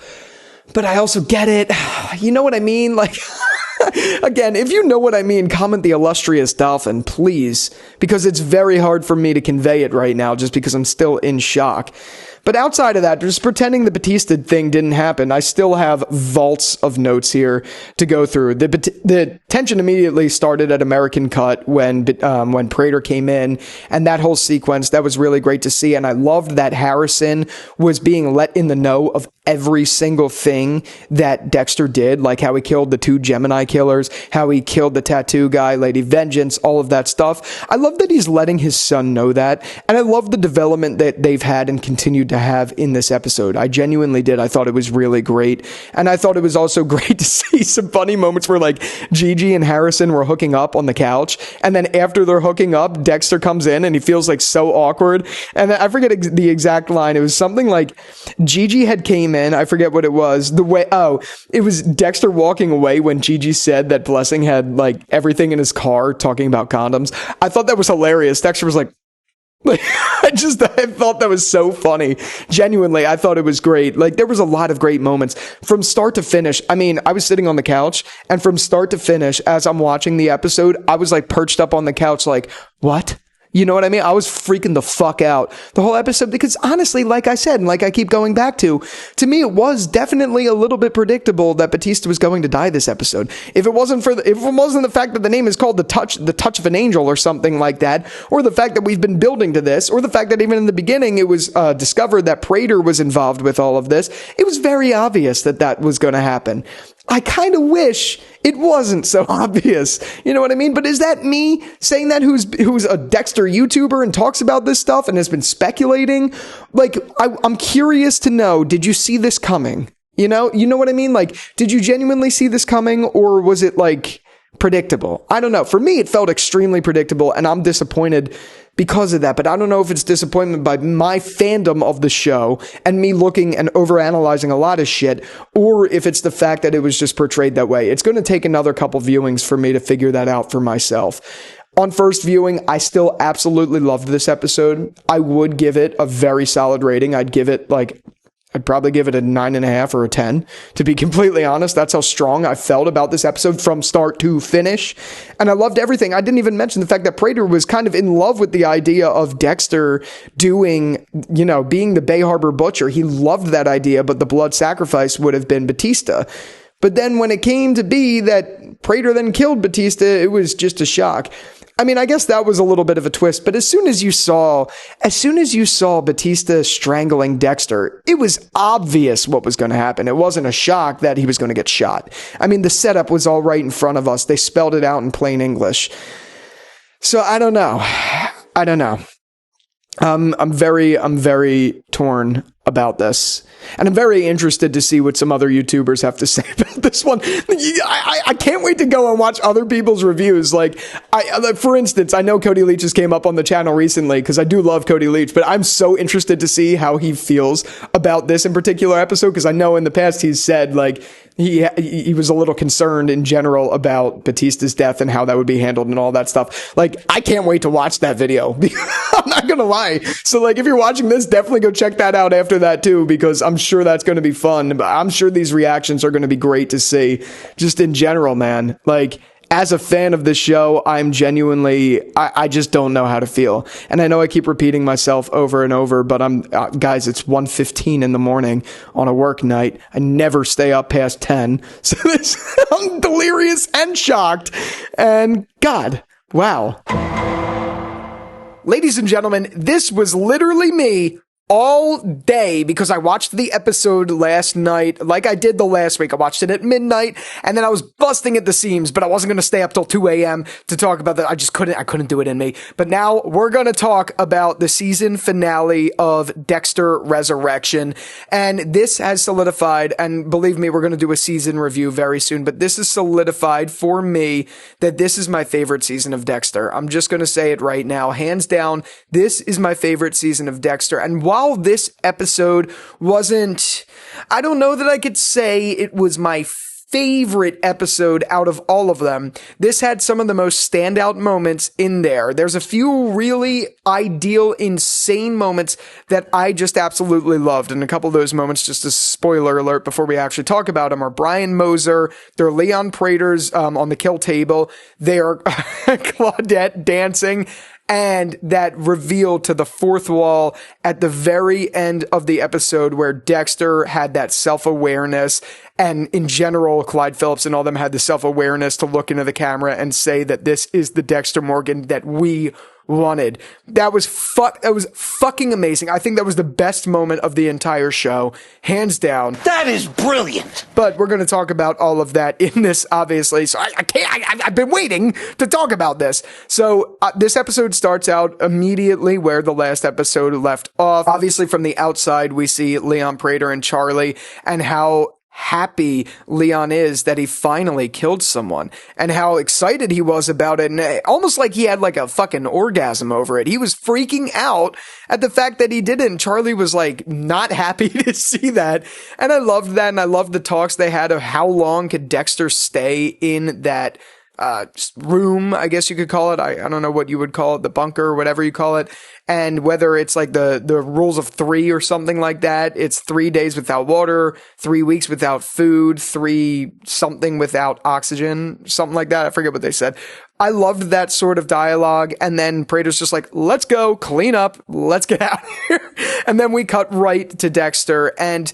But I also get it. You know what I mean? Like, again, if you know what I mean, comment the illustrious dolphin, please, because it's very hard for me to convey it right now just because I'm still in shock. But outside of that, just pretending the Batista thing didn't happen, I still have vaults of notes here to go through. The tension immediately started at American Cut when Prater came in, and that whole sequence, that was really great to see. And I loved that Harrison was being let in the know of every single thing that Dexter did, like how he killed the 2 Gemini killers, how he killed the tattoo guy, Lady Vengeance, all of that stuff. I love that he's letting his son know that, and I love the development that they've had and continued to have in this episode. I genuinely did. I thought it was really great. And I thought it was also great to see some funny moments where like Gigi and Harrison were hooking up on the couch. And then after they're hooking up, Dexter comes in and he feels like so awkward. And I forget the exact line. It was something like Gigi had came in. I forget what it was. It was Dexter walking away when Gigi said that Blessing had like everything in his car talking about condoms. I thought that was hilarious. Dexter was like, I thought that was so funny. Genuinely, I thought it was great. Like, there was a lot of great moments from start to finish. I mean, I was sitting on the couch, and from start to finish, as I'm watching the episode, I was like perched up on the couch like, what? You know what I mean? I was freaking the fuck out the whole episode because honestly, like I said, and like I keep going back to me, it was definitely a little bit predictable that Batista was going to die this episode. If it wasn't the fact that the name is called the touch of an angel or something like that, or the fact that we've been building to this, or the fact that even in the beginning it was discovered that Prater was involved with all of this, it was very obvious that was going to happen. I kind of wish it wasn't so obvious. You know what I mean? But is that me saying that who's a Dexter YouTuber and talks about this stuff and has been speculating? Like, I'm curious to know, did you see this coming? You know what I mean? Like, did you genuinely see this coming, or was it like predictable? I don't know. For me, it felt extremely predictable, and I'm disappointed because of that. But I don't know if it's disappointment by my fandom of the show and me looking and overanalyzing a lot of shit, or if it's the fact that it was just portrayed that way. It's going to take another couple viewings for me to figure that out for myself. On first viewing, I still absolutely loved this episode. I would give it a very solid rating. I'd probably give it a 9.5 or a 10. To be completely honest, that's how strong I felt about this episode from start to finish. And I loved everything. I didn't even mention the fact that Prater was kind of in love with the idea of Dexter being the Bay Harbor Butcher. He loved that idea, but the blood sacrifice would have been Batista. But then when it came to be that Prater then killed Batista, it was just a shock. I mean, I guess that was a little bit of a twist, but as soon as you saw Batista strangling Dexter, it was obvious what was going to happen. It wasn't a shock that he was going to get shot. I mean, the setup was all right in front of us. They spelled it out in plain English. So I don't know. I'm very torn about this. And I'm very interested to see what some other YouTubers have to say about this one. I can't wait to go and watch other people's reviews. For instance, I know Cody Leach just came up on the channel recently because I do love Cody Leach, but I'm so interested to see how he feels about this in particular episode, because I know in the past he's said he was a little concerned in general about Batista's death and how that would be handled and all that stuff. I can't wait to watch that video. I'm not gonna lie. So if you're watching this, definitely go check that out after that too, because I'm sure that's going to be fun. But I'm sure these reactions are going to be great to see just in general, man. As a fan of this show, I'm genuinely, I just don't know how to feel. And I know I keep repeating myself over and over, but guys, it's 1:15 in the morning on a work night. I never stay up past 10. So I'm delirious and shocked. And God, wow. Ladies and gentlemen, this was literally me all day, because I watched the episode last night like I did the last week. I watched it at midnight, and then I was busting at the seams, but I wasn't going to stay up till 2 a.m. to talk about that. I couldn't do it in me. But now we're going to talk about the season finale of Dexter Resurrection. And this has solidified, and believe me, we're going to do a season review very soon, but this has solidified for me that this is my favorite season of Dexter. I'm just going to say it right now. Hands down, this is my favorite season of Dexter. And while this episode wasn't, I don't know that I could say it was my favorite episode out of all of them, this had some of the most standout moments in there. There's a few really ideal, insane moments that I just absolutely loved. And a couple of those moments, just a spoiler alert before we actually talk about them, are Brian Moser, they're Leon Prater's on the kill table, they're Claudette dancing, and that reveal to the fourth wall at the very end of the episode where Dexter had that self-awareness, and in general, Clyde Phillips and all them had the self-awareness to look into the camera and say that this is the Dexter Morgan that we wanted. That was fucking amazing. I think that was the best moment of the entire show, hands down. That is brilliant. But we're going to talk about all of that in this, obviously. So I've been waiting to talk about this. So this episode starts out immediately where the last episode left off. Obviously, from the outside, we see Leon Prater and Charlie, and how happy Leon is that he finally killed someone, and how excited he was about it, and almost like he had like a fucking orgasm over it. He was freaking out at the fact that he did it, and Charlie was like not happy to see that. And I loved that, and I loved the talks they had of how long could Dexter stay in that room, I guess you could call it. I don't know what you would call it, the bunker, or whatever you call it. And whether it's like the rules of 3 or something like that. It's 3 days without water, 3 weeks without food, 3 something without oxygen, something like that. I forget what they said. I loved that sort of dialogue. And then Prater's just like, let's go, clean up, let's get out of here. And then we cut right to Dexter, and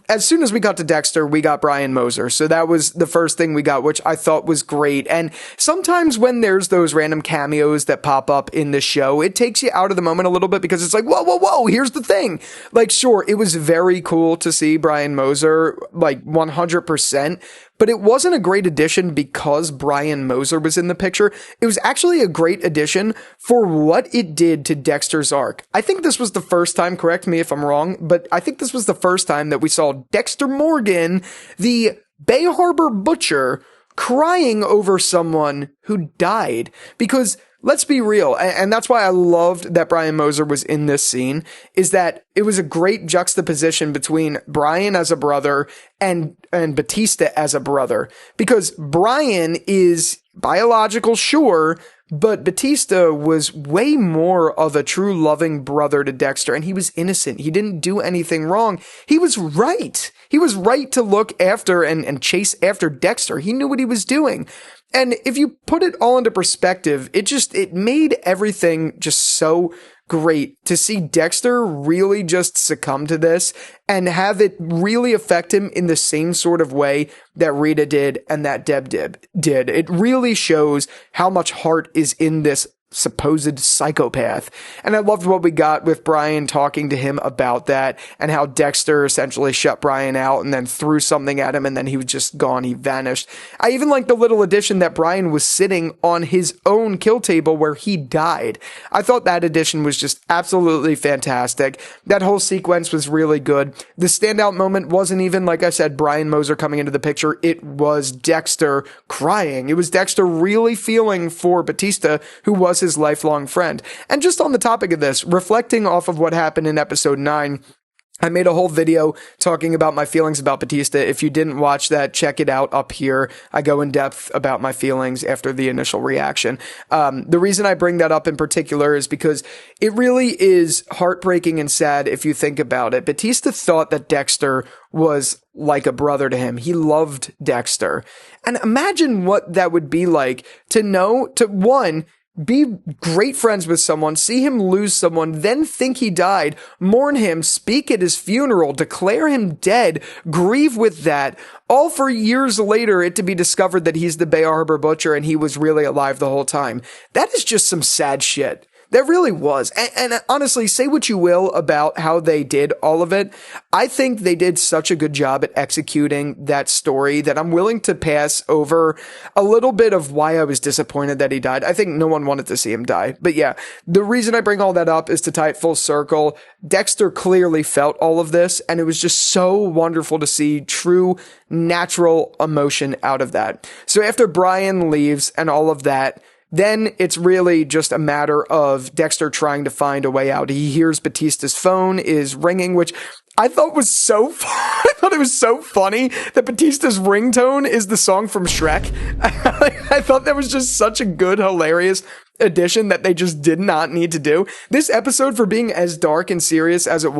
as soon as we got to Dexter, we got Brian Moser. So that was the first thing we got, which I thought was great. And sometimes when there's those random cameos that pop up in the show, it takes you out of the moment a little bit, because it's like, whoa, here's the thing. Like, sure, it was very cool to see Brian Moser, like 100%. But it wasn't a great addition because Brian Moser was in the picture. It was actually a great addition for what it did to Dexter's arc. I think this was the first time, correct me if I'm wrong, but I think this was the first time that we saw Dexter Morgan, the Bay Harbor butcher, crying over someone who died. Because let's be real, and that's why I loved that Brian Moser was in this scene, is that it was a great juxtaposition between Brian as a brother and Batista as a brother. Because Brian is biological, sure, but Batista was way more of a true loving brother to Dexter, and he was innocent. He didn't do anything wrong. He was right. He was right to look after and chase after Dexter. He knew what he was doing. And if you put it all into perspective, it made everything just so great to see Dexter really just succumb to this and have it really affect him in the same sort of way that Rita did and that Deb did. It really shows how much heart is in this supposed psychopath. And I loved what we got with Brian talking to him about that, and how Dexter essentially shut Brian out and then threw something at him, and then he was just gone. He vanished. I even liked the little addition that Brian was sitting on his own kill table where he died. I thought that addition was just absolutely fantastic. That whole sequence was really good. The standout moment wasn't even, like I said, Brian Moser coming into the picture. It was Dexter crying. It was Dexter really feeling for Batista, who was his lifelong friend. And just on the topic of this, reflecting off of what happened in episode 9, I made a whole video talking about my feelings about Batista. If you didn't watch that, check it out up here. I go in depth about my feelings after the initial reaction. The reason I bring that up in particular is because it really is heartbreaking and sad if you think about it. Batista thought that Dexter was like a brother to him. He loved Dexter. And imagine what that would be like to know, be great friends with someone, see him lose someone, then think he died, mourn him, speak at his funeral, declare him dead, grieve with that, all for years later it to be discovered that he's the Bay Harbor butcher and he was really alive the whole time. That is just some sad shit. That really was. And honestly, say what you will about how they did all of it. I think they did such a good job at executing that story that I'm willing to pass over a little bit of why I was disappointed that he died. I think no one wanted to see him die. But yeah, the reason I bring all that up is to tie it full circle. Dexter clearly felt all of this, and it was just so wonderful to see true, natural emotion out of that. So after Brian leaves and all of that, then it's really just a matter of Dexter trying to find a way out. He hears Batista's phone is ringing, which I thought was so I thought it was so funny that Batista's ringtone is the song from Shrek. I thought that was just such a good, hilarious addition that they just did not need to do. This episode, for being as dark and serious as it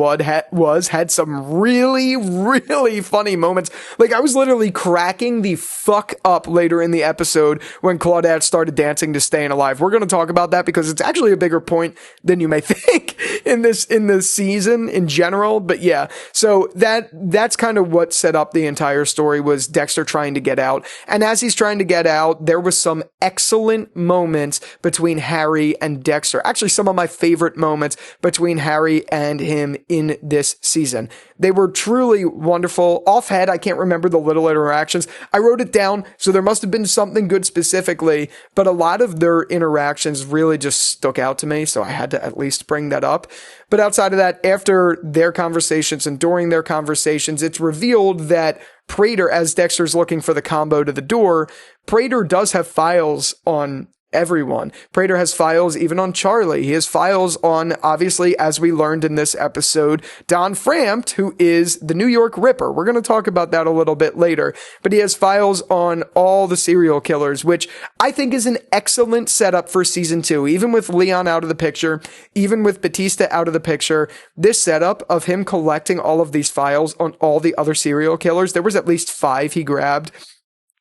had some really, really funny moments. Like, I was literally cracking the fuck up later in the episode when Claudette started dancing to Staying Alive. We're going to talk about that because it's actually a bigger point than you may think in this season in general. But yeah, so that's kind of what set up the entire story, was Dexter trying to get out. And as he's trying to get out, there was some excellent moments between between Harry and Dexter. Actually, some of my favorite moments between Harry and him in this season. They were truly wonderful. Offhead, I can't remember the little interactions. I wrote it down, so there must have been something good specifically, but a lot of their interactions really just stuck out to me, so I had to at least bring that up. But outside of that, after their conversations and during their conversations, it's revealed that Prater, as Dexter's looking for the combo to the door, Prater does have files on everyone. Prater has files even on Charlie. He has files on, obviously, as we learned in this episode, Don Frampt, who is the New York Ripper. We're going to talk about that a little bit later. But he has files on all the serial killers, which I think is an excellent setup for season 2. Even with Leon out of the picture, even with Batista out of the picture, this setup of him collecting all of these files on all the other serial killers, there was at least 5 he grabbed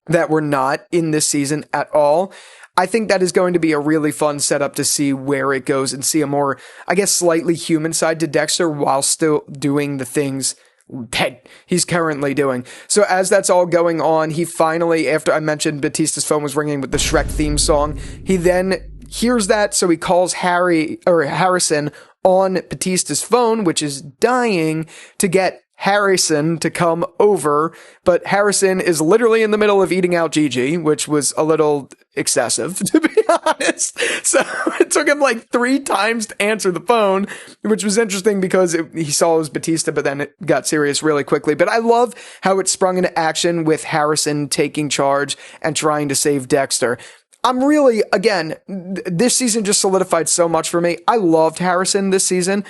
that were not in this season at all. I think that is going to be a really fun setup to see where it goes and see a more, I guess, slightly human side to Dexter while still doing the things that he's currently doing. So as that's all going on, he finally, after I mentioned Batista's phone was ringing with the Shrek theme song, he then hears that, so he calls Harrison on Batista's phone, which is dying, to get Harrison to come over, but Harrison is literally in the middle of eating out Gigi, which was a little excessive, to be honest. So it took him like 3 times to answer the phone, which was interesting because he saw it was Batista, but then it got serious really quickly. But I love how it sprung into action with Harrison taking charge and trying to save Dexter. I'm really, again, this season just solidified so much for me. I loved Harrison this season.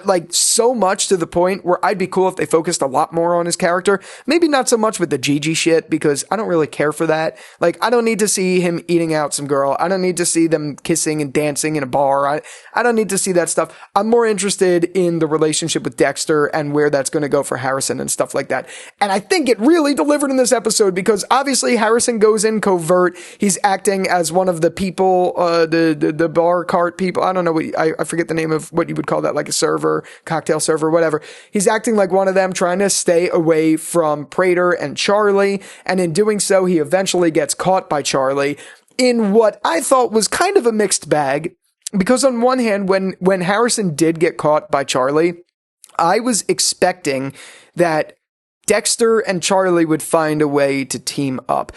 Like, so much to the point where I'd be cool if they focused a lot more on his character. Maybe not so much with the Gigi shit, because I don't really care for that. Like, I don't need to see him eating out some girl. I don't need to see them kissing and dancing in a bar. I don't need to see that stuff. I'm more interested in the relationship with Dexter and where that's going to go for Harrison and stuff like that. And I think it really delivered in this episode, because obviously Harrison goes in covert. He's acting as one of the people, the bar cart people. I don't know I forget the name of what you would call that, like a server, cocktail server, whatever. He's acting like one of them, trying to stay away from Prater and Charlie, and in doing so, he eventually gets caught by Charlie in what I thought was kind of a mixed bag, because on one hand, when Harrison did get caught by Charlie, I was expecting that Dexter and Charlie would find a way to team up.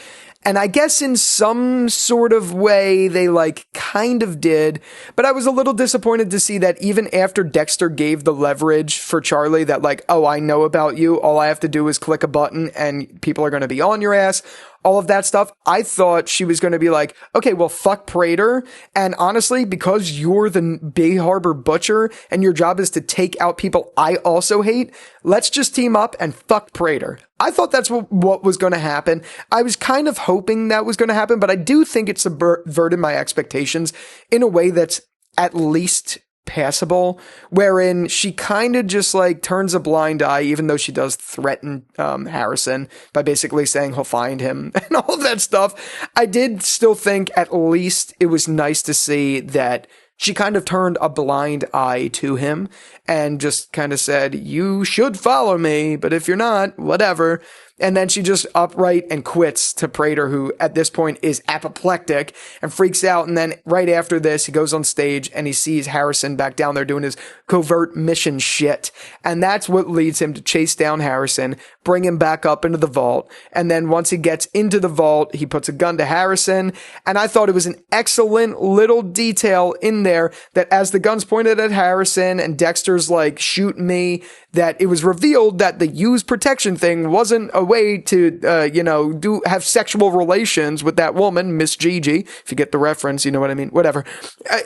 And I guess in some sort of way, they kind of did, but I was a little disappointed to see that even after Dexter gave the leverage for Charlie that oh, I know about you, all I have to do is click a button and people are going to be on your ass, all of that stuff, I thought she was going to be like, okay, well, fuck Prater, and honestly, because you're the Bay Harbor Butcher and your job is to take out people I also hate, let's just team up and fuck Prater. I thought that's what was going to happen. I was kind of hoping that was going to happen, but I do think it subverted my expectations in a way that's at least passable, wherein she kind of just turns a blind eye, even though she does threaten Harrison by basically saying he'll find him and all of that stuff. I did still think at least it was nice to see that she kind of turned a blind eye to him and just kind of said, you should follow me, but if you're not, whatever. And then she just upright and quits to Prater, who at this point is apoplectic and freaks out. And then right after this, he goes on stage and he sees Harrison back down there doing his covert mission shit. And that's what leads him to chase down Harrison, bring him back up into the vault. And then once he gets into the vault, he puts a gun to Harrison. And I thought it was an excellent little detail in there that as the gun's pointed at Harrison and Dexter's shoot me, that it was revealed that the use protection thing wasn't a way to, have sexual relations with that woman, Miss Gigi. If you get the reference, you know what I mean? Whatever.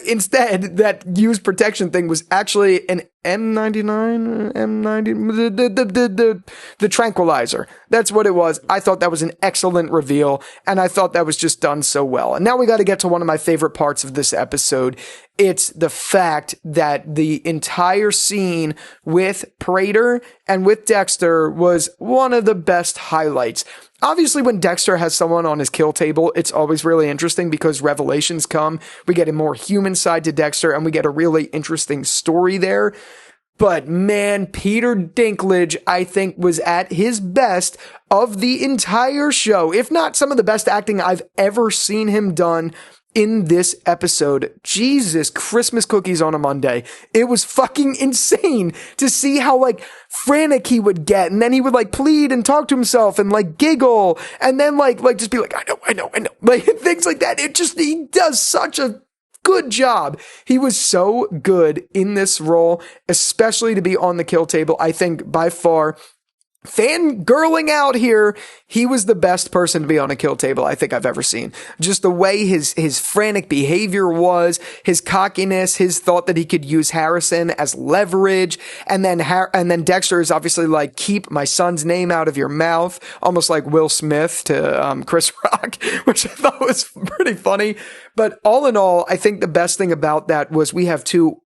Instead, that use protection thing was actually an M99, M90, the tranquilizer. That's what it was. I thought that was an excellent reveal, and I thought that was just done so well. And now we got to get to one of my favorite parts of this episode. It's the fact that the entire scene with Prater and with Dexter was one of the best highlights. Obviously, when Dexter has someone on his kill table, it's always really interesting because revelations come. We get a more human side to Dexter, and we get a really interesting story there. But man, Peter Dinklage, I think, was at his best of the entire show. If not some of the best acting I've ever seen him done in this episode. Jesus, Christmas cookies on a Monday. It was fucking insane to see how like frantic he would get, and then he would like plead and talk to himself and like giggle, and then like just be like, I know, like things like that. He does such a good job. He was so good in this role, especially to be on the kill table. I think by far, fangirling out here, he was the best person to be on a kill table I think I've ever seen. Just the way his frantic behavior was, his cockiness, his thought that he could use Harrison as leverage, and then Dexter is obviously like, keep my son's name out of your mouth, almost like Will Smith to Chris Rock, which I thought was pretty funny. But all in all, I think the best thing about that was we have two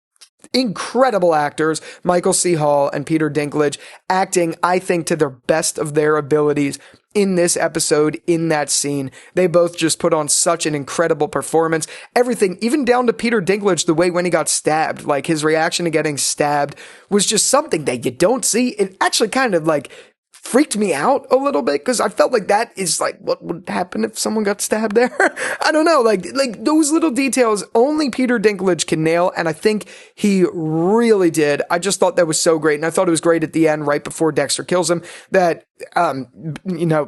incredible actors, Michael C. Hall and Peter Dinklage, acting, I think, to their best of their abilities in this episode, in that scene. They both just put on such an incredible performance. Everything, even down to Peter Dinklage, the way when he got stabbed, like his reaction to getting stabbed was just something that you don't see. It actually kind of like freaked me out a little bit, because I felt like that is like what would happen if someone got stabbed there. I don't know, like those little details only Peter Dinklage can nail, and I think he really did. I just thought that was so great, and I thought it was great at the end, right before Dexter kills him, that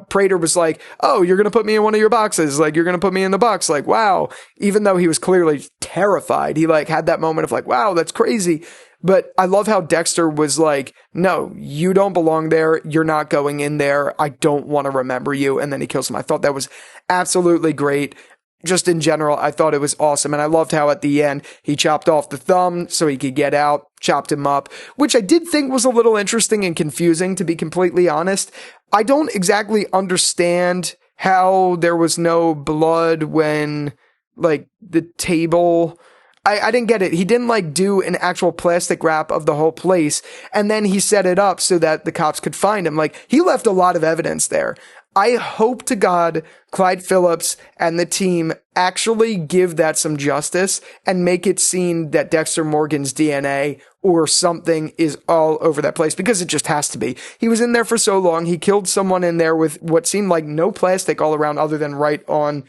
Prater was like, oh, you're gonna put me in one of your boxes, like you're gonna put me in the box, like wow, even though he was clearly terrified, he like had that moment of like, wow, that's crazy. But I love how Dexter was like, no, you don't belong there. You're not going in there. I don't want to remember you. And then he kills him. I thought that was absolutely great. Just in general, I thought it was awesome. And I loved how at the end, he chopped off the thumb so he could get out, chopped him up, which I did think was a little interesting and confusing, to be completely honest. I don't exactly understand how there was no blood when, like, the table... I didn't get it. He didn't like do an actual plastic wrap of the whole place, and then he set it up so that the cops could find him. Like, he left a lot of evidence there. I hope to God Clyde Phillips and the team actually give that some justice and make it seem that Dexter Morgan's DNA or something is all over that place, because it just has to be. He was in there for so long. He killed someone in there with what seemed like no plastic all around other than right on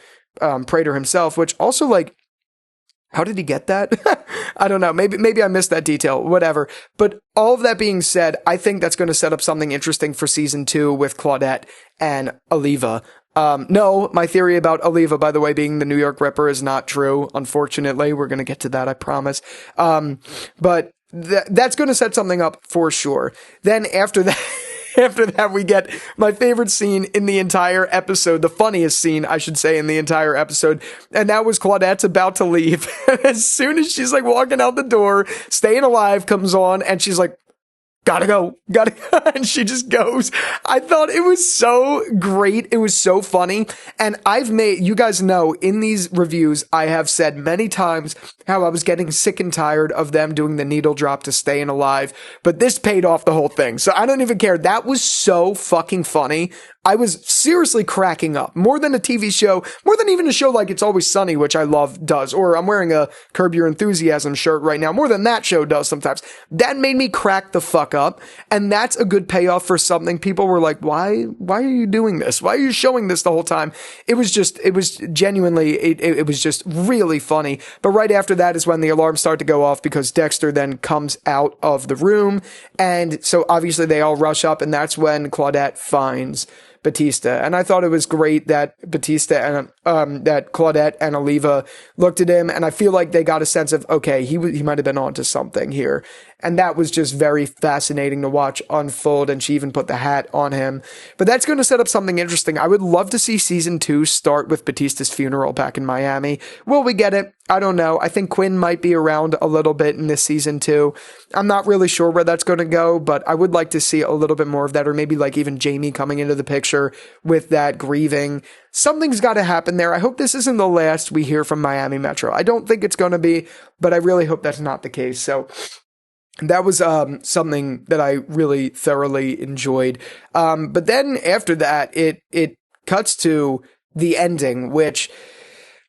Prater himself, which also like, how did he get that? I don't know. Maybe I missed that detail, whatever. But all of that being said, I think that's going to set up something interesting for season 2 with Claudette and Aliva. No, my theory about Aliva, by the way, being the New York Ripper is not true. Unfortunately, we're going to get to that, I promise. But that's going to set something up for sure. Then after that, we get my favorite scene in the entire episode, the funniest scene, I should say, in the entire episode, and that was Claudette's about to leave. As soon as she's like walking out the door, Staying Alive comes on, and she's like, gotta go, and she just goes. I thought it was so great. It was so funny. And you guys know, in these reviews, I have said many times how I was getting sick and tired of them doing the needle drop to Staying Alive, but this paid off the whole thing. So I don't even care. That was so fucking funny. I was seriously cracking up, more than a TV show, more than even a show like It's Always Sunny, which I love, does, or I'm wearing a Curb Your Enthusiasm shirt right now, more than that show does sometimes. That made me crack the fuck up, and that's a good payoff for something. People were like, why are you doing this? Why are you showing this the whole time? It was genuinely, it was just really funny. But right after that is when the alarms start to go off, because Dexter then comes out of the room, and so obviously they all rush up, and that's when Claudette finds Batista. And I thought it was great that Batista and that Claudette and Aliva looked at him, and I feel like they got a sense of, okay, he might have been onto something here. And that was just very fascinating to watch unfold, and she even put the hat on him. But that's going to set up something interesting. I would love to see season 2 start with Batista's funeral back in Miami. Will we get it? I don't know. I think Quinn might be around a little bit in this season too. I'm not really sure where that's going to go, but I would like to see a little bit more of that, or maybe like even Jamie coming into the picture with that grieving. Something's got to happen there. I hope this isn't the last we hear from Miami Metro. I don't think it's going to be, but I really hope that's not the case. So that was something that I really thoroughly enjoyed. But then after that, it cuts to the ending, which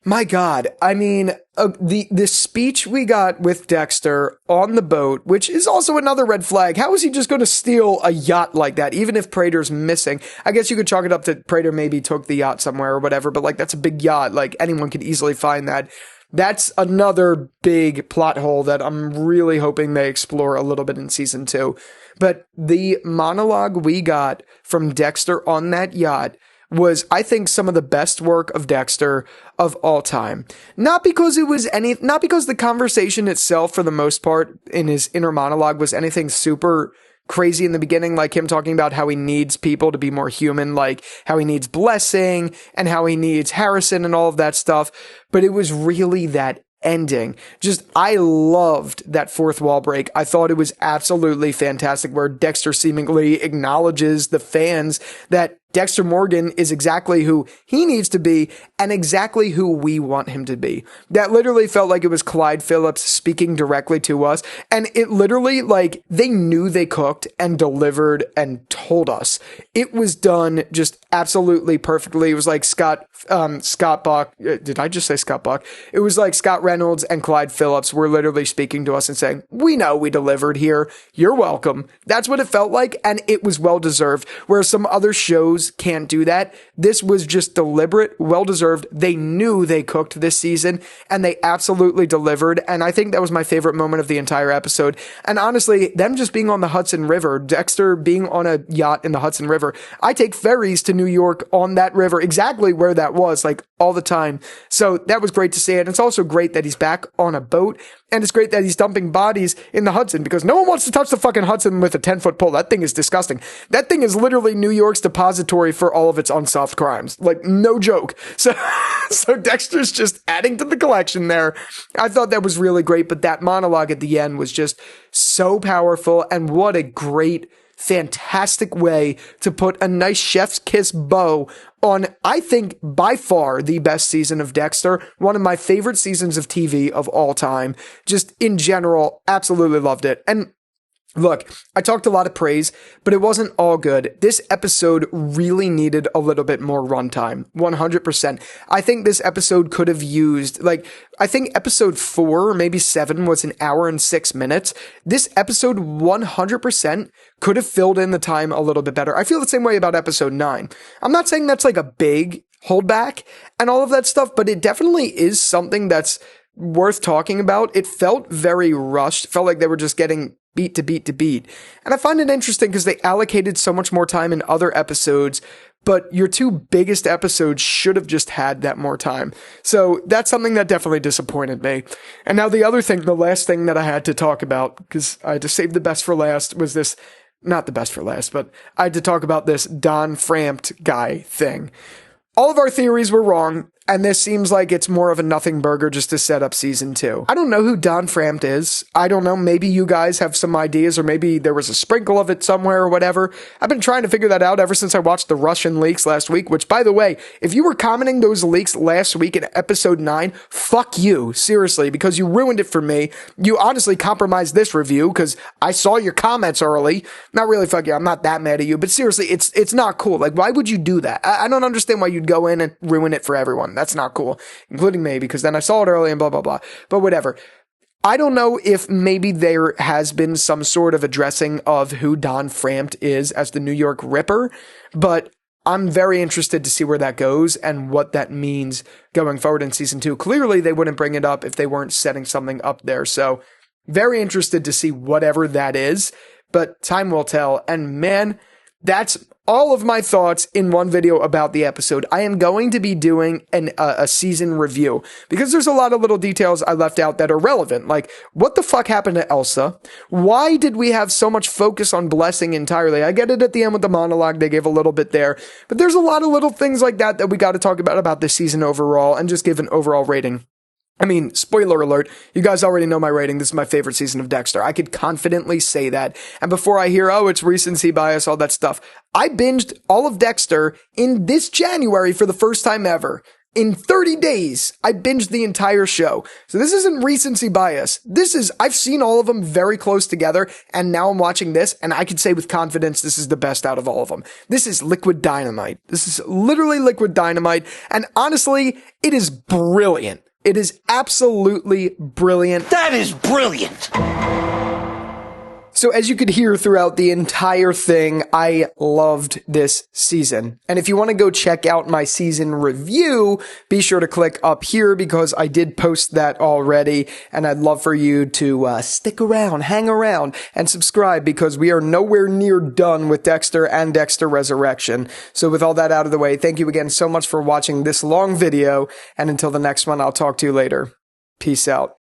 My God, I mean, the speech we got with Dexter on the boat, which is also another red flag. How is he just going to steal a yacht like that, even if Prater's missing? I guess you could chalk it up to Prater maybe took the yacht somewhere or whatever, but like that's a big yacht. Like anyone could easily find that. That's another big plot hole that I'm really hoping they explore a little bit in season 2. But the monologue we got from Dexter on that yacht was, I think, some of the best work of Dexter of all time. Not because the conversation itself, for the most part, in his inner monologue was anything super crazy in the beginning, like him talking about how he needs people to be more human, like how he needs Blessing and how he needs Harrison and all of that stuff. But it was really that ending. Just, I loved that fourth wall break. I thought it was absolutely fantastic, where Dexter seemingly acknowledges the fans that Dexter Morgan is exactly who he needs to be and exactly who we want him to be. That literally felt like it was Clyde Phillips speaking directly to us. And it literally, like, they knew they cooked and delivered and told us. It was done just absolutely perfectly. It was like Scott Buck. Did I just say Scott Buck? It was like Scott Reynolds and Clyde Phillips were literally speaking to us and saying, we know we delivered here. You're welcome. That's what it felt like. And it was well deserved. Whereas some other shows can't do that. This was just deliberate, well-deserved. They knew they cooked this season, and they absolutely delivered, and I think that was my favorite moment of the entire episode. And honestly, them just being on the Hudson River, Dexter being on a yacht in the Hudson River, I take ferries to New York on that river, exactly where that was, like, all the time. So that was great to see, and it's also great that he's back on a boat, and it's great that he's dumping bodies in the Hudson, because no one wants to touch the fucking Hudson with a 10-foot pole. That thing is disgusting. That thing is literally New York's depository for all of its unsolved crimes. Like, no joke. So Dexter's just adding to the collection there. I thought that was really great, but that monologue at the end was just so powerful, and what a great, fantastic way to put a nice chef's kiss bow on, I think, by far the best season of Dexter, one of my favorite seasons of TV of all time. Just in general, absolutely loved it. And look, I talked a lot of praise, but it wasn't all good. This episode really needed a little bit more runtime, 100%. I think this episode could have used, I think episode 4 or maybe 7 was an hour and 6 minutes. This episode 100% could have filled in the time a little bit better. I feel the same way about episode 9. I'm not saying that's like a big holdback and all of that stuff, but it definitely is something that's worth talking about. It felt very rushed. Felt like they were just getting beat to beat to beat. And I find it interesting because they allocated so much more time in other episodes, but your 2 biggest episodes should have just had that more time. So that's something that definitely disappointed me. And now the last thing that I had to talk about, because I had to save the best for last, was this, not the best for last, but I had to talk about this Don Frampt guy thing. All of our theories were wrong, and this seems like it's more of a nothing burger just to set up season 2. I don't know who Don Frampt is. I don't know. Maybe you guys have some ideas, or maybe there was a sprinkle of it somewhere or whatever. I've been trying to figure that out ever since I watched the Russian leaks last week, which, by the way, if you were commenting those leaks last week in episode 9, fuck you. Seriously, because you ruined it for me. You honestly compromised this review because I saw your comments early. Not really, fuck you. I'm not that mad at you, but seriously, it's not cool. Like, why would you do that? I don't understand why you'd go in and ruin it for everyone. That's not cool, including me, because then I saw it early and blah, blah, blah. But whatever. I don't know if maybe there has been some sort of addressing of who Don Frampt is as the New York Ripper, but I'm very interested to see where that goes and what that means going forward in season 2. Clearly, they wouldn't bring it up if they weren't setting something up there. So very interested to see whatever that is, but time will tell. And man, that's all of my thoughts in one video about the episode. I am going to be doing a season review because there's a lot of little details I left out that are relevant. Like, what the fuck happened to Elsa? Why did we have so much focus on Blessing entirely? I get it at the end with the monologue. They gave a little bit there, but there's a lot of little things like that we got to talk about this season overall and just give an overall rating. I mean, spoiler alert, you guys already know my rating. This is my favorite season of Dexter. I could confidently say that. And before I hear, oh, it's recency bias, all that stuff, I binged all of Dexter in this January for the first time ever. In 30 days, I binged the entire show. So this isn't recency bias. I've seen all of them very close together, and now I'm watching this, and I can say with confidence this is the best out of all of them. This is liquid dynamite. This is literally liquid dynamite, and honestly, it is brilliant. It is absolutely brilliant. That is brilliant! So as you could hear throughout the entire thing, I loved this season. And if you want to go check out my season review, be sure to click up here because I did post that already. And I'd love for you to stick around, hang around, and subscribe because we are nowhere near done with Dexter and Dexter Resurrection. So with all that out of the way, thank you again so much for watching this long video. And until the next one, I'll talk to you later. Peace out.